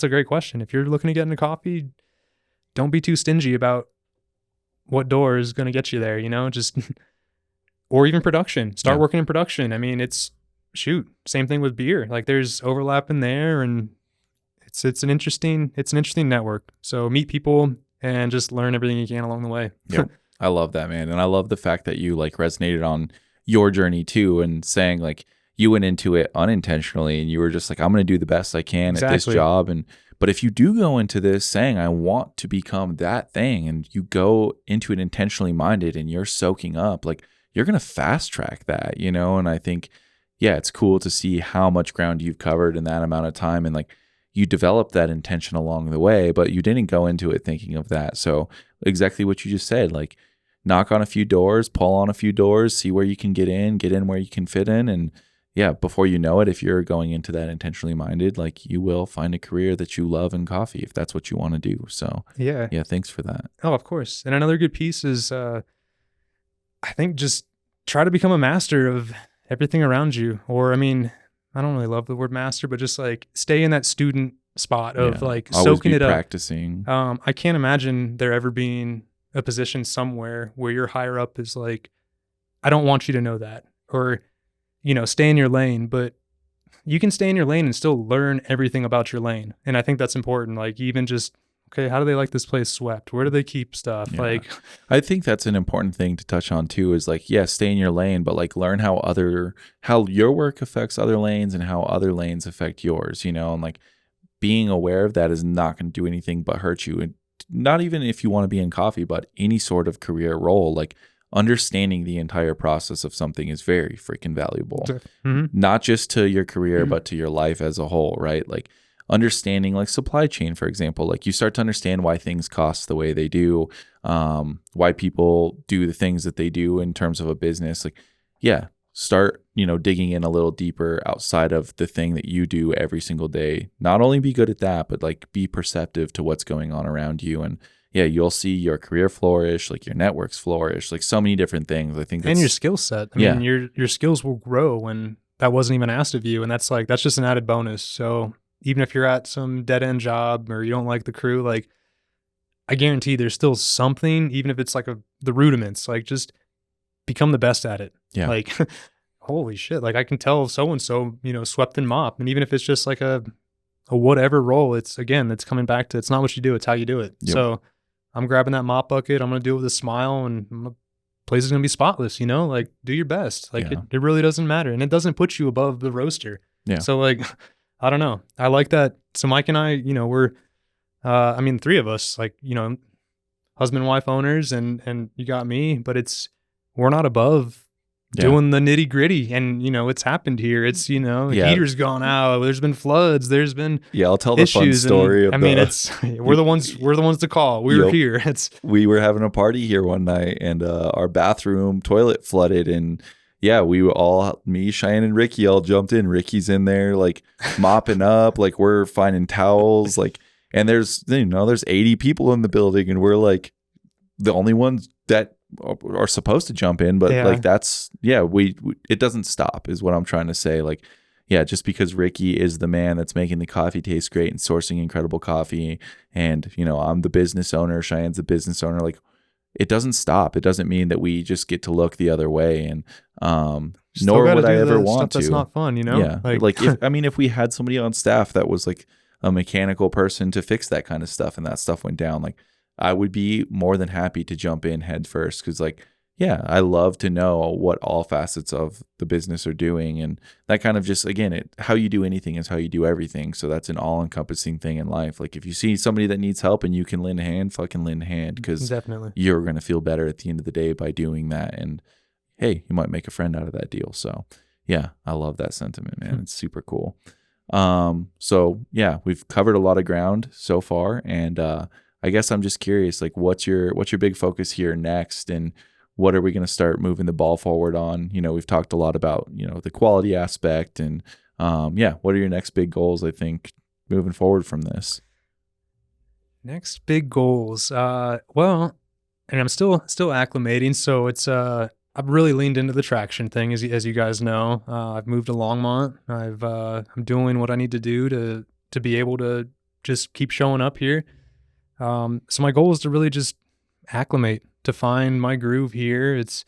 a great question. If you're looking to get into coffee, don't be too stingy about what door is going to get you there, just, or even production. Start working in production. I mean, same thing with beer. Like there's overlap in there, and it's an interesting network. So meet people and just learn everything you can along the way. Yep. I love that, man. And I love the fact that you like resonated on your journey too, and saying like you went into it unintentionally and you were just like, I'm going to do the best I can at this job. But if you do go into this saying, I want to become that thing, and you go into it intentionally minded and you're soaking up, like you're going to fast track that, And I think, it's cool to see how much ground you've covered in that amount of time. And like you developed that intention along the way, but you didn't go into it thinking of that. So exactly what you just said, like knock on a few doors, pull on a few doors, see where you can get in where you can fit in. And before you know it, if you're going into that intentionally minded, like you will find a career that you love in coffee if that's what you want to do. So thanks for that. Oh, of course. And another good piece is, I think just try to become a master of everything around you. Or, I don't really love the word master, but just like stay in that student spot of like always soaking be it practicing. up. I can't imagine there ever being a position somewhere where your higher up is like, I don't want you to know that, or, stay in your lane, but you can stay in your lane and still learn everything about your lane. And I think that's important. Like even just, okay, how do they like this place swept? Where do they keep stuff? Yeah. Like, I think that's an important thing to touch on too, is like, yeah, stay in your lane, but like learn how your work affects other lanes and how other lanes affect yours, and like being aware of that is not going to do anything but hurt you. And not even if you want to be in coffee, but any sort of career role, like understanding the entire process of something is very freaking valuable. Not just to your career, but to your life as a whole, right? Like understanding like supply chain, for example, like you start to understand why things cost the way they do, why people do the things that they do in terms of a business. Like, yeah, start, digging in a little deeper outside of the thing that you do every single day. Not only be good at that, but like be perceptive to what's going on around you. And yeah, you'll see your career flourish, like your networks flourish, like so many different things. I think and your skill set. I mean, your skills will grow when that wasn't even asked of you. And that's just an added bonus. So even if you're at some dead end job or you don't like the crew, like I guarantee there's still something, even if it's like the rudiments, like just become the best at it. Yeah. Like, holy shit. Like I can tell so-and-so, swept and mop. And even if it's just like a whatever role, it's coming back to, it's not what you do, it's how you do it. Yep. So I'm grabbing that mop bucket. I'm going to do it with a smile and place is going to be spotless, like do your best. Like it really doesn't matter. And it doesn't put you above the roaster. Yeah. So like, I don't know. I like that. So Mike and I, we're, three of us, like, husband and wife owners and you got me, but we're not above doing the nitty gritty. And, it's happened here. It's, heater's gone out. There's been floods. There's been I'll tell the fun story. We're the ones to call. We were here. We were having a party here one night and our bathroom toilet flooded and we were all, me, Cheyenne, and Ricky all jumped in. Ricky's in there, like mopping up, like we're finding towels, like, and there's 80 people in the building, and we're like the only ones that are supposed to jump in, but like that's we it doesn't stop, is what I'm trying to say. Like, just because Ricky is the man that's making the coffee taste great and sourcing incredible coffee, and I'm the business owner, Cheyenne's the business owner, like. It doesn't stop. It doesn't mean that we just get to look the other way, and nor would I ever want to. That's not fun, Yeah, like if we had somebody on staff that was like a mechanical person to fix that kind of stuff, and that stuff went down, like I would be more than happy to jump in head first, because like I love to know what all facets of the business are doing, and that kind of just again, how you do anything is how you do everything. So that's an all-encompassing thing in life. Like if you see somebody that needs help and you can lend a hand, fucking lend a hand, because definitely you're going to feel better at the end of the day by doing that. And hey, you might make a friend out of that deal. So I love that sentiment, man. It's super cool. So we've covered a lot of ground so far, and I guess I'm just curious, like what's your big focus here next, and what are we going to start moving the ball forward on? We've talked a lot about, the quality aspect, and what are your next big goals, I think, moving forward from this? Next big goals. Well, and I'm still acclimating. So it's, I've really leaned into the traction thing, as you guys know. I've moved to Longmont. I'm doing what I need to do to be able to just keep showing up here. So my goal is to really just acclimate, to find my groove here. It's,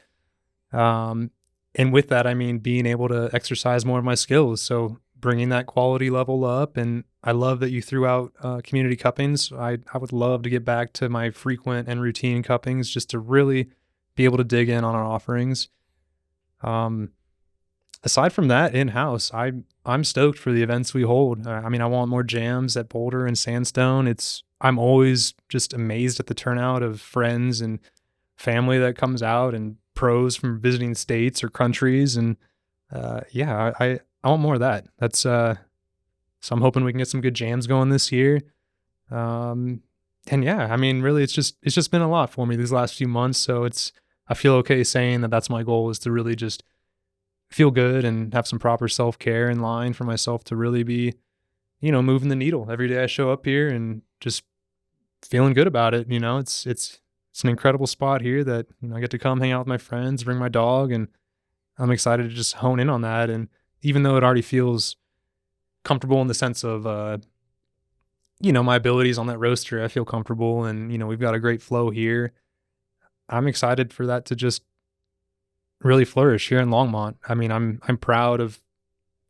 and with that, I mean, being able to exercise more of my skills. So bringing that quality level up. And I love that you threw out community cuppings. I would love to get back to my frequent and routine cuppings, just to really be able to dig in on our offerings. Aside from that, in-house, I'm stoked for the events we hold. I want more jams at Boulder and Sandstone. I'm always just amazed at the turnout of friends and family that comes out, and pros from visiting states or countries. And I want more of that. That's so I'm hoping we can get some good jams going this year. And really it's just been a lot for me these last few months. So I feel okay saying that that's my goal, is to really just feel good and have some proper self-care in line for myself, to really be, moving the needle every day I show up here, and just feeling good about it. It's an incredible spot here that, I get to come hang out with my friends, bring my dog, and I'm excited to just hone in on that. And even though it already feels comfortable in the sense of my abilities on that roaster, I feel comfortable, and we've got a great flow here. I'm excited for that to just really flourish here in Longmont. I mean, I'm proud of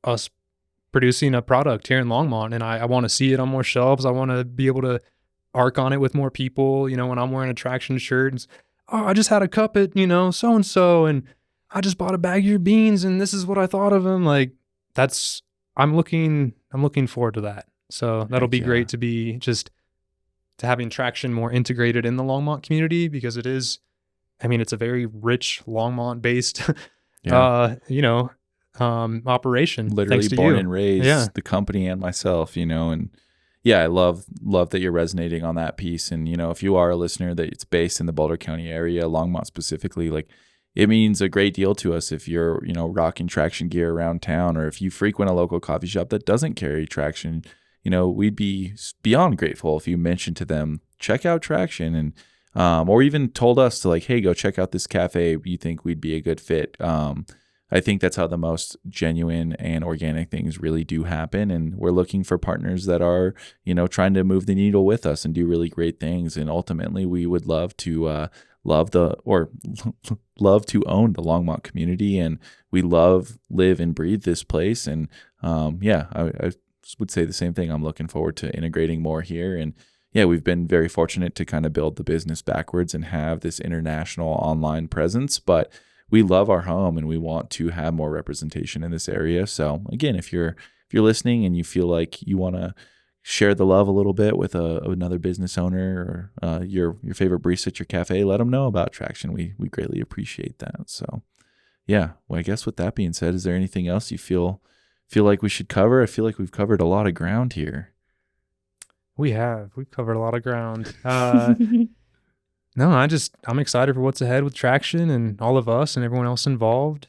us producing a product here in Longmont, and I want to see it on more shelves. I want to be able to arc on it with more people. When I'm wearing a Traction shirt, and I just had a cup at so and so, and I just bought a bag of your beans, and this is what I thought of them. Like I'm looking forward to that. So that'll be great to be just to having Traction more integrated in the Longmont community, because it is, I mean, it's a very rich Longmont based, operation. Literally born and raised the company and myself, and I love that you're resonating on that piece. And, if you are a listener that it's based in the Boulder County area, Longmont specifically, like it means a great deal to us if you're, rocking Traction gear around town, or if you frequent a local coffee shop that doesn't carry Traction, we'd be beyond grateful if you mentioned to them, check out Traction, and or even told us to like, hey, go check out this cafe. You think we'd be a good fit. I think that's how the most genuine and organic things really do happen. And we're looking for partners that are, trying to move the needle with us and do really great things. And ultimately, we would love to love to own the Longmont community. And we live and breathe this place. And I would say the same thing. I'm looking forward to integrating more here. And we've been very fortunate to kind of build the business backwards and have this international online presence, but we love our home and we want to have more representation in this area. So again, if you're listening and you feel like you want to share the love a little bit with another business owner, or your favorite barista at your cafe, let them know about Traction. We greatly appreciate that. So I guess with that being said, is there anything else you feel like we should cover? I feel like we've covered a lot of ground here. We've covered a lot of ground. No, I'm excited for what's ahead with Traction and all of us and everyone else involved.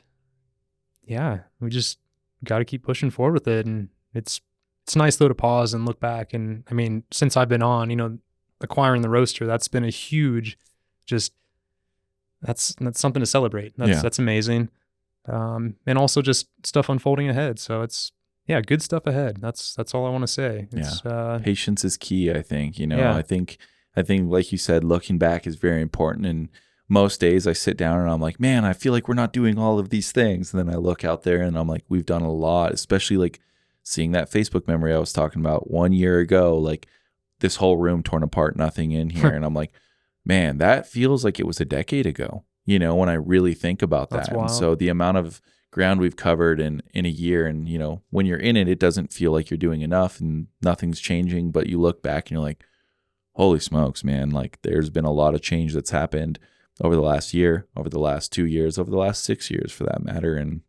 Yeah, we just got to keep pushing forward with it. And it's nice though to pause and look back. And I mean, since I've been on, acquiring the roaster, that's been a huge, that's something to celebrate. That's amazing. And also just stuff unfolding ahead. So it's, good stuff ahead. That's all I want to say. It's, patience is key, I think. I think, like you said, looking back is very important. And most days I sit down and I'm like, man, I feel like we're not doing all of these things. And then I look out there and I'm like, we've done a lot, especially like seeing that Facebook memory I was talking about 1 year ago, like this whole room torn apart, nothing in here. And I'm like, man, that feels like it was a decade ago, when I really think about that. And so the amount of ground we've covered in a year, and, when you're in it, it doesn't feel like you're doing enough and nothing's changing. But you look back and you're like, holy smokes, man, like there's been a lot of change that's happened over the last year, over the last 2 years, over the last 6 years for that matter. And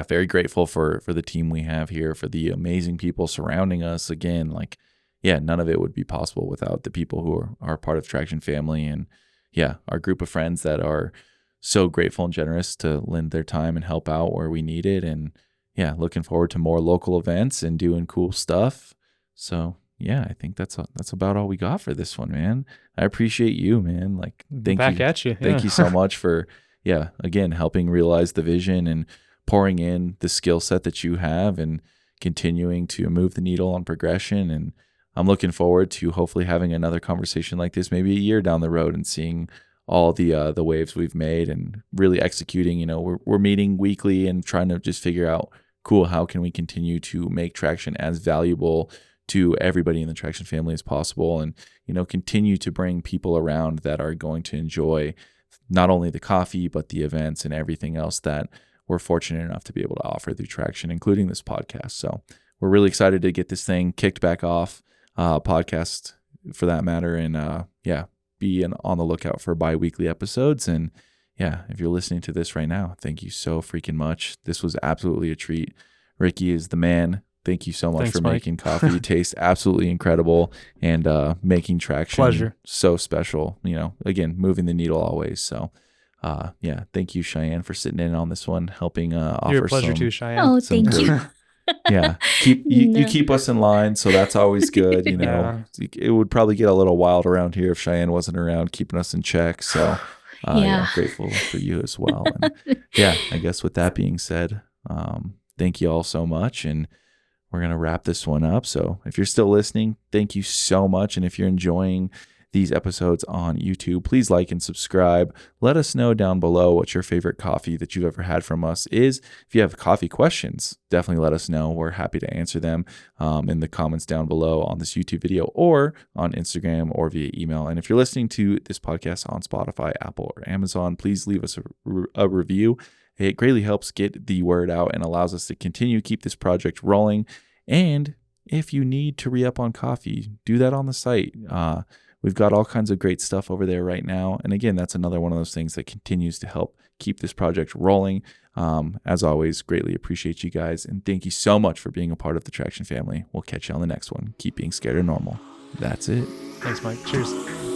very grateful for the team we have here, for the amazing people surrounding us. Again, like, none of it would be possible without the people who are part of Traction family, and our group of friends that are so grateful and generous to lend their time and help out where we need it. And looking forward to more local events and doing cool stuff. So I think that's about all we got for this one, man. I appreciate you, man. Like, thank you so much for, again, helping realize the vision and pouring in the skill set that you have and continuing to move the needle on progression. And I'm looking forward to hopefully having another conversation like this, maybe a year down the road, and seeing all the waves we've made and really executing. We're meeting weekly and trying to just figure out, cool, how can we continue to make Traction as valuable to everybody in the Traction family as possible, and continue to bring people around that are going to enjoy not only the coffee but the events and everything else that we're fortunate enough to be able to offer through Traction, including this podcast. So we're really excited to get this thing kicked back off, podcast for that matter, and be on the lookout for bi-weekly episodes. And if you're listening to this right now, thank you so freaking much. This was absolutely a treat. Ricky is the man. Thank you so much for making coffee taste absolutely incredible, and making Traction so special. Again, moving the needle always. So, thank you, Cheyenne, for sitting in on this one, helping offer. You're a pleasure too, Cheyenne. Oh, thank you. You keep us in line, so that's always good. It would probably get a little wild around here if Cheyenne wasn't around keeping us in check. So, grateful for you as well. And I guess with that being said, thank you all so much, and we're going to wrap this one up. So if you're still listening, thank you so much. And if you're enjoying these episodes on YouTube, please like and subscribe. Let us know down below what your favorite coffee that you've ever had from us is. If you have coffee questions, definitely let us know. We're happy to answer them in the comments down below on this YouTube video or on Instagram or via email. And if you're listening to this podcast on Spotify, Apple, or Amazon, please leave us a review. It greatly helps get the word out and allows us to continue keep this project rolling. And if you need to re-up on coffee, do that on the site. We've got all kinds of great stuff over there right now. And again, that's another one of those things that continues to help keep this project rolling. As always, greatly appreciate you guys. And thank you so much for being a part of the Traction family. We'll catch you on the next one. Keep being scared of normal. That's it. Thanks, Mike. Cheers.